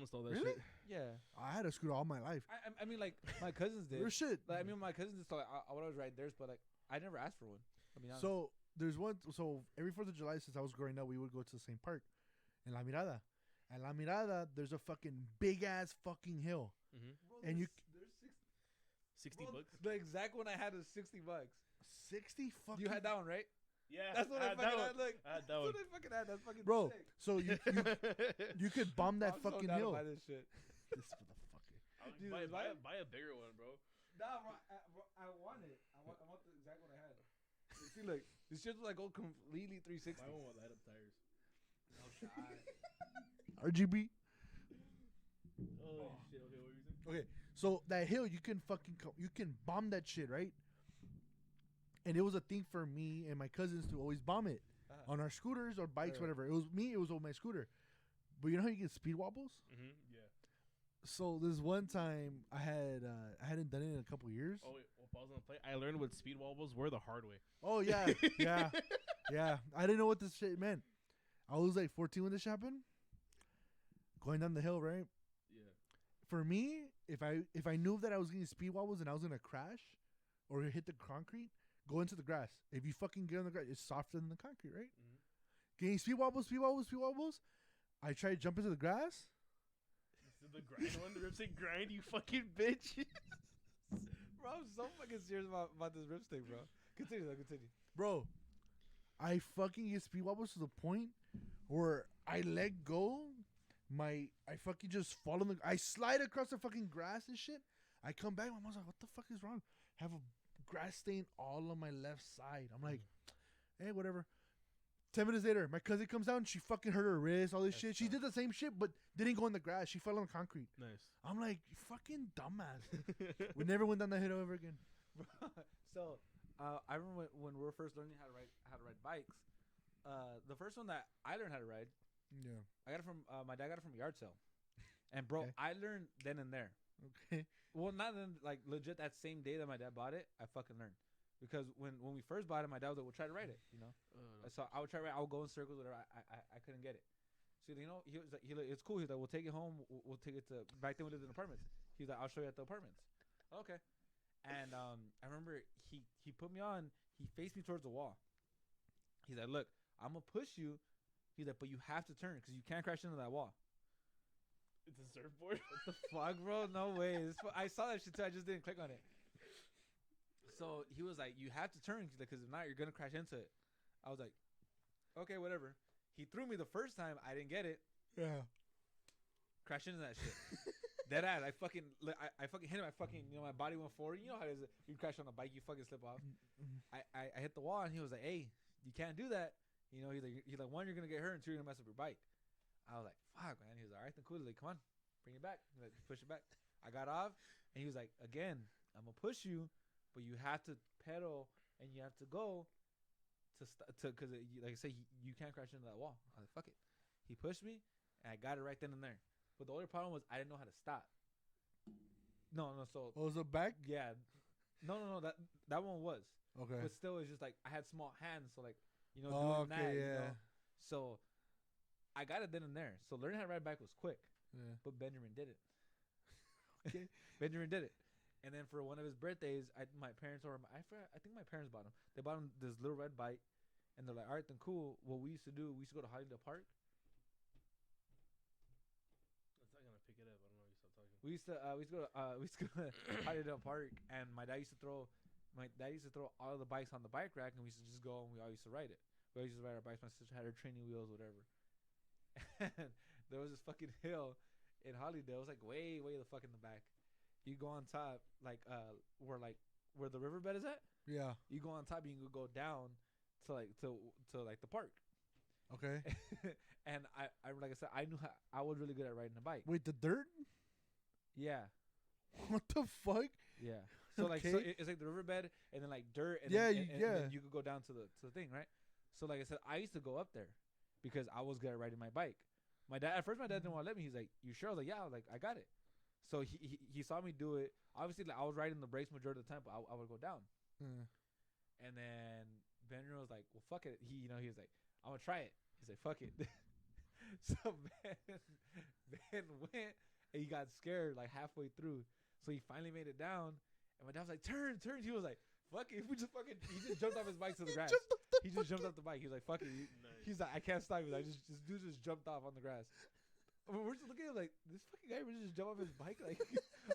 stole that really? shit. Yeah, I had a scooter all my life. I mean, like my cousins did. Real shit. Like, I mean, my cousins just like I would always ride theirs, but like I never asked for one. I mean, so there's one. So every 4th of July since I was growing up, we would go to the same park in La Mirada. At La Mirada, there's a fucking big ass fucking hill, Mm-hmm. and there's $60. The exact one I had was $60. 60 fucking. You had that one, right? Yeah, That's what I fucking had. Look, I had that that's one. what I fucking had. That's fucking bro. sick. So you could bomb that I'm so fucking down to hill. buy this shit. This motherfucker. Dude, buy a bigger one, bro. Nah, bro, I want it. I want the exact one I had. You see, look, this shit was like go completely 360. I want light up tires. No shot. RGB. Oh shit! Okay, what were you saying? Okay, so that hill you can you can bomb that shit, right? And it was a thing for me and my cousins to always bomb it on our scooters or bikes, Right. whatever. It was me. It was on my scooter. But you know how you get speed wobbles? Mm-hmm. Yeah. So this one time I hadn't done it in a couple years. Oh wait, pause on the play. I learned what speed wobbles were the hard way. Oh yeah, yeah. I didn't know what this shit meant. I was like 14 when this happened. Going down the hill, right? Yeah. For me, if I knew that I was getting speed wobbles and I was gonna crash or hit the concrete, go into the grass. If you fucking get on the grass, it's softer than the concrete, right? Mm-hmm. Getting speed wobbles. I tried to jump into the grass. The grind one, the ripstick grind, you fucking bitch. Bro, I'm so fucking serious about this ripstick, bro. Continue. Bro, I fucking get speed wobbles to the point where I let go. I fucking just fall in I slide across the fucking grass and shit. I come back. My mom's like, "What the fuck is wrong?" Have a grass stain all on my left side. I'm like, "Hey, whatever." 10 minutes later, my cousin comes down. She fucking hurt her wrist, all this shit. She did the same shit, but didn't go in the grass. She fell on the concrete. Nice. I'm like, "You fucking dumbass." We never went down that hill ever again. So, I remember when we were first learning how to ride bikes. The first one that I learned how to ride, Yeah. I got it from my dad. Got it from a yard sale, and bro, Okay. I learned then and there. Okay. Well, not then, like legit that same day that my dad bought it, I fucking learned. Because when we first bought it, my dad was like, "We'll try to ride it," you know. So I would try to ride. I would go in circles, whatever. I couldn't get it. So you know, he was like, "It's cool." He's like, "We'll take it home. We'll take it to." Back then we lived in apartments. He's like, "I'll show you at the apartments." Okay. And I remember he put me on. He faced me towards the wall. He's like, "Look, I'm gonna push you." He's like, "But you have to turn because you can't crash into that wall." It's a surfboard. What the fuck, bro? No way. I saw that shit too. I just didn't click on it. So he was like, "You have to turn because if not, you're gonna crash into it." I was like, "Okay, whatever." He threw me the first time. I didn't get it. Yeah. Crashed into that shit. Dead ass. I fucking hit my fucking. My body went forward. You know how it is. You crash on a bike, you fucking slip off. I hit the wall and he was like, "Hey, you can't do that." He's like, "One, you're gonna get hurt, and two, you're gonna mess up your bike." I was like, "Fuck, man." He was like, "All right, then cool." He's like, "Come on, bring it back." He's like, push it back. I got off, and he was like, "Again, I'm gonna push you, but you have to pedal and you have to go because like I say, you can't crash into that wall." I was like, "Fuck it." He pushed me, and I got it right then and there. But the only problem was I didn't know how to stop. No. So Oh, was it back? yeah, no. That one was. Okay. But still, it's just like I had small hands, so like doing Okay, that. yeah. So I got it then and there. So learning how to ride bike was quick, Yeah. but Benjamin did it. Okay. Benjamin did it, and then for one of his birthdays, my parents I think my parents bought him. They bought him this little red bike, and they're like, "All right, then cool." What we used to do, we used to go to Hollywood Park. That's not gonna pick it up. I don't know. You stop talking. We used to go to Hollywood Park, and my dad used to throw all of the bikes on the bike rack, and we used to just go and we all used to ride it. We always used to ride our bikes. My sister had her training wheels, whatever. And there was this fucking hill in Hollydale. It was like way the fuck in the back. You go on top, where the riverbed is at. Yeah. You go on top, you can go down to the park. Okay. And I like I said, I was really good at riding a bike. Wait, the dirt? Yeah. What the fuck? Yeah. So like so Okay. it's like the riverbed and then like dirt and Yeah, then, and yeah. then you could go down to the thing, right? So like I said, I used to go up there because I was good at riding my bike. My dad didn't want to let me. He's like, "You sure?" I was like, "Yeah." I was like, "I got it." So he saw me do it. Obviously, like I was riding the brakes majority of the time, but I would go down. And then Benjamin was like, "Well, fuck it." He was like, "I'm gonna try it." He's like, "Fuck it." So Ben went and he got scared like halfway through. So he finally made it down, and my dad was like, "Turn." He was like, "Fuck it." He just jumped off his bike to the grass. He just jumped off the bike. He was like, "Fuck it." Nice. He's like, "I can't stop." He's like, "This dude just jumped off on the grass." We're just looking at him like, this fucking guy really just jumped off his bike. Like,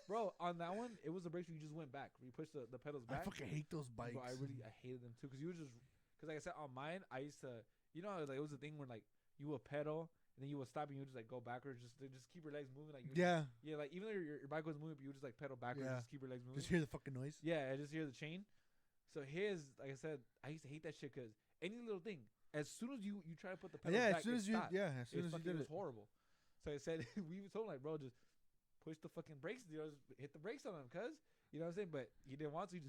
bro, on that one, it was the brakes where you just went back. Where you pushed the pedals I back. fucking hate those bikes. Bro, I hated them too. Because like I said, on mine, I used to, like, it was a thing where like you would pedal and then you would stop and you would just like go backwards. Just keep your legs moving. Like Yeah. Yeah, like even though your bike was moving, but you would just like pedal backwards. Yeah. Just keep your legs moving. Just hear the fucking noise. Yeah, I just hear the chain. So like I said, I used to hate that shit because any little thing, as soon as you try to put the pedal Yeah, back, as soon as you stopped. as soon as you did It was it. horrible. So I said, we told him like, "Bro, just push the fucking brakes. Just hit the brakes on him, cuz." You know what I'm saying? But he didn't want to. He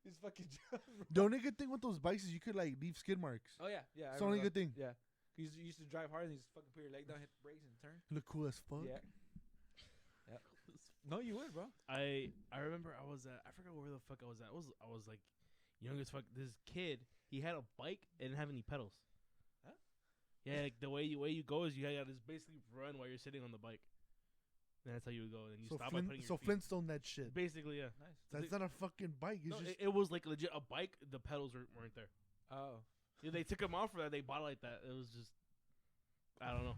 just fucking jumped. The only good thing with those bikes is you could like leave skid marks. Oh yeah. It's the only good thing. Yeah. You used to drive hard and you just fucking put your leg down, hit the brakes, and turn. You look cool as fuck. Yeah. Yeah. No, you would, bro. I remember I forgot where the fuck I was at. I was like young as fuck. This kid, he had a bike and didn't have any pedals. Huh? Yeah, like the way you go is you gotta just basically run while you're sitting on the bike. And that's how you would go. And you stop by putting your feet. Flintstone that shit. Basically, yeah. Nice. That's not a fucking bike. It's No, just it was like legit a bike. The pedals weren't there. Oh. Yeah, they took them off for that. They bought it like that. It was just, I don't know.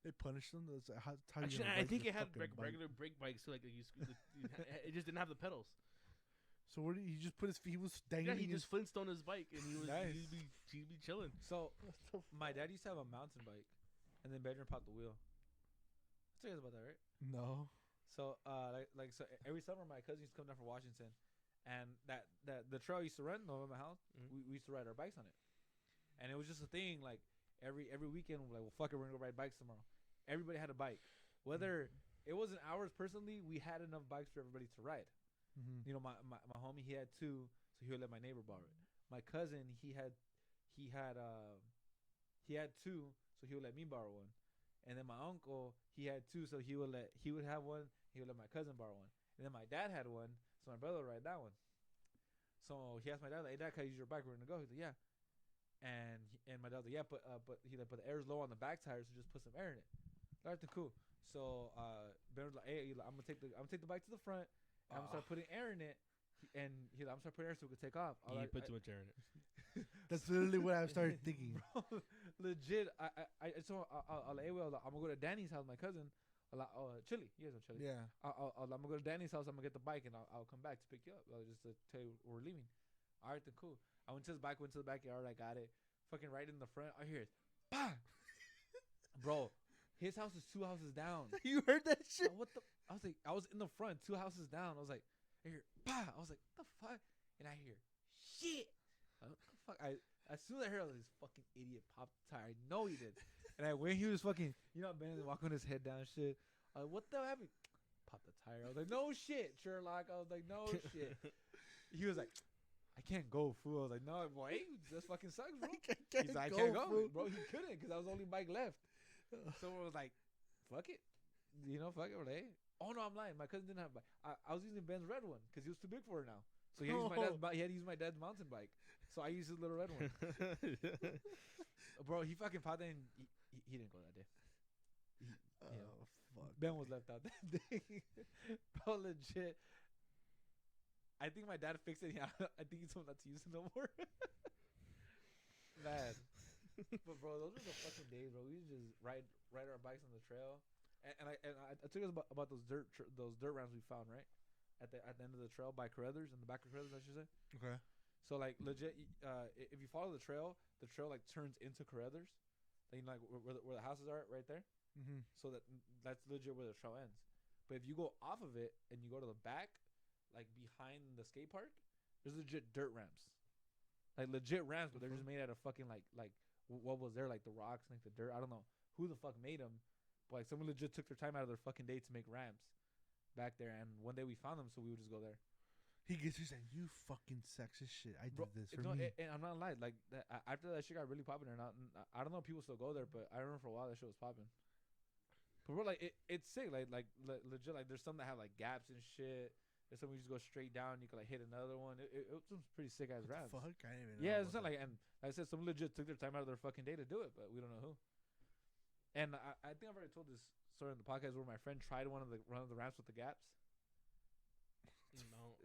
They punished them. That's how Actually, I think it had regular brake bikes too. Like it just didn't have the pedals. So what did he just put his feet? He was dangling. Yeah, he just Flintstone his bike and he was nice. he'd be chilling. So my dad used to have a mountain bike, and then Benjamin popped the wheel. I told you guys about that, right? No. So so every summer my cousin used to come down from Washington, and that the trail I used to run over my house, we used to ride our bikes on it, and it was just a thing. Like every weekend, we're like, well, fuck it, we're gonna go ride bikes tomorrow. Everybody had a bike, whether it wasn't ours personally. We had enough bikes for everybody to ride. Mm-hmm. You know, my homie, he had 2, so he would let my neighbor borrow it. My cousin, he had 2, so he would let me borrow one. And then my uncle, he had 2, so he would have one. He would let my cousin borrow one. And then my dad had one, so my brother would ride that one. So he asked my dad, like, "Hey, Dad, can I use your bike? We're gonna go." He's like, "Yeah." And my dad was like, "Yeah, but he like, but the air's low on the back tires, so just put some air in it." That's cool. So Ben was like, "Hey, I'm gonna take the bike to the front. And I'm gonna start putting air in it." And he's like, "I'm gonna start putting air so we can take off." You put too much air in it. That's literally what I started thinking. Bro, legit. I'm gonna go to Danny's house, my cousin. Chili. You guys know Chili. Yeah. I'm gonna go to Danny's house. I'm gonna get the bike and I'll come back to pick you up. Just to tell you we're leaving. All right, then cool. I went to the backyard. I got it. Fucking right in the front. I hear it. Bah! Bro, his house is 2 houses down. You heard that shit? What the? I was like, I was in the front, 2 houses down. I was like, I hear, bah! I was like, what the fuck? And I hear, shit! What the fuck? As soon as I heard, I was like, this fucking idiot popped the tire. I know he did. And when he was fucking, Ben walking his head down, shit. What the happened? Popped the tire. I was like, no shit, Sherlock. I was like, no shit. He was like, I can't go, fool. I was like, no, boy, this fucking sucks, bro. He's like, I can't go, bro. He couldn't because I was the only bike left. So I was like, fuck it. Fuck it. Hey. Oh no, I'm lying. My cousin didn't have a bike. I was using Ben's red one because he was too big for her now. So he had to use my dad's mountain bike. So I used his little red one. Bro, he fucking popped in. He didn't go that day. Fuck. Ben was left out that day. Bro, legit. I think my dad fixed it. I think he told him not to use it no more. Man. But bro, those were the fucking days, bro. We used to just ride our bikes on the trail. And I told you about those dirt rounds we found, right? At the end of the trail by Carruthers, in the back of Carruthers, I should say. Okay. So like legit, if you follow the trail like turns into Carruthers, like where the houses are right there. Mm-hmm. So that's legit where the trail ends. But if you go off of it and you go to the back, like behind the skate park, there's legit dirt ramps, like legit ramps, but they're just made out of fucking like what was there, like the rocks, like the dirt. I don't know who the fuck made them. But like someone legit took their time out of their fucking day to make ramps back there, and one day we found them, so we would just go there. He's like, "You fucking sexist shit! I did this for me." And I'm not lying. Like after that shit got really popping or not, I don't know if people still go there, but I remember for a while that shit was popping. But bro, like it's sick. Like legit. Like there's some that have like gaps and shit. There's some you just go straight down. You can like hit another one. It was some pretty sick ass ramps. Fuck, I didn't even know. Yeah, it's not like, and like I said, some legit took their time out of their fucking day to do it, but we don't know who. And I think I've already told this story in the podcast where my friend tried one of the ramps with the gaps. No.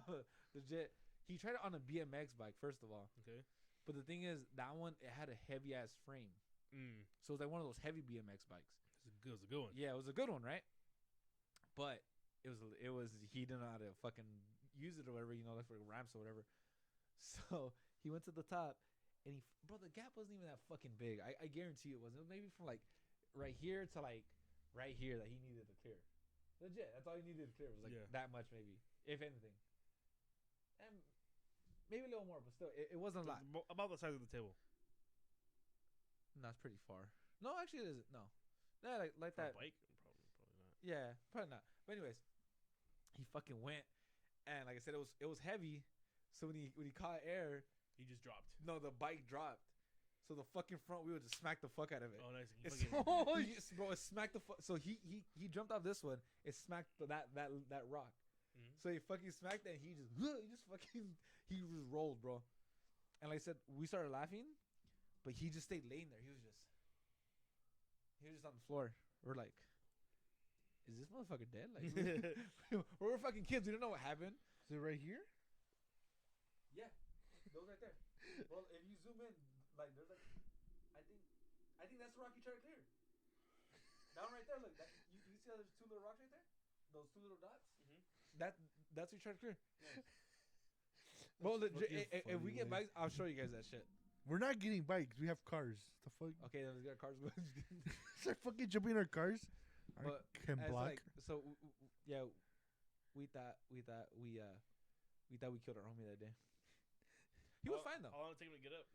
Bro, legit. He tried it on a BMX bike, first of all. Okay. But the thing is, that one, it had a heavy ass frame. So it was like one of those heavy BMX bikes. It was a good one. Yeah, it was a good one, right? But it was he didn't know how to fucking use it or whatever, like for ramps or whatever. So he went to the top. And bro, the gap wasn't even that fucking big. I guarantee it wasn't. It was maybe from like right here to like right here that he needed to clear. Legit, that's all he needed to clear was like that much, maybe, if anything. And maybe a little more, but still, it wasn't a lot. About the size of the table. No, it's pretty far. No, actually, it isn't. No, yeah, like that. Bike, probably not. Yeah, probably not. But anyways, he fucking went, and like I said, it was heavy. So when he caught air. He just dropped. No, the bike dropped. So the fucking front wheel just smacked the fuck out of it. Oh, nice. Bro, it smacked the fuck. So he jumped off this one. It smacked that rock. Mm-hmm. So he fucking smacked that. And he just rolled, bro. And like I said, we started laughing, but he just stayed laying there. He was just on the floor. We're like, is this motherfucker dead? Like, we're fucking kids. We don't know what happened. Is it right here? Yeah. Those right there. Well, if you zoom in, like there's like, I think that's the rock you try to clear. That one right there. Look, you see how there's two little rocks right there? Those two little dots. Mm-hmm. That's what you're trying to clear. Yeah. Bro, if we get bikes, I'll show you guys that shit. We're not getting bikes. We have cars. The fuck? Okay, then we got cars. Start fucking jumping in our cars. But can block. Like, so yeah, we thought we killed our homie that day. He was fine though. How long did it take him to get up?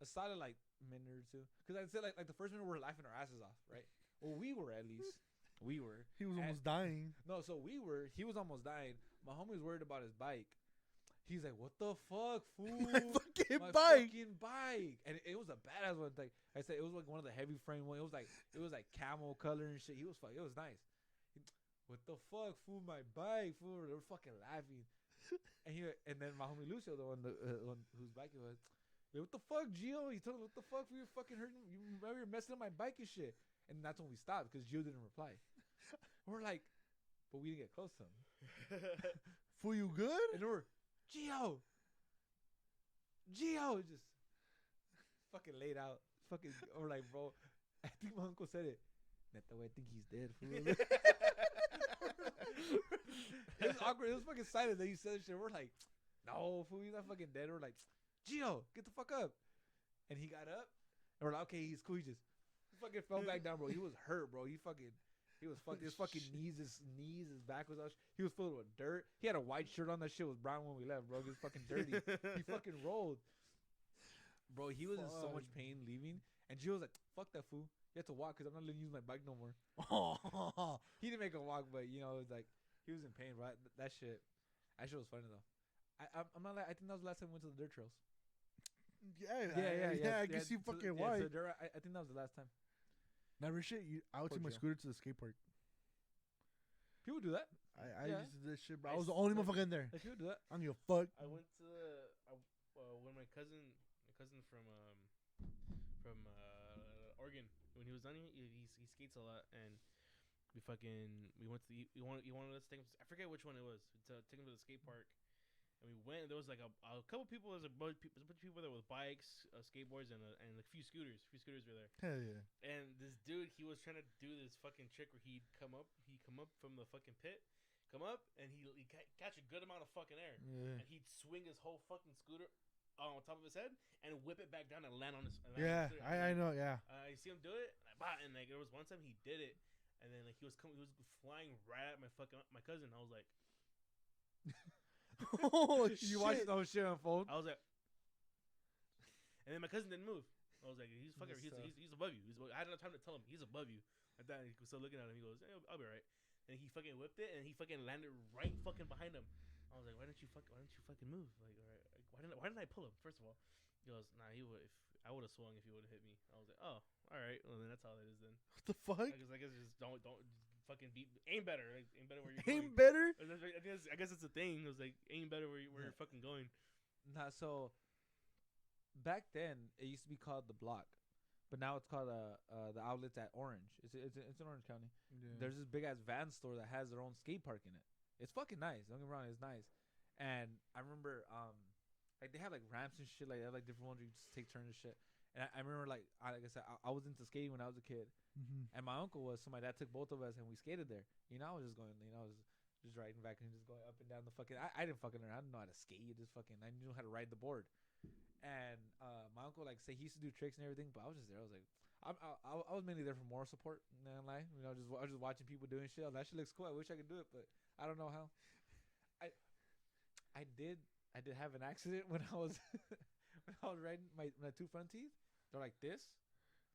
A solid like minute or two. Because I'd say like the first minute we were laughing our asses off, right? Well, we were at least. We were. He was almost dying. No, so we were. He was almost dying. My homie was worried about his bike. He's like, "What the fuck, fool? My fucking My bike." fucking bike!" And it was a badass one. Like I said, it was like one of the heavy frame one. It was like camel color and shit. It was nice. What the fuck, fool? My bike, fool. They were fucking laughing. And then my homie Lucio, the one whose bike it was. Like, what the fuck, Gio? He told him, "What the fuck? We were fucking hurting. You were messing up my bike and shit." And that's when we stopped because Gio didn't reply. We're like, but we didn't get close to him. Fool, you good? And we're, Gio, just fucking laid out. Fucking, or like, bro, I think my uncle said it. Neta, I think he's dead. Fool. It was awkward. It was fucking silent that he said shit. We're like, no, fool, he's not fucking dead. We're like, Gio, get the fuck up. And he got up. And we're like, okay, he's cool. He just fucking fell back down, bro. He was hurt, bro. He was fucking, his fucking knees, his back was out. He was full of dirt. He had a white shirt on. That shit was brown when we left, bro. He was fucking dirty. He fucking rolled. Bro, he was in so much pain leaving. And Gio was like, fuck that fool. You have to walk because I'm not letting you use my bike no more. He didn't make a walk, but, you know, it was like, he was in pain, bro. That shit was funny, though. I'm not like, I think that was the last time we went to the dirt trails. Yeah. I guess you fucking white. I think that was the last time. Now, shit, I would take my scooter to the skate park. People do that. I used to do this shit, bro. I was the only motherfucker in there. Like, people do that. I don't give a fuck. I went to when my cousin from Oregon, when he was down here, he skates a lot, and we went to he wanted us to take him. I forget which one it was to take him to the skate park. And we went. There was like a couple people. There's a bunch of people there with bikes, skateboards, and a few scooters. Were there. Hell yeah! And this dude, he was trying to do this fucking trick where he'd come up from the fucking pit, and he'd catch a good amount of fucking air, and he'd swing his whole fucking scooter on top of his head and whip it back down and land on his. I know. Yeah. I see him do it, and like there was one time he did it, and then like he was flying right at my cousin. I was like. Oh, you watched the whole shit unfold. I was like, and then my cousin didn't move. I was like, he's fucking, he's above you. I had no time to tell him he's above you. At that, he was still looking at him. He goes, hey, I'll be right. And he fucking whipped it, and he fucking landed right fucking behind him. I was like, why didn't you fucking move? Like, why didn't I pull him? First of all, he goes, nah, he would. If I would have swung, if he would have hit me. I was like, oh, all right. Well, then that's how it is then. What the fuck? I guess just don't. Fucking aim better. Like, aim better where you're aim going. Better? I guess it's a thing. It was like aim better where you're fucking going. Nah, so back then it used to be called the Block, but now it's called the Outlets at Orange. It's in Orange County. Yeah. There's this big ass van store that has their own skate park in it. It's fucking nice. Don't get me wrong, it's nice. And I remember like they have like ramps and shit. Like they have like different ones where you just take turns and shit. And I remember like I said I was into skating when I was a kid. Mm-hmm. And my uncle was, so my dad took both of us and we skated there. You know, I was just going, I was just riding back and just going up and down the fucking. I didn't fucking learn. I didn't know how to skate. I knew how to ride the board. And my uncle like say he used to do tricks and everything, but I was just there. I was like, I was mainly there for moral support. Not gonna lie, you know, I was just watching people doing shit. That shit looks cool. I wish I could do it, but I don't know how. I did have an accident when I was when I was riding my two front teeth. They're like this.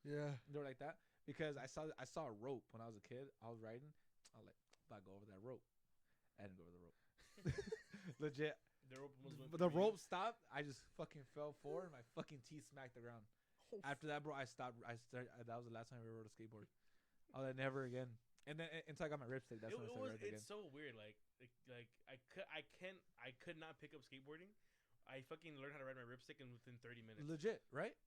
Yeah. They're like that. Because I saw a rope when I was a kid. I was riding. I was like, if I go over that rope. I didn't go over the rope. Legit. The rope stopped. I just fucking fell forward. And my fucking teeth smacked the ground. Oh. After that, bro, I stopped. That was the last time I ever rode a skateboard. I was like, never again. And then until I got my ripstick, that's when I started riding again. It's so weird. Like I could not pick up skateboarding. I fucking learned how to ride my ripstick within 30 minutes. Legit, right?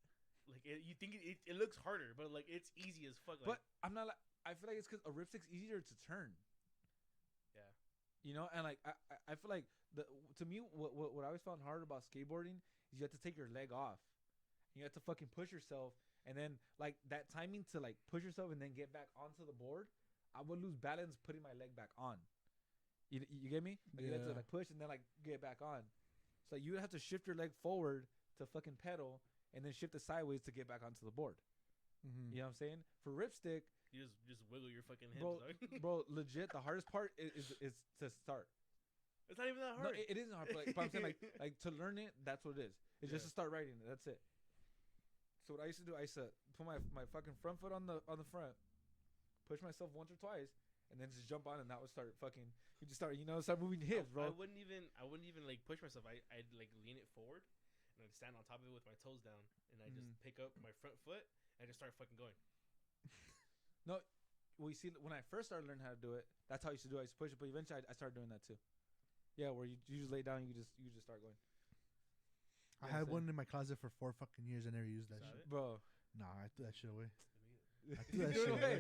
Like you think it looks harder, but like it's easy as fuck. But Like, I'm not like I feel like it's because a ripstick's easier to turn. Yeah, you know, and like I feel like to me what I always found hard about skateboarding is you have to take your leg off, You have to fucking push yourself, and then like that timing to like push yourself and then get back onto the board, I would lose balance putting my leg back on. You get me? Like you have to like push and then like get back on. So you would have to shift your leg forward to fucking pedal, and then shift it sideways to get back onto the board. Mm-hmm. You know what I'm saying? For ripstick, You just wiggle your fucking hips, bro. Legit, the hardest part is to start. It's not even that hard. No, it isn't hard. But I'm saying like to learn it, that's what it is. It's just to start writing it. That's it. So what I used to do, I used to put my fucking front foot on the front, push myself once or twice, and then just jump on, and that would start fucking. You just start moving your hips, bro. I wouldn't even like push myself. I'd like lean it forward, and I'd stand on top of it with my toes down, and I just pick up my front foot and I just start fucking going. No, well, you see, when I first started learning how to do it, that's how I used to do it. I used to push it, but eventually I started doing that too. Yeah, where you just lay down, you just start going. I had one in my closet for 4 fucking years. I never used that shit. Bro. Nah, I threw that shit away. I threw that shit away.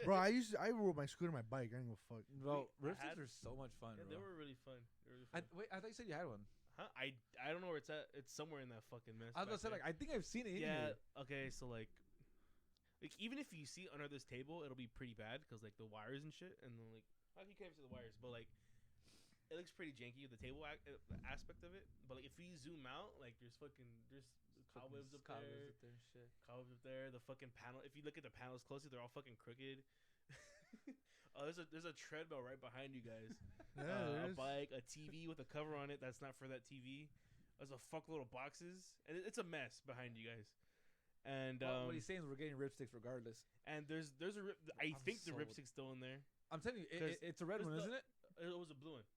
Bro, I rode my scooter, my bike. I didn't give a fuck. Bro, ripsticks are so much fun, Yeah, bro. they were really fun. Wait, I thought you said you had one. Huh? I don't know where it's at. It's somewhere in that fucking mess. I was gonna say, like, I think I've seen it in here. Okay, so like even if you see it under this table, it'll be pretty bad because like the wires and shit, and then like you can't see the wires, but like it looks pretty janky, the table aspect of it. But like if we zoom out, like there's cobwebs up there, shit. Cobwebs up there. The fucking panel. If you look at the panels closely, they're all fucking crooked. There's a treadmill right behind you guys. A bike, a TV with a cover on it that's not for that TV. There's a fuckload of boxes, and it's a mess behind you guys. And what he's saying is we're getting ripsticks regardless. And there's I think the ripstick's still in there. I'm telling you, it's a red one, isn't it? It was a blue one.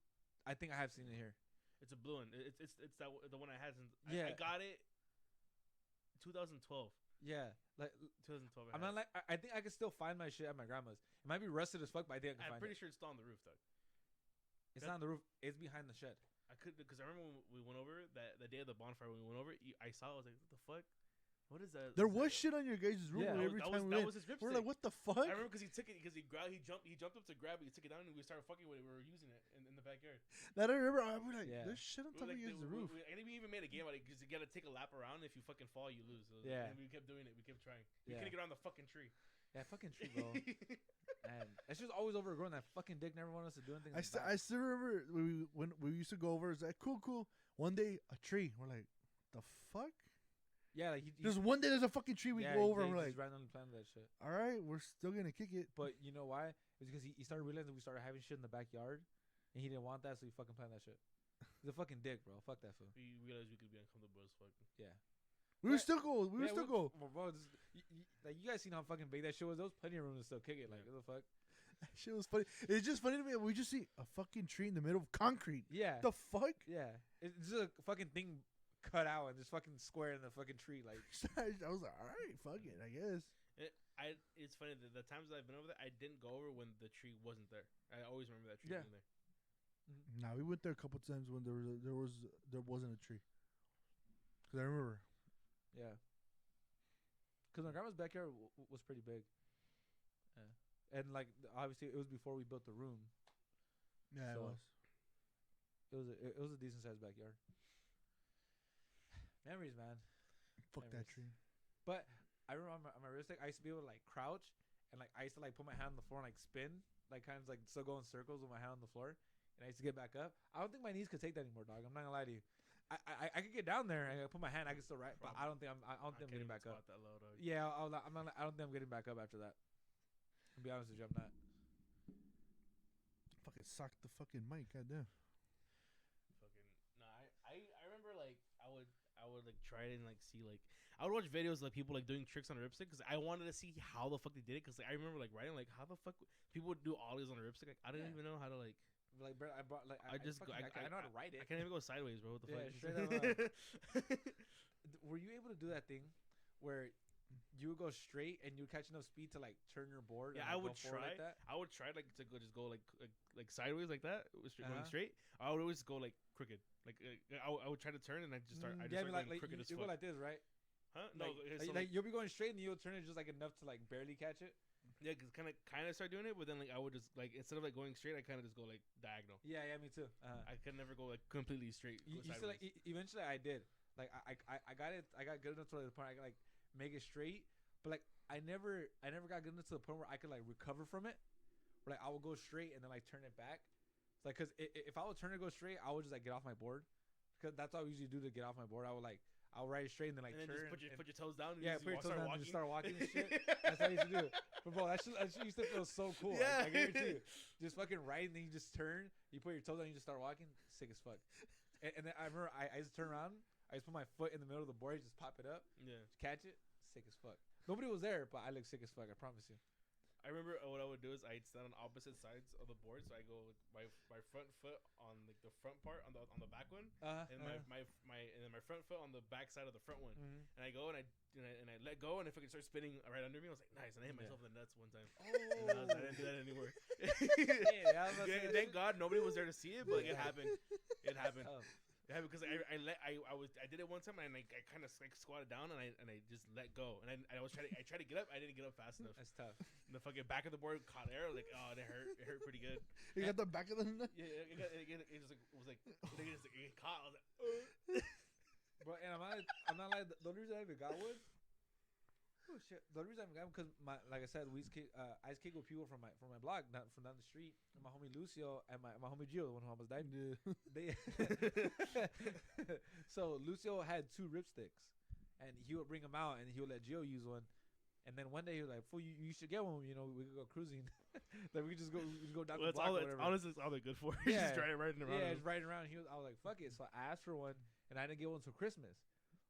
I think I have seen it here. It's a blue one. It's that the one I had since. Yeah. I got it 2012. Yeah, like 2012. I'm not like I think I can still find my shit at my grandma's. It might be rusted as fuck, but I think I can find it. I'm pretty sure it's still on the roof, though. It's not on the roof. It's behind the shed. I could because I remember when we went over the day of the bonfire. When we went over, I saw. I was like, "What the fuck? What is that?" There was shit on your guys' room every time we went. Was his ripstick. We're like, what the fuck? I remember because he took it because he jumped up to grab it. He took it down and we started fucking with it. We were using it in the backyard. That I remember. I was like, there's shit on top of your roof. And we even made a game out of it because you got to take a lap around. If you fucking fall, you lose. And we kept doing it. We kept trying. We couldn't get on the fucking tree. Yeah, fucking tree, bro. And it's just always overgrown. That fucking dick never wanted us to do anything. I still remember when we used to go over. It's like cool. One day a tree. We're like, the fuck. Yeah, like there's one day there's a fucking tree we go over and we're like, randomly planted that shit. All right, we're still gonna kick it. But you know why? It's because he started realizing we started having shit in the backyard, and he didn't want that, so he fucking planted that shit. He's a fucking dick, bro. Fuck that fool. We realized we could be uncomfortable as fuck. Yeah. We would still go. We would still go. Bro, like you guys seen how fucking big that shit was? There was plenty of room to still kick it. Like what the fuck? That shit was funny. It's just funny to me. We just see a fucking tree in the middle of concrete. Yeah. The fuck? Yeah. It's just a fucking thing cut out and just fucking square in the fucking tree. Like I was like, all right, fuck it, I guess. It's funny that the times that I've been over there, I didn't go over when the tree wasn't there. I always remember that tree being there. Mm-hmm. Nah, we went there a couple times when there wasn't a tree. Cause I remember. Yeah. Cause my grandma's backyard was pretty big. Yeah. And like obviously it was before we built the room. Yeah, so it was a decent sized backyard. Memories, man. Fuck that tree. But I remember on my wrist, I used to be able to like crouch and like I used to like put my hand on the floor and like spin, like kind of like still go in circles with my hand on the floor, and I used to get back up. I don't think my knees could take that anymore, dog. I'm not gonna lie to you. I could get down there and I put my hand, I could still write, but I don't think I'm getting back up. That low, dog. Yeah, I don't think I'm getting back up after that. To be honest with you, I'm not. Fucking sock the fucking mic, goddamn. I remember like I would like try it and like see like I would watch videos of, like people like doing tricks on a ripstick because I wanted to see how the fuck they did it because like, I remember like writing like how the fuck people would do ollies on a ripstick. Like I didn't even know how to like. Like, bro, I brought like I know how to write it. I can't even go sideways, bro. What the fuck? Straight up. Were you able to do that thing where you would go straight and you would catch enough speed to like turn your board? Yeah, and, I would try. Like that? I would try like to go like sideways like that, going straight. I would always go like crooked. Like I would try to turn and I just start. I just start going crooked as fuck. You go like this, right? Huh? No, like you'll be going straight and you'll turn it just like enough to like barely catch it. Yeah, cause kind of start doing it, but then like I would just like instead of like going straight, I kind of just go like diagonal. Yeah, me too. I could never go like completely straight. You see, like eventually I did. Like I got it. I got good enough to the point I could like make it straight, but like I never got good enough to the point where I could like recover from it. Where, like I would go straight and then like turn it back. It's like because if I would turn it go straight, I would just like get off my board. Because that's what I usually do to get off my board. I'll ride it straight and then like and then turn. Just put your toes down. And Yeah, put your toes down and just start walking and shit. Yeah. That's what I used to do. But bro, that shit used to feel so cool. Yeah. I guarantee you. Just fucking ride and then you just turn. You put your toes down and you just start walking. Sick as fuck. And then I remember I just turn around. I just put my foot in the middle of the board, just pop it up, Yeah. just catch it. Sick as fuck. Nobody was there, but I look sick as fuck. I promise you. I remember what I would do is I'd stand on opposite sides of the board, so I go with my front foot on like the front part on the back one, and then my front foot on the back side of the front one, and I go and I let go, and if I could start spinning right under me, I was like nice, and I hit myself in the nuts one time. Oh, I didn't do that anymore. yeah, Thank God nobody was there to see it, but like, it happened. It happened. Yeah, because I did it one time and I kind of like squatted down and I just let go and I tried to get up. I didn't get up fast enough. That's tough. And the fucking back of the board caught air. Like, oh, it hurt pretty good. You got the back of the nut? Yeah, it caught. I was like, Bro, and I'm not like the only reason I even got one. Oh shit! The only reason I got one because like I said, I kick with people from my block, not from down the street. And my homie Lucio and my homie Gio, the one who almost died. They so Lucio had 2 ripsticks, and he would bring them out, and he would let Gio use one. And then one day he was like, "Fool, you should get one. You know, we could go cruising. Like we could just go down the block or whatever." Honestly, it's all they're good for. Yeah, just riding around. Yeah, just riding around. I was like, "Fuck it." So I asked for one, and I didn't get one until Christmas.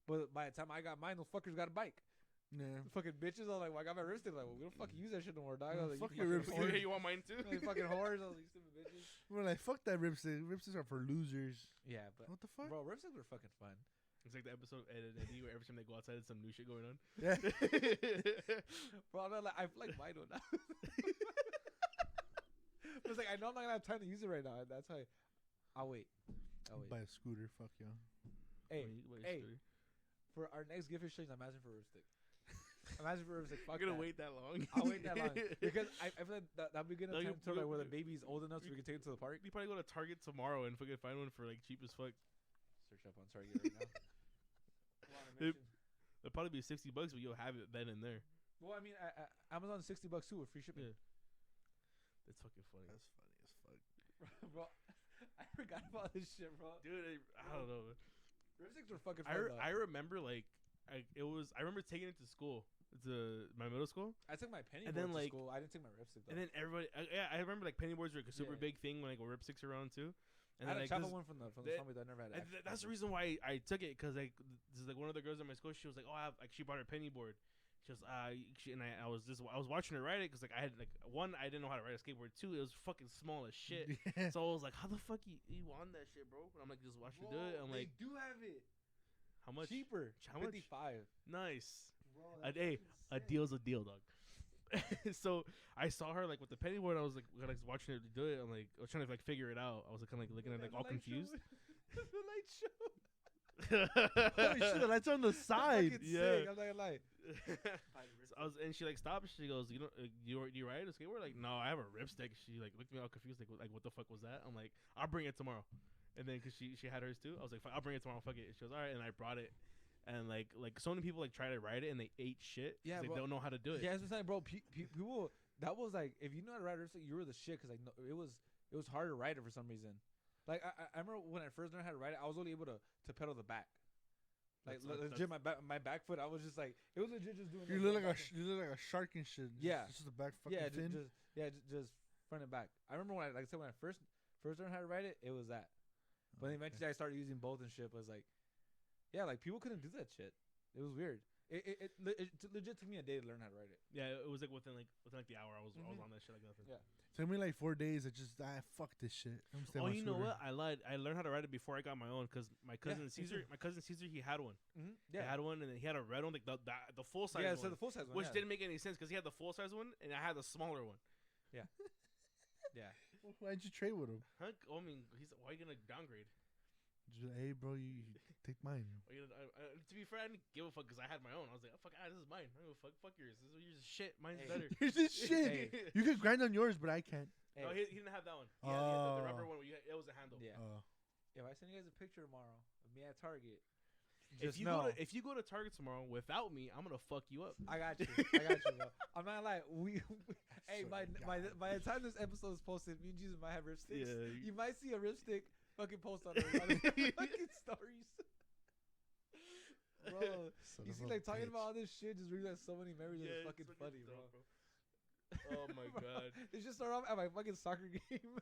But by the time I got mine, those fuckers got a bike. Yeah. Fucking bitches. I was like, well, I got my ripstick. Like, well, we don't fucking use that shit no more, dog. I was like, Fuck you your fucking ripstick. whores. You want mine too? Like, fucking whores. I was like, stupid bitches. We're like, fuck that ripstick. Ripsticks are for losers. Yeah, but What the fuck? bro, ripsticks were fucking fun. It's like the episode of Ed and Eddie where every time they go outside, there's some new shit going on. Yeah. Bro, I feel like mine one now. It's like I know I'm not gonna have time to use it right now. That's why I'll wait. Buy a scooter. Fuck y'all. Hey, Wait, hey. For our next gift exchange, I'm asking for a ripstick. I'm asking for a ripstick. Fuck You're gonna that. wait that long? I'll wait that long because I feel like that'll be good enough No, time to like where the baby's old enough so we can take it to the park. You probably go to Target tomorrow and fucking find one for like cheap as fuck. Search up on Target right now. It'll probably be $60, but you'll have it then and there. Well, I mean, Amazon $60 too with free shipping. Yeah. That's fucking funny. That's funny as fuck. Bro, I forgot about this shit, bro. Dude, I don't know. Ripsticks were fucking fun. I remember like I remember taking it to school, to my middle school. I took my penny And board then, to like- school. I didn't take my ripstick though. And then everybody, I remember like penny boards were like a super Yeah. big thing when like ripsticks were around too. And I had then, a like, chapel this- one from the that- zombie that I never had. and actual that's the chapel. reason why I took it, because like this is like one of the girls at my school. She was like, "Oh, I have," like she bought her penny board. She was and I was watching her ride it because like I had like one, I didn't know how to ride a skateboard. 2, it was fucking small as shit. Yeah. So I was like, "How the fuck you on that shit, bro?" And I'm like, just watch her do it. I'm like, they do have it "How much? cheaper. How much? 55. Nice." Bro, A deal's a deal, dog. So I saw her like with the penny board. I was like watching her do it. I'm like, I was trying to like figure it out. I was like kind of like looking at it, like all confused. The light show. Holy shit, the lights are on the side. Fucking Yeah. sick. I'm not gonna lie. So and she like stopped. She goes, "You know, you ride a skateboard?" Like, "No, I have a ripstick." She like looked at me all confused, like what the fuck was that? I'm like, "I'll bring it tomorrow." And then because she had hers too, I was like, "I'll bring it tomorrow." Fuck it. She goes, "All right," and I brought it. And like so many people like try to ride it and they ate shit. Yeah, they bro. don't know how to do it. Yeah, that's what I'm saying, bro. People, that was like, if you know how to ride a ripstick, you were the shit. Cause like, no, it was hard to ride it for some reason. Like I remember when I first learned how to ride it, I was only able to pedal the back. Like legit, my back foot, I was just like, it was legit just doing. You look like a shark and shit. Yeah. Just the back fucking yeah, fin. just front and back. I remember when I said when I first learned how to ride it was that. But then eventually I started using both and shit. Was like, yeah, like people couldn't do that shit. It was weird. It legit took me a day to learn how to ride it. Yeah, it was like within the hour I was on that shit like nothing. Yeah. Took me like 4 days. Fuck this shit. I'm staying Oh, on you know scooter. what? I lied. I learned how to ride it before I got my own because my cousin me Caesar, too. he had one. Mm-hmm. He Yeah. had one, and then he had a red one, like the full size Yeah, one, so the full size one, which yeah. didn't make any sense because he had the full size one and I had the smaller one. Yeah. Why'd you trade with him? Huh? I mean, why are you gonna downgrade? Just like, hey, bro, you take mine. Why you gonna, to be fair, I didn't give a fuck because I had my own. I was like, oh, fuck, this is mine. I don't give a fuck. Fuck yours. Yours is shit. Mine's Hey. better. Here's this shit. Hey. You can grind on yours, but I can't. Hey, No, he didn't have that one. He had the rubber Oh. one. It was a handle. yeah. Oh. If I send you guys a picture tomorrow of me at Target, if you go to Target tomorrow without me, I'm gonna fuck you up. I got you, bro. I'm not like hey, by the time this episode is posted, me and Jesus might have ripsticks. Yeah, you might see a ripstick fucking post on the fucking stories. Bro, you see, like, talking about all this shit just brings back so many memories. It's fucking funny, bro. Oh my god! It just started off at my fucking soccer game.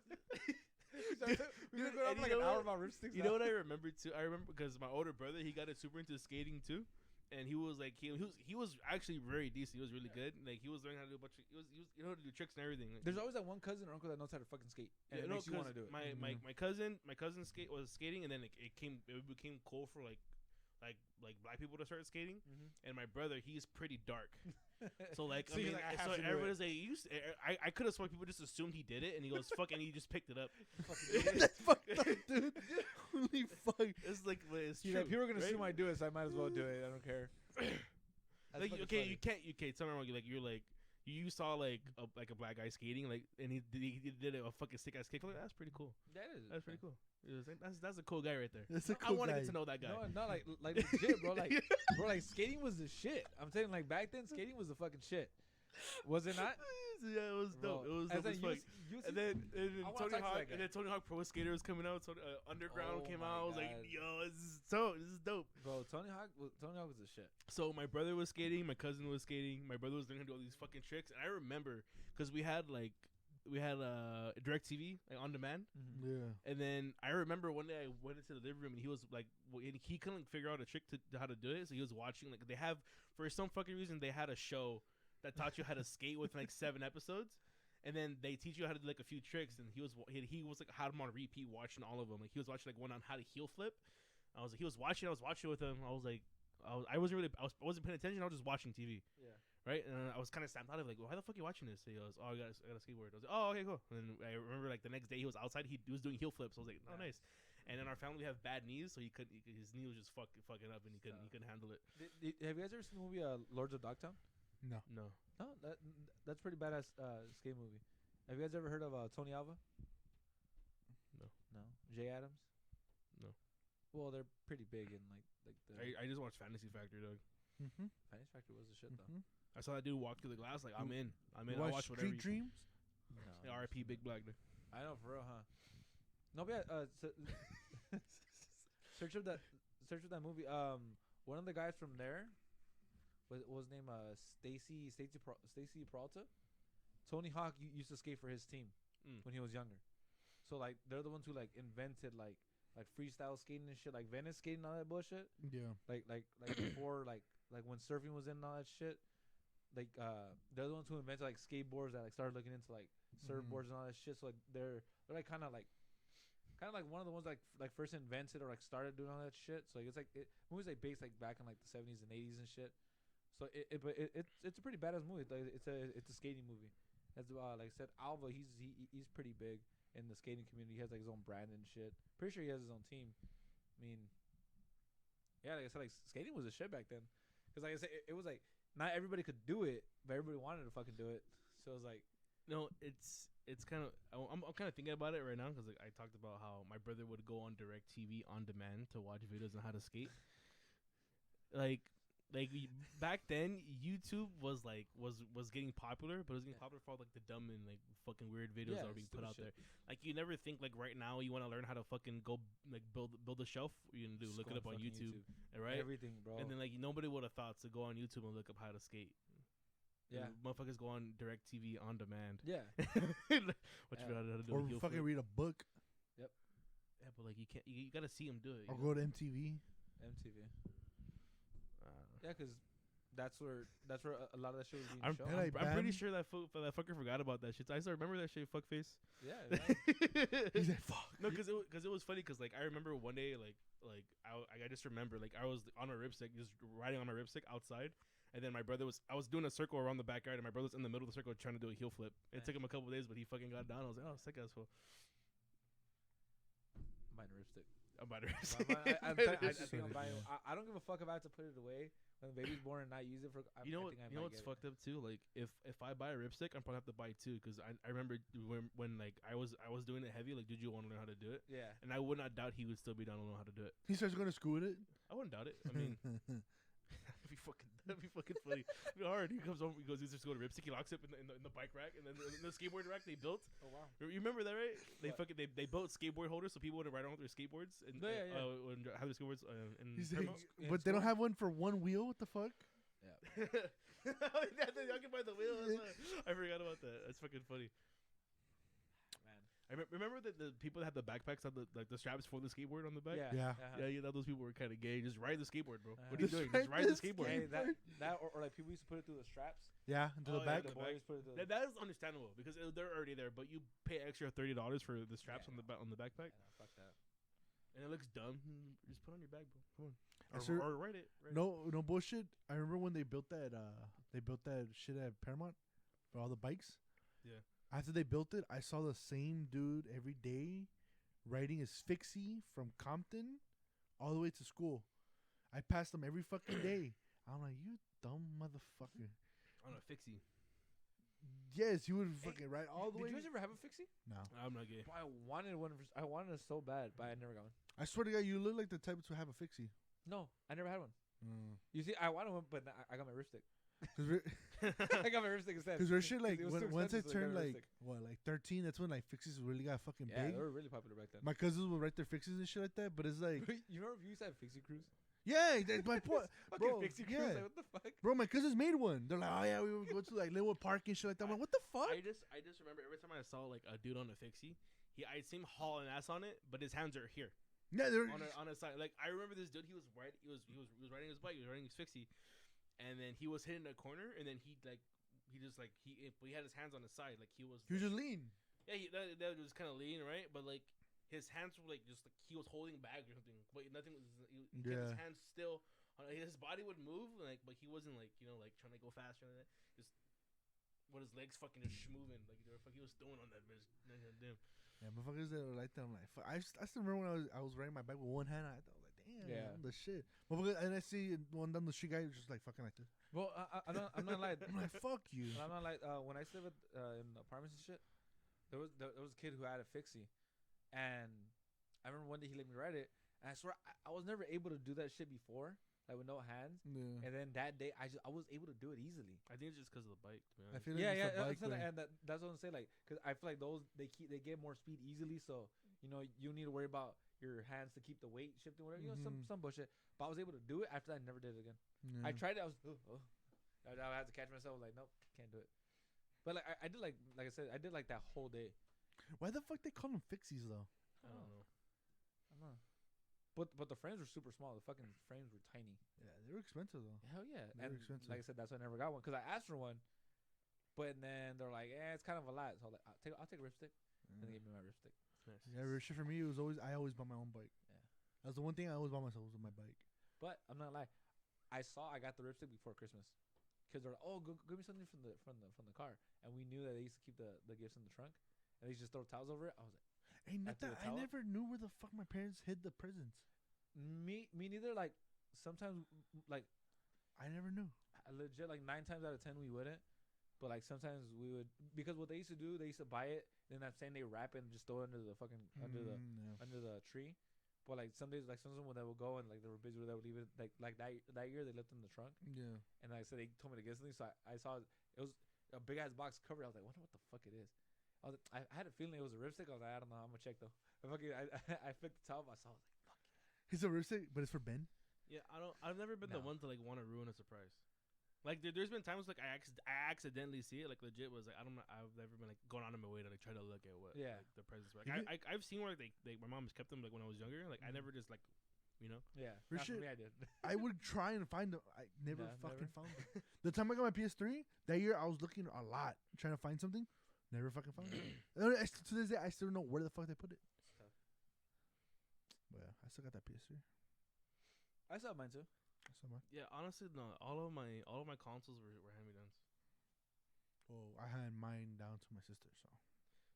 We were going on like an hour about ripsticks. You know what I remember too? I remember because my older brother, he got super into skating too, and he was like he was actually very decent. He was really good. Like he was learning how to do a bunch of you know how to do tricks and everything. Like, there's always that one cousin or uncle that knows how to fucking skate, and it makes you want to do it. My cousin was skating, and then it became cool for like black people to start skating, and my brother, he's pretty dark. So like, so everybody's like, I could have sworn people just assumed he did it, and he goes fuck, and he just picked it up. That's fucked up, dude. Holy fuck! It's like, it's true. Like, people are gonna assume I do it, so I might as well do it. I don't care. Like, okay, funny. you can't tell me wrong. Like, you're like, you saw like a black guy skating, like, and he did a fucking sick ass kick. Like, that's pretty cool. That's pretty cool. That's a cool guy right there. I want to get to know that guy. No, not like legit, bro. Like, skating was the shit. I'm saying, like, back then, skating was the fucking shit. Was it not? Yeah, it was dope. It was dope as fuck. And then Tony Hawk Pro Skater was coming out. Underground came out. I was like, yo, this is dope. Bro, Tony Hawk was the shit. So my brother was skating, my cousin was skating, my brother was learning how to do all these fucking tricks, and I remember because we had DirecTV, like, on demand. Yeah. And then I remember one day I went into the living room and he was like, he couldn't figure out a trick to how to do it. So he was watching, like, they have, for some fucking reason, they had a show that taught you how to skate with like 7 episodes. And then they teach you how to do like a few tricks. And he was like, had them on repeat watching all of them. Like, he was watching like one on how to heel flip. I was watching with him. I was like, I wasn't paying attention. I was just watching TV. Yeah. Right, and I was kind of snapped out of, like, well, why the fuck are you watching this? He goes, oh, I got a skateboard. I was like, oh, okay, cool. And then I remember, like, the next day he was outside. He was doing heel flips. I was like, oh, nice. And in our family, we have bad knees, so his knee was just fucking up, and he couldn't handle it. Have you guys ever seen the movie Lords of Dogtown? No. That's pretty badass skate movie. Have you guys ever heard of Tony Alva? No. Jay Adams? No. Well, they're pretty big in like the. I just watched Fantasy Factory, dog. Fantasy Factory was the shit though. I saw that dude walk through the glass like, I'm in. I'll watch whatever. Street Dreams? No. R.I.P. Big Black, dude. I know, for real, huh? No, but yeah, search up that movie. One of the guys from there was his name Stacy Peralta. Tony Hawk used to skate for his team when he was younger. So like they're the ones who like invented like freestyle skating and shit, like Venice skating and all that bullshit. Yeah. Like before like when surfing was in and all that shit. Like they're the ones who invented like skateboards that like started looking into like surfboards and all that shit. So like they're like kind of like one of the ones like first invented or like started doing all that shit. So like it's like movies like based like back in like the 70s and 80s and shit. So it's a pretty badass movie. Like, it's a skating movie. That's like I said, Alva he's pretty big in the skating community. He has like his own brand and shit. Pretty sure he has his own team. I mean, yeah, like I said, like skating was a shit back then. Because like I said, it was like not everybody could do it, but everybody wanted to fucking do it. So it was like, no, it's kind of I'm kind of thinking about it right now because like I talked about how my brother would go on DirecTV on demand to watch videos on how to skate. Like back then, YouTube was getting popular, but it was getting popular for all like the dumb and like fucking weird videos that were being put out there. Like you never think like right now you want to learn how to fucking go like build a shelf. You can do look it up on YouTube, right? Everything, bro. And then like nobody would have thought to go on YouTube and look up how to skate. Yeah, and motherfuckers go on DirecTV on demand. Yeah, what you gotta do? Or fucking read a book. Yep. Yeah, but like you can't. You gotta see them do it. Or go to MTV. Yeah, because that's where a lot of that shit was being shown. I'm pretty sure that fucker forgot about that shit. I still remember that shit. Fuckface. Yeah. He's like, fuck. No, because it was funny. Because like I remember one day I just remember like I was on a ripstick, just riding on my ripstick outside, and then I was doing a circle around the backyard, and my brother was in the middle of the circle trying to do a heel flip. It took him a couple days, but he fucking got down. I was like, oh, sick ass fool. Buying a ripstick. I'm buying a ripstick. I think I'm buying. I don't give a fuck if I have to put it away when the baby's born and not use it for. You know what's fucked up too? Like if I buy a ripstick, I'm probably have to buy two because I remember when like I was doing it heavy. Like, did you want to learn how to do it? Yeah. And I would not doubt he would still be down to learn how to do it. He starts going to school with it. I wouldn't doubt it. I mean, that'd be fucking funny. It'd be hard. He comes home. He goes. He's just going to Ripstick. He locks up in the bike rack, and then in the skateboard rack they built. Oh wow. You remember that, right? They What? they built skateboard holders so people wouldn't ride around with their skateboards and have their skateboards in He's Paramount. like, but they don't have one for one wheel. What the fuck? I can buy the wheel. I forgot about that. That's fucking funny. Man. I remember that the people that had the backpacks had the straps for the skateboard on the back. Yeah. Yeah, those people were kind of gay. Just ride the skateboard, bro. Uh-huh. What are you doing? Just ride the skateboard. Hey, that or like people used to put it through the straps. Yeah, into the back. the The boys back. put it through. That is understandable because they're already there, but you pay extra $30 for the straps Yeah, on the backpack, Fuck that. and it looks dumb. Just put it on your bag, bro. Come on, Sure. or write it. No bullshit. I remember when they built that shit at Paramount for all the bikes. Yeah. After they built it, I saw the same dude every day riding his fixie from Compton all the way to school. I passed him every fucking day. I'm like, you dumb motherfucker. On a fixie. Yes, he would fucking ride all the Did way. you guys ever have a fixie? No. I'm not gay. Bro, I wanted one. I wanted it so bad, but I never got one. I swear to God, you look like the type to have a fixie. No, I never had one. Mm. You see, I wanted one, but I got my ripstick. Because I got my ripstick instead. there's shit like It was too once I expensive, so I turned got a like lipstick. like 13, that's when like fixies really got fucking Yeah, big. they were really popular back then. My cousins would write their fixies and shit like that, but it's like, You remember you used to have fixie crews? yeah, that's my point. Fucking Bro, fixie crews. yeah. Like, what the fuck? Bro, my cousins made one. They're like, oh yeah, we would go to like Linwood Park and shit like that. I'm like, what the fuck? I just remember every time I saw like a dude on a fixie, I see him hauling ass on it, but his hands are here Yeah, they're on his side. Like I remember this dude, he was riding his bike, he was riding his fixie, and then he was hitting a corner, and then he had his hands on his side, like he was just lean. yeah, that was kind of lean, right? But like his hands were like just like he was holding back or something, but nothing was. He kept his hands still. His body would move, like, but he wasn't like like trying to go faster than that. Just with his legs fucking just moving, like he was throwing on that bitch. Damn. Yeah, motherfuckers that were like that. I'm like, fuck. I still remember when I was riding my bike with one hand. I was like, damn, Yeah. the shit. Motherfucker, and I see one down the street guy who's just like fucking like this. Well, I'm not like. I'm like, fuck you. I'm not like when I lived in apartments and shit. There was a kid who had a fixie, and I remember one day he let me ride it, and I swear I was never able to do that shit before, like with no hands. Yeah. And then that day I was able to do it easily. I think it's just because of the bike. To be I honest. feel like it's the bike thing. and that's what I'm saying. Like, cause I feel like those they get more speed easily, so you need to worry about your hands to keep the weight shifting, whatever. Some bullshit. But I was able to do it. After that, I never did it again. Yeah. I tried it. I was I had to catch myself. Like, nope, can't do it. But like I did like I said, I did like that whole day. Why the fuck they call them fixies though? I don't know. I don't know. But the frames were super small. The fucking frames were tiny. Yeah, they were expensive though. Hell yeah. They were And expensive. like I said, that's why I never got one because I asked for one. But then they're like, it's kind of a lot. So I was like, I'll take a ripstick. And they gave me my ripstick. Nice. Yeah, shit for me, it was always I always bought my own bike. Yeah. That's the one thing I always bought myself was my bike. But I'm not gonna lie, I got the ripstick before Christmas, because they're like, oh, go give me something from the car, and we knew that they used to keep the gifts in the trunk, and they just throw towels over it. I was like, Hey, After the I towel? never knew where the fuck my parents hid the presents. me neither. Like sometimes, like I never knew. legit, like 9 times out of 10 we wouldn't, but like sometimes we would, because what they used to do, they used to buy it, then that same day wrap it and just throw it under the fucking under the tree. But like some days, like sometimes when they would go and like they were busy, they would leave it like that year they left it in the trunk. Yeah. And like I said, they told me to get something, so I saw it was a big ass box cover. I was like, wonder what the fuck it is. I had a feeling it was a ripstick. I was like, I don't know. I'm gonna check though. I flicked the top. I saw. I was like, fuck. It's a ripstick, but it's for Ben. Yeah, I've never been the No. one to like want to ruin a surprise. Like there's been times like I accidentally see it. Like legit was like I've never been like going out of my way to like try to look at what Yeah. like, the presents were. Have Like, I've seen where like my mom has kept them like when I was younger. Like I never just like Yeah. For Not for shit. me, I did. I would try and find them. I never No, fucking never. found them. The time I got my PS3, that year I was looking a lot trying to find something. Never fucking found it. To this day, I still don't know where the fuck they put it. Tough. But yeah, I still got that PS3. I saw mine too. I still mine. Yeah, honestly, no. All of my consoles were hand me downs. Oh, I had mine down to my sister.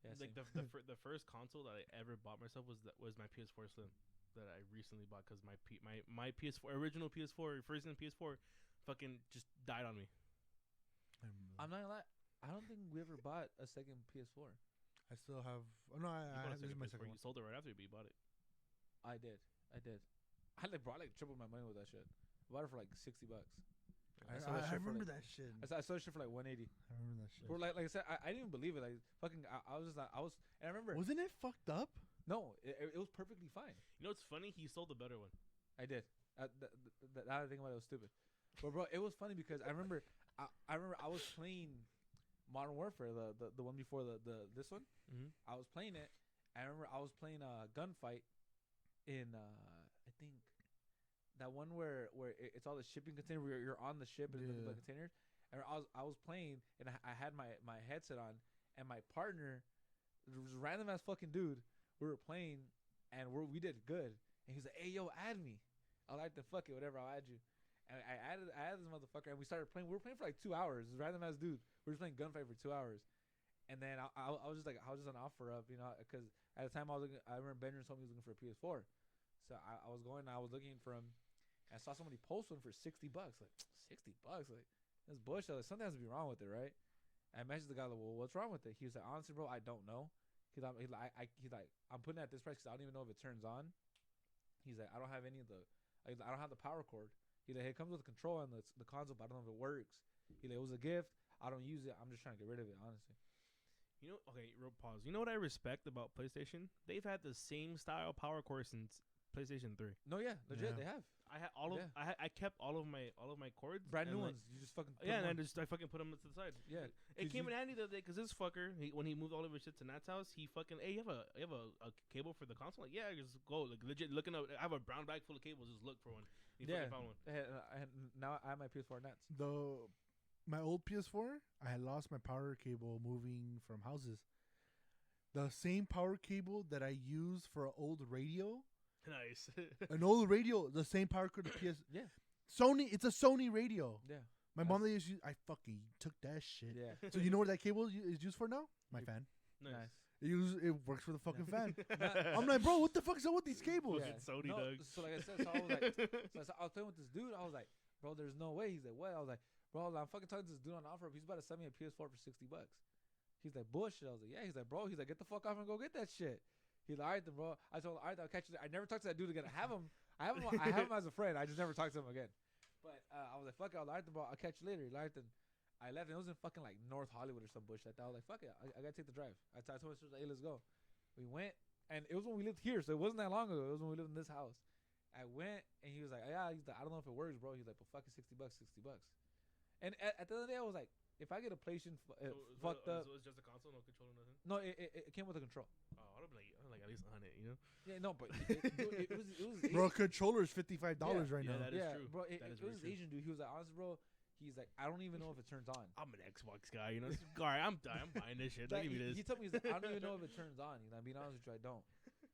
So Yeah. Like same. the first console that I ever bought myself was my PS4 Slim that I recently bought because my PS4 original PS4 first gen PS4 fucking just died on me. I remember I'm that. not gonna lie. I don't think we ever bought a second PS4. I still have. Oh no, You bought a this is second my PS4. second You one. sold it right after, but you bought it. I did. I like bro, I like tripled my money with that shit. Bought it for like $60. I remember that shit. I sold shit for like 180. I remember that shit. Bro, like I said, I didn't even believe it. Like fucking, I was just like, and I remember. Wasn't it fucked up? No, it was perfectly fine. You know what's funny? He sold the better one. I did. Now I think about it, it was stupid. But bro, it was funny because I remember I was playing Modern Warfare, the one before the this one. Mm-hmm. I was playing it. I remember I was playing a gunfight in I think that one where it's all the shipping container where you're on the ship and the containers. And I was playing and I had my headset on and my partner, was a random ass fucking dude. We were playing and we did good. And he's like, "Hey yo, add me." I like the fuck it, whatever. I'll add you. And I added this motherfucker and we started playing. We were playing for like 2 hours. This random ass dude. We were just playing gunfight for 2 hours. And then I was just like, I was just on offer up, you know, because at the time I remember Benjamin told me he was looking for a PS4. So I was looking for him. And I saw somebody post one for $60. Like, $60? Like, that's bullshit. Like, something has to be wrong with it, right? And I messaged the guy, like, well, what's wrong with it? He was like, honestly, bro, I don't know. He's like, I'm putting it at this price because I don't even know if it turns on. He's like, I don't have any of the, I don't have the power cord. He's like, it comes with a control on the console, but I don't know if it works. He's like, it was a gift. I don't use it. I'm just trying to get rid of it, honestly. You know, okay, real pause. You know what I respect about PlayStation? They've had the same style power cord since PlayStation 3. No, yeah, legit, they have. I had all of I kept all of my cords, brand new ones. You just fucking put and I fucking put them to the side. Yeah, it came in handy the other day because this fucker, when he moved all of his shit to Nat's house, he fucking, hey, you have a cable for the console? Like, yeah, just go, like, legit looking up. I have a brown bag full of cables. Just look for one. He fucking found one. Now I have my PS4 Nats. My old PS4, I had lost my power cable moving from houses. The same power cable that I use for an old radio. Nice. An old radio, the same power cord. PS. Yeah. Sony. It's a Sony radio. Yeah. My mom used. I fucking took that shit. Yeah. So you know what that cable is used for now? My fan. Nice. It works for the fucking fan. I'm like, bro, what the fuck is up with these cables? Yeah. Sony dog. So like I said, so I was like, I was playing with this dude. I was like, bro, there's no way. He's like, what? I was like, bro, I'm fucking talking to this dude on offer. He's about to sell me a PS4 for $60. He's like, bullshit. I was like, yeah. He's like, bro. He's like, get the fuck off and go get that shit. He's like, all right, then, bro. I told him, all right, I'll catch you there. I never talked to that dude again. I have him as a friend. I just never talked to him again. But I was like, fuck it. All right, then, bro. I'll catch you later. All right, then. I left, and it was in fucking like North Hollywood or some bullshit like that. I was like, fuck it. I gotta take the drive. I told my sister, hey, let's go. We went, and it was when we lived here, so it wasn't that long ago. It was when we lived in this house. I went, and he was like, yeah. He's like, I don't know if it works, bro. He's like, but fucking $60. And at the end of the day, I was like, if I get a PlayStation fucked up. So it was just a console, no controller, nothing? No, it came with a control. Oh, I would have like at least 100, you know? Yeah, no, but it was bro, controller is $55 right now. That is true. Bro, it was Asian dude. He was like, honestly, bro, he's like, I don't even know if it turns on. I'm an Xbox guy, you know? All right, I'm buying this shit. Like, give me this. He told me, he's like, I don't even know if it turns on. You know, being honest with you, I don't.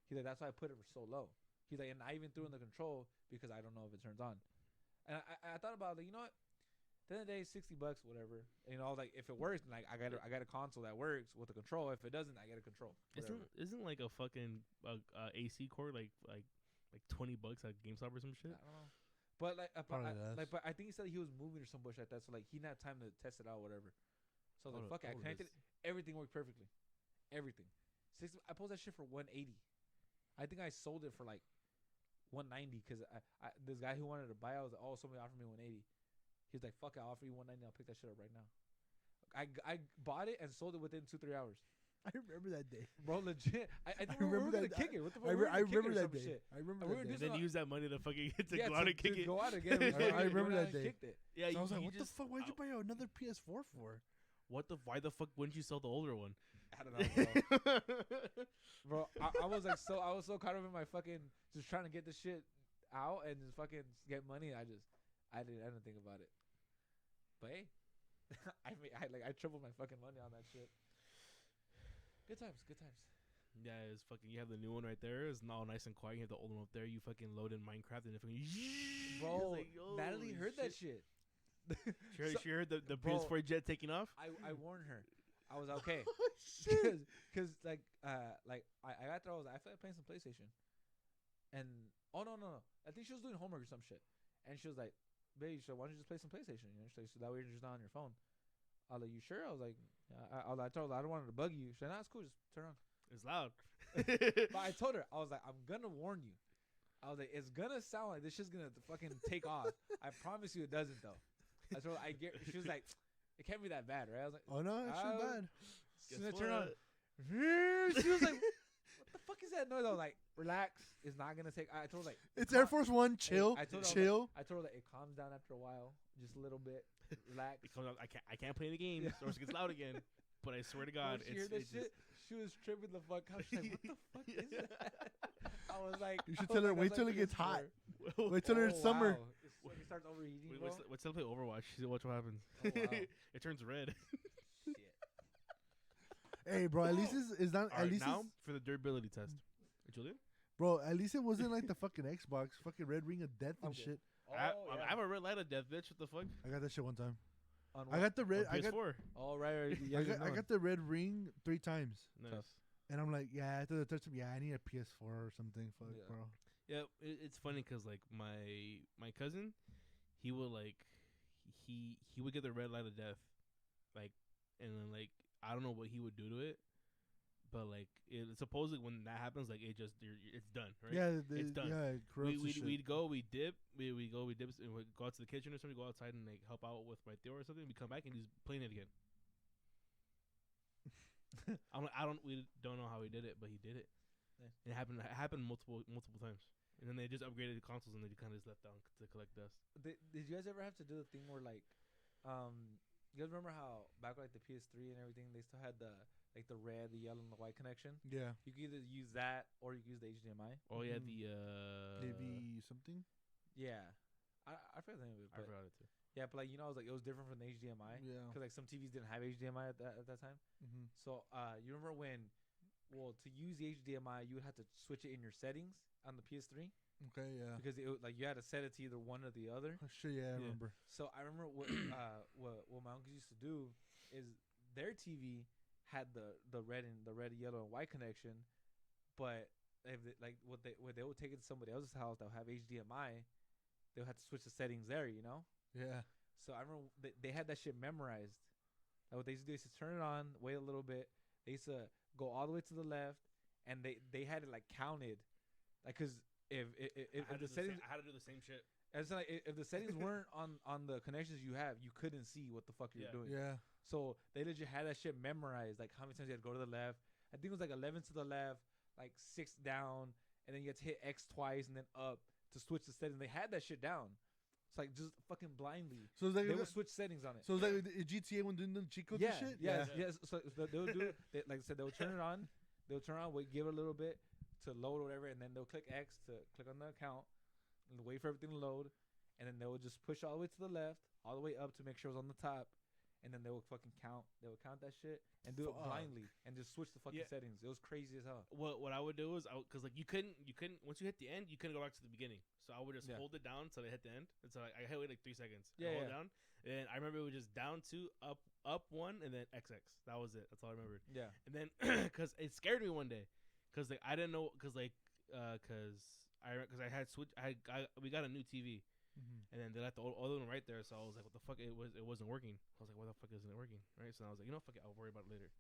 He's like, that's why I put it for so low. He's like, and I even threw in the control because I don't know if it turns on. And I thought about it, like, you know what? At the end of the day, $60, whatever. And, you know, like if it works, like I got a console that works with a control. If it doesn't, I get a control. Isn't like a fucking AC cord like $20 at GameStop or some shit? I don't know. But but I think he said he was moving or some bullshit like that. So like he didn't have time to test it out, whatever. So I was like, fuck it. I connected it. Everything worked perfectly. Everything. I posted that shit for $180. I think I sold it for like $190 because this guy who wanted to buy it was like, oh, somebody offered me $180. He's like, fuck it, I'll offer you $190. I'll pick that shit up right now. I bought it and sold it within 2-3 hours. I remember that day, bro. Legit. I think we were gonna kick it. What the fuck? I remember that day. I remember that day. And then use that money to fucking go out and kick it. Go out again. I remember that day. Yeah, so I was like, what the fuck? Why'd you buy another PS4 for? Why the fuck wouldn't you sell the older one? I don't know, bro. I was like I was so caught up in my fucking just trying to get the shit out and just fucking get money. I didn't think about it. But hey, I tripled my fucking money on that shit. Good times. Yeah, it's fucking. You have the new one right there. It's all nice and quiet. You have the old one up there. You fucking load in Minecraft and it fucking. Bro, like, Natalie heard that shit. She heard the PS4 jet taking off. I warned her. I was okay. Cause like I got there. I felt like playing some PlayStation, and oh no, I think she was doing homework or some shit, and she was like, "Baby, so why don't you just play some PlayStation? You know, so that way you're just not on your phone." I was like, "You sure?" I was like, I told her I don't want her to bug you. She said, "Nah, it's cool. Just turn on." It's loud. But I told her I was like, "I'm gonna warn you. I was like, it's gonna sound like this shit's gonna fucking take off. I promise you, it doesn't though. I told her, she was like, it can't be that bad, right? I was like, oh no, it's not bad. Soon as I turned on, she was like, what the fuck is that noise? I was like, relax, it's not gonna take. I told her like, it's Air Force One. Chill, chill. I told her that it calms down after a while, just a little bit. Relax. It comes out, I can't play the game, or it gets loud again. But I swear to God, she heard that shit. She was tripping the fuck out. She's like, what the fuck is that? I was like, you should tell her, wait till it gets hot. Wait till it's summer. Wow. It starts overheating, wait, bro. What's still play Overwatch? Watch what happens. Oh, wow. It turns red. Shit. Hey, bro, at least it's not. All At right, least now for the durability test. Julian? Bro, at least it wasn't like the fucking Xbox, fucking Red Ring of Death and shit. I have a red light of death, bitch. What the fuck? I got that shit one time. I got the red. On PS4. All right. I got the red ring 3 times. Nice. And I'm like, yeah, after the third time, yeah, I need a PS4 or something. Fuck, Yeah. bro. Yeah, it's funny because like my cousin, he would like he would get the red light of death, like, and then like I don't know what he would do to it, but like supposedly when that happens, like it's done, right? Yeah, it's done. Yeah, it corrupts the shit. We'd go, we dip, and we'd go out to the kitchen or something, go outside and like help out with my Theo or something. We come back and he's playing it again. We don't know how he did it, but he did it. Yeah. It happened multiple times. And then they just upgraded the consoles and they kind of just left down to collect dust. Did you guys ever have to do the thing where like, you guys remember how back like the PS3 and everything, they still had the like the red, the yellow, and the white connection? Yeah. You could either use that or you could use the HDMI. Oh yeah, the AV something. Yeah, I forgot the name of it. I forgot it too. Yeah, but like I was like it was different from the HDMI. Yeah. Because like some TVs didn't have HDMI at that time. Mm-hmm. So you remember when, well, to use the HDMI, you would have to switch it in your settings on the PS3. Okay, yeah. Because like you had to set it to either one or the other. Oh, shit, yeah, I remember. So I remember what my uncles used to do is their TV had the red, yellow, and white connection, but if what they would take it to somebody else's house that would have HDMI, they would have to switch the settings there, you know. Yeah. So I remember they had that shit memorized. Like what they used to do is to turn it on, wait a little bit. They used to go all the way to the left, and they had it like counted, like because if the settings, I had to do the same shit. it's like if the settings weren't on the connections you have, you couldn't see what the fuck you're doing. Yeah. So they legit had that shit memorized, like how many times you had to go to the left. I think it was like 11 to the left, like 6 down, and then you had to hit X twice and then up to switch the settings. They had that shit down. It's like just fucking blindly. So it's like they would switch settings on it. So it's like GTA when doing the cheat codes and shit. Yeah. So they would do like I said, they would turn it on. They'll turn on, wait, give it a little bit to load or whatever, and then they'll click X to click on the account and wait for everything to load, and then they would just push all the way to the left, all the way up to make sure it was on the top, and then they would fucking count. They would count that shit and do it blindly and just switch the fucking settings. It was crazy as hell. What I would do is because like you couldn't once you hit the end, you couldn't go back to the beginning. So I would just hold it down until I hit the end. And so I hit it like 3 seconds. Hold it down. And I remember it was just down 2, up 1, and then XX. That was it. That's all I remembered. Yeah. And then because it scared me one day, because like I didn't know, because I had switched. We got a new TV. Mm-hmm. And then they left the other one right there, so I was like, "What the fuck?" It wasn't working. I was like, "Why the fuck isn't it working?" Right? So I was like, "Fuck it, I'll worry about it later."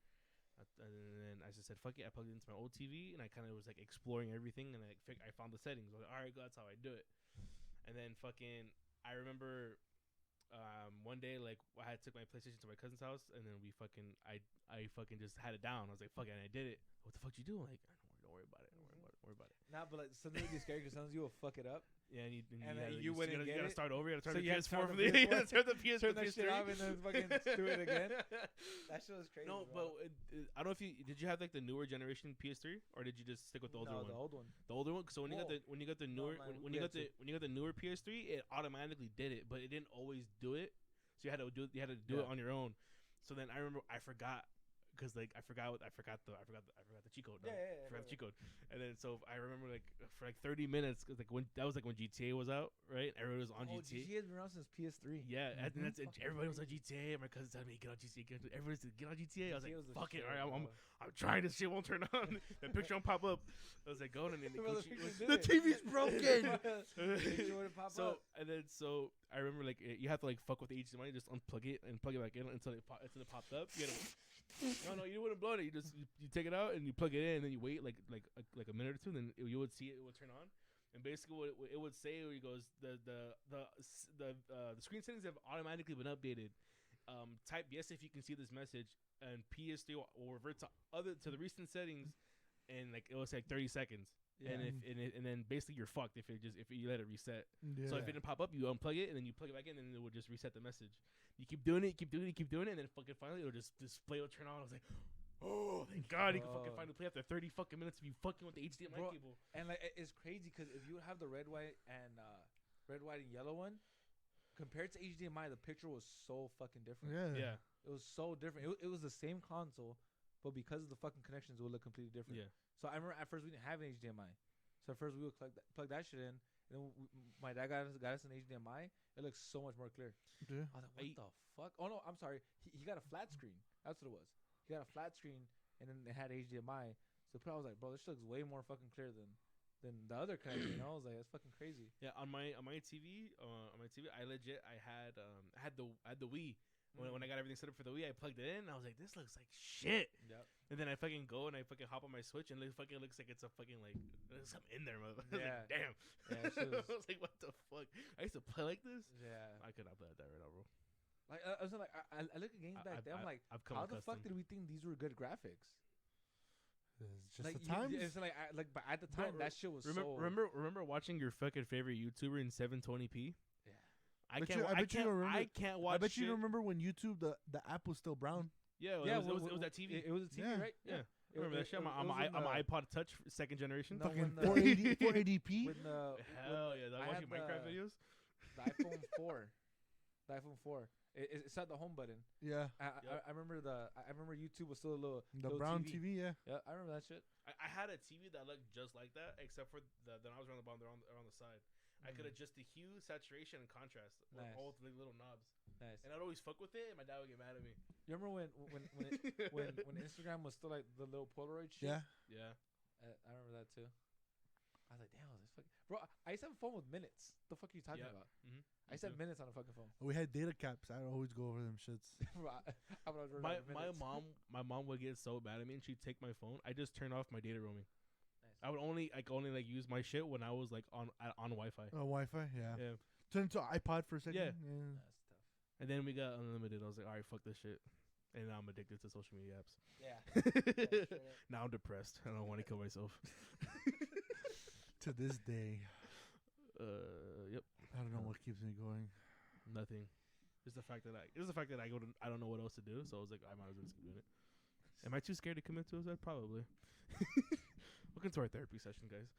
And then I just said, "Fuck it." I plugged it into my old TV, and I kind of was like exploring everything, and I found the settings. I was like, "All right, that's how I do it." And then I remember one day like I took my PlayStation to my cousin's house, and then I fucking just had it down. I was like, "Fuck it," and I did it. What the fuck you do? Like, don't worry about it. Don't worry about it. Nah, but like something would be scary because sometimes you will fuck it up. Yeah, and you wouldn't get gotta it. start over. You gotta turn So the you have to PS4 start from the the. You PS4, gotta turn the PS4 turn that shit off and then fucking do it again. That shit was crazy. No, bro. but I don't know if did you have like the newer generation PS3 or did you just stick with the older one? The old one. The older one. So when you got the newer when you got the newer PS3, it automatically did it, but it didn't always do it. So you had to do it on your own. So then I remember I forgot. Because like I forgot the cheat code. I forgot the cheat code. And then so I remember like for like 30 minutes, cause like when GTA was out, right? Everybody was on GTA. GTA has been around since PS3. Yeah, and everybody was on GTA. My cousin told me get on GTA. Everybody said get on GTA. I was like, fuck it. All right, I'm trying. This shit won't turn on. The picture won't pop up. I was like, going and then the TV's broken. So I remember like you have to like fuck with the HDMI, just unplug it and plug it back in until it popped up. You gotta. No, you wouldn't blow it. You just you take it out and you plug it in, and then you wait like a minute or two, and then you would see it would turn on. And basically, what it would say, where he goes, the screen settings have automatically been updated. Type yes if you can see this message, and PS3 will revert to the recent settings, and like it will say like 30 seconds. Yeah. And then basically you're fucked if you let it reset. Yeah. So if it didn't pop up, you unplug it and then you plug it back in, and it will just reset the message. You keep doing it, and then fucking finally it'll just display will turn on. I was like, oh, thank God, you can fucking finally play after 30 fucking minutes of you fucking with the HDMI cable. And like it's crazy because if you have the red, white, and yellow one, compared to HDMI, the picture was so fucking different. Yeah. It was so different. It was the same console, but because of the fucking connections, it would look completely different. Yeah. So I remember at first we didn't have an HDMI. So at first we would plug that shit in. And then my dad got us an HDMI. It looks so much more clear. Yeah. I was like, what the fuck? Oh, no, I'm sorry. He got a flat screen. That's what it was. He got a flat screen, and then it had HDMI. So I was like, bro, this shit looks way more fucking clear than the other connection. I was like, that's fucking crazy. Yeah, on my TV, I had the Wii. When I got everything set up for the Wii, I plugged it in, and I was like, this looks like shit. Yep. And then I fucking go and I fucking hop on my Switch, and it fucking looks like it's a fucking like there's something in there, motherfucker. Yeah. Like, damn. Yeah, I was like, what the fuck? I used to play like this. Yeah. I could not play like that right now, bro. Like I was like, I look at games back then. I'm like, how the fuck did we think these were good graphics? It's just like the times. It's like but at the time that shit was remember watching your fucking favorite YouTuber in 720p? I can't watch. I bet you remember when YouTube the app was still brown. Yeah, it was that TV. It was a TV, right? Yeah. Remember that shit? I'm an iPod Touch second generation. No, fucking 480p. Hell yeah! I watching Minecraft videos. The iPhone 4. The iPhone 4. It's not the home button. Yeah. I remember YouTube was still a little brown TV. Yeah. Yeah, I remember that shit. I had a TV that looked just like that, except for the nozzles around the bottom. They're on the side. I could adjust the hue, saturation, and contrast with all the little knobs. Nice. And I'd always fuck with it, and my dad would get mad at me. You remember when Instagram was still like the little Polaroid shit? Yeah. Yeah. I remember that too. I was like, damn, this fucking bro. I used to have a phone with minutes. The fuck are you talking about? Mm-hmm. I used to have minutes on a fucking phone. We had data caps. I'd always go over them shits. My mom would get so mad at me, and she'd take my phone. I just turn off my data roaming. I would only use my shit when I was like on Wi-Fi. Oh, Wi-Fi, yeah. Yeah. Turn into iPod for a second. Yeah. That's tough. And then we got unlimited. I was like, all right, fuck this shit. And now I'm addicted to social media apps. Yeah. Now I'm depressed. I don't want to kill myself. To this day. Yep. I don't know what keeps me going. Nothing. Just the fact that I don't know what else to do. So I was like, I might as well just keep doing it. Am I too scared to commit suicide? Probably. Welcome to our therapy session, guys.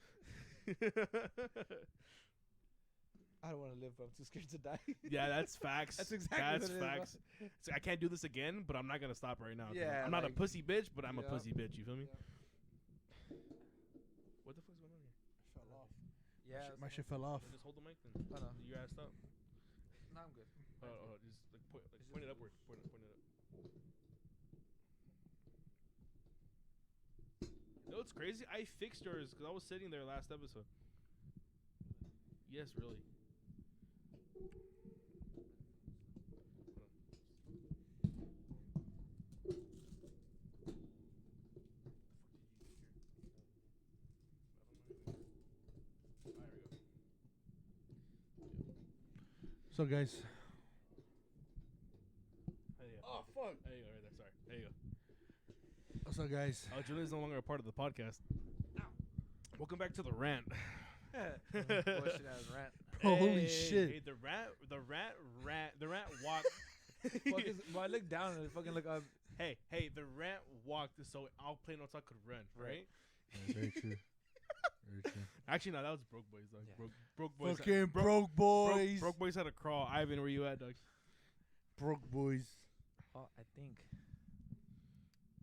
I don't want to live, but I'm too scared to die. Yeah, that's facts. That's exactly that's facts. So I can't do this again, but I'm not gonna stop right now. Yeah, I'm not a pussy bitch, but I'm a pussy bitch. You feel me? Yeah. What the fuck's going on here? I fell off. Yeah, my shit fell off. Just hold the mic then. Oh, no. You assed up. No, I'm good. Just point it upward. Point it up. You know what's crazy? I fixed yours because I was sitting there last episode. Yes, really. So, guys. Oh, fuck. There you go, right there. Sorry. There you go. What's up, guys? Julian's no longer a part of the podcast. Ow. Welcome back to the rant. Bullshit ass rant. Bro, holy shit. Hey, the rant walked. I look down and fucking look up. Hey, the rant walked so I'll play no talk could run, right? Yeah, very true. Very true. Actually, no, that was Broke Boys, dog. Yeah. Broke Boys. Fucking Broke Boys. Broke Boys had a crawl. Ivan, where you at, dog? Broke Boys. Oh, I think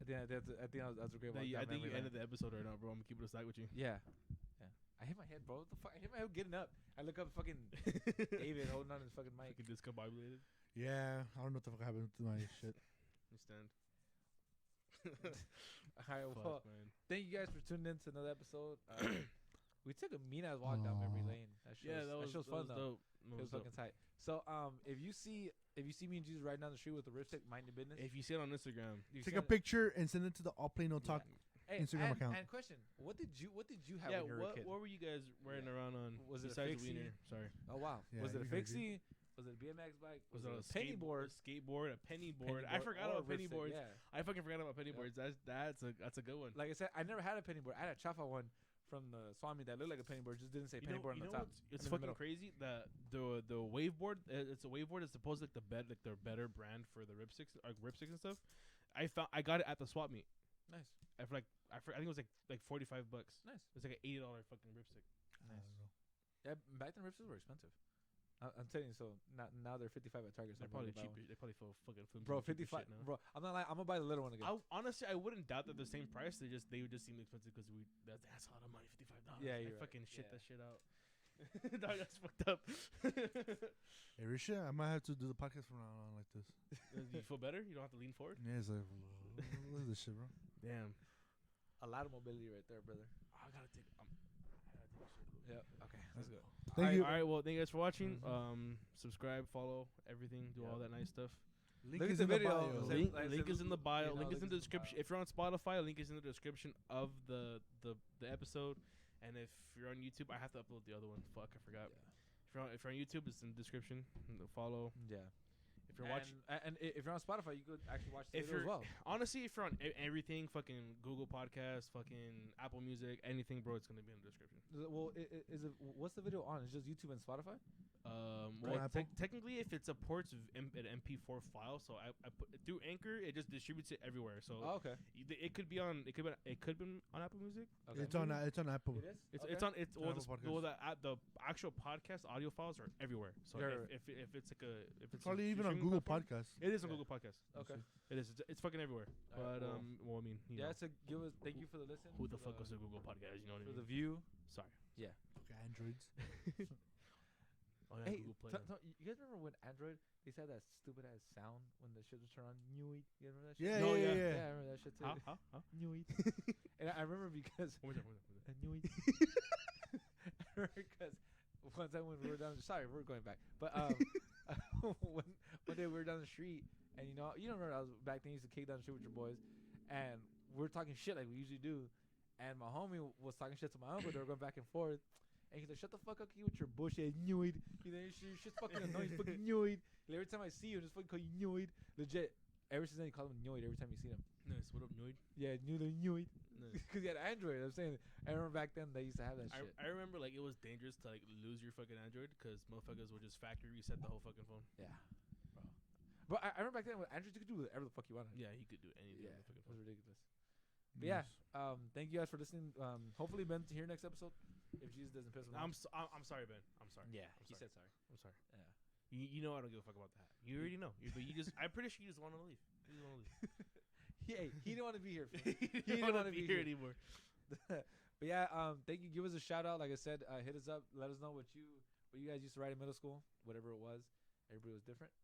that was a great one. I think you ended the episode right now, bro. I'm gonna keep it a stack with you. Yeah. I hit my head, bro. What the fuck? I hit my head getting up. I look up fucking David holding on his fucking mic. Fucking discombobulated. Yeah, I don't know what the fuck happened to my shit. You stand. Alright, well, thank you guys for tuning in to another episode. We took a mean ass walk down memory lane. That was fun though. It was fucking tight. So if you see me and Jesus riding down the street with a ripstick, mind your business. If you see it on Instagram, take a picture and send it to the All Play No Talk Instagram account. And question: What did you have Yeah, when you were a kid? what were you guys riding around on? Was it a besides fixie? Wiener? Sorry. Oh wow! Yeah, Was it a you heard fixie? Was it a BMX bike? Was it it a penny board? Skateboard, a penny board. I forgot or about penny ripstick, boards. Yeah. I fucking forgot about penny boards. That's a good one. Like I said, I never had a penny board. I had a chafa one from the Swami that looked like a penny board, just didn't say penny board on the top. It's in the fucking middle. crazy. The wave board. It's a wave board. It's supposed like their better brand for the ripsticks and stuff. I got it at the swap meet. Nice. I think it was like $45. Nice. It's like an $80 fucking ripstick. Nice. Yeah, back then ripsticks were expensive. I'm telling you, so now they're 55 at Target. They're probably cheaper. They probably feel fucking flimsy. Bro, 55. Bro, I'm not lying. I'm gonna buy the little one again. Honestly, I wouldn't doubt that they're the same price. They would just seem expensive because that's a lot of money. $55. Yeah, I you're fucking right. shit that shit out. Dog, that's fucked up. Hey, Risha, I might have to do the podcast from now on like this. You feel better? You don't have to lean forward. Yeah, it's like, look at this shit, bro. Damn. A lot of mobility right there, brother. I gotta take a shit. Yep. Okay, let's go. Thank you. All right. Well, thank you guys for watching. Subscribe, follow, everything. Do all that nice stuff. Link Look is at the in video. bio. Say- Link, like I link said, is in the bio. you know, Link is in the bio. description. If you're on Spotify, link is in the description of the episode. And if you're on YouTube, I have to upload the other one. Fuck, I forgot. Yeah. If you're on YouTube, it's in the description. Follow. Yeah. If you're watching, and if you're on Spotify, you could actually watch the if video as you're well. honestly, if you're on everything, fucking Google Podcasts, fucking Apple Music, anything, bro, it's gonna be in the description. Well, is it? What's the video on? It's just YouTube and Spotify. Well, Apple? technically, if it's a ports of an MP4 file, so I put through Anchor, it just distributes it everywhere. So Oh, okay. it could be on on Apple Music. Okay. It's on Apple. It is. It's on well, Apple the actual podcast audio files are everywhere. So Yeah, if it's like if it's Probably a even on streaming Google platform, Podcasts. it is on Yeah. Google Podcasts. Okay. It is. It's fucking everywhere. Alright, But well, well, I mean, you Yeah. know, So give us. Thank you for the listen. who the for fuck was a Google Podcast? You know what I for mean? the view? Sorry. Okay, Androids. Oh yeah, Hey, Google Play. you guys remember when Android they said that stupid ass sound when the shit was turned on? Newey. You remember that shit? Yeah, No, yeah, yeah. yeah. Yeah, I remember that shit too. Huh? Newey. And I remember because One more time. Newey. I remember because one time when we were down. Sorry, we're going back. But one day we were down the street, and you know remember I was back then. You used to kick down the street with your boys, and we were talking shit like we usually do. And my homie was talking shit to my uncle. They were going back and forth. And he's like, shut the fuck up, you with your bullshit, Newid. He's like, your shit's fucking annoying, fucking Newid. Like, every time I see you, I just fucking call you Newid. Legit. Ever since then, you call him Newid every time you see him. Nice. What up, Noid? Yeah, Newid. Nice. Because he had Android. I'm saying, I remember back then they used to have that shit. I remember like it was dangerous to like lose your fucking Android because motherfuckers would just factory reset the whole fucking phone. Yeah. Bro. But I remember back then with Android, you could do whatever the fuck you wanted. Yeah, you could do anything. Yeah. on the fucking It was phone. ridiculous. But yeah, thank you guys for listening. Hopefully Ben's here next episode. If Jesus doesn't piss him off. I'm sorry, Ben. I'm sorry. Yeah, I'm he sorry. said sorry. I'm sorry. Yeah. You know I don't give a fuck about that. You already know. But you just I'm pretty sure you just want to leave. You just want to leave. Hey, he didn't want to be here. He didn't don't wanna want to be be here here. anymore. But yeah, thank you. Give us a shout out. Like I said, hit us up. Let us know what you guys used to write in middle school. Whatever it was, everybody was different.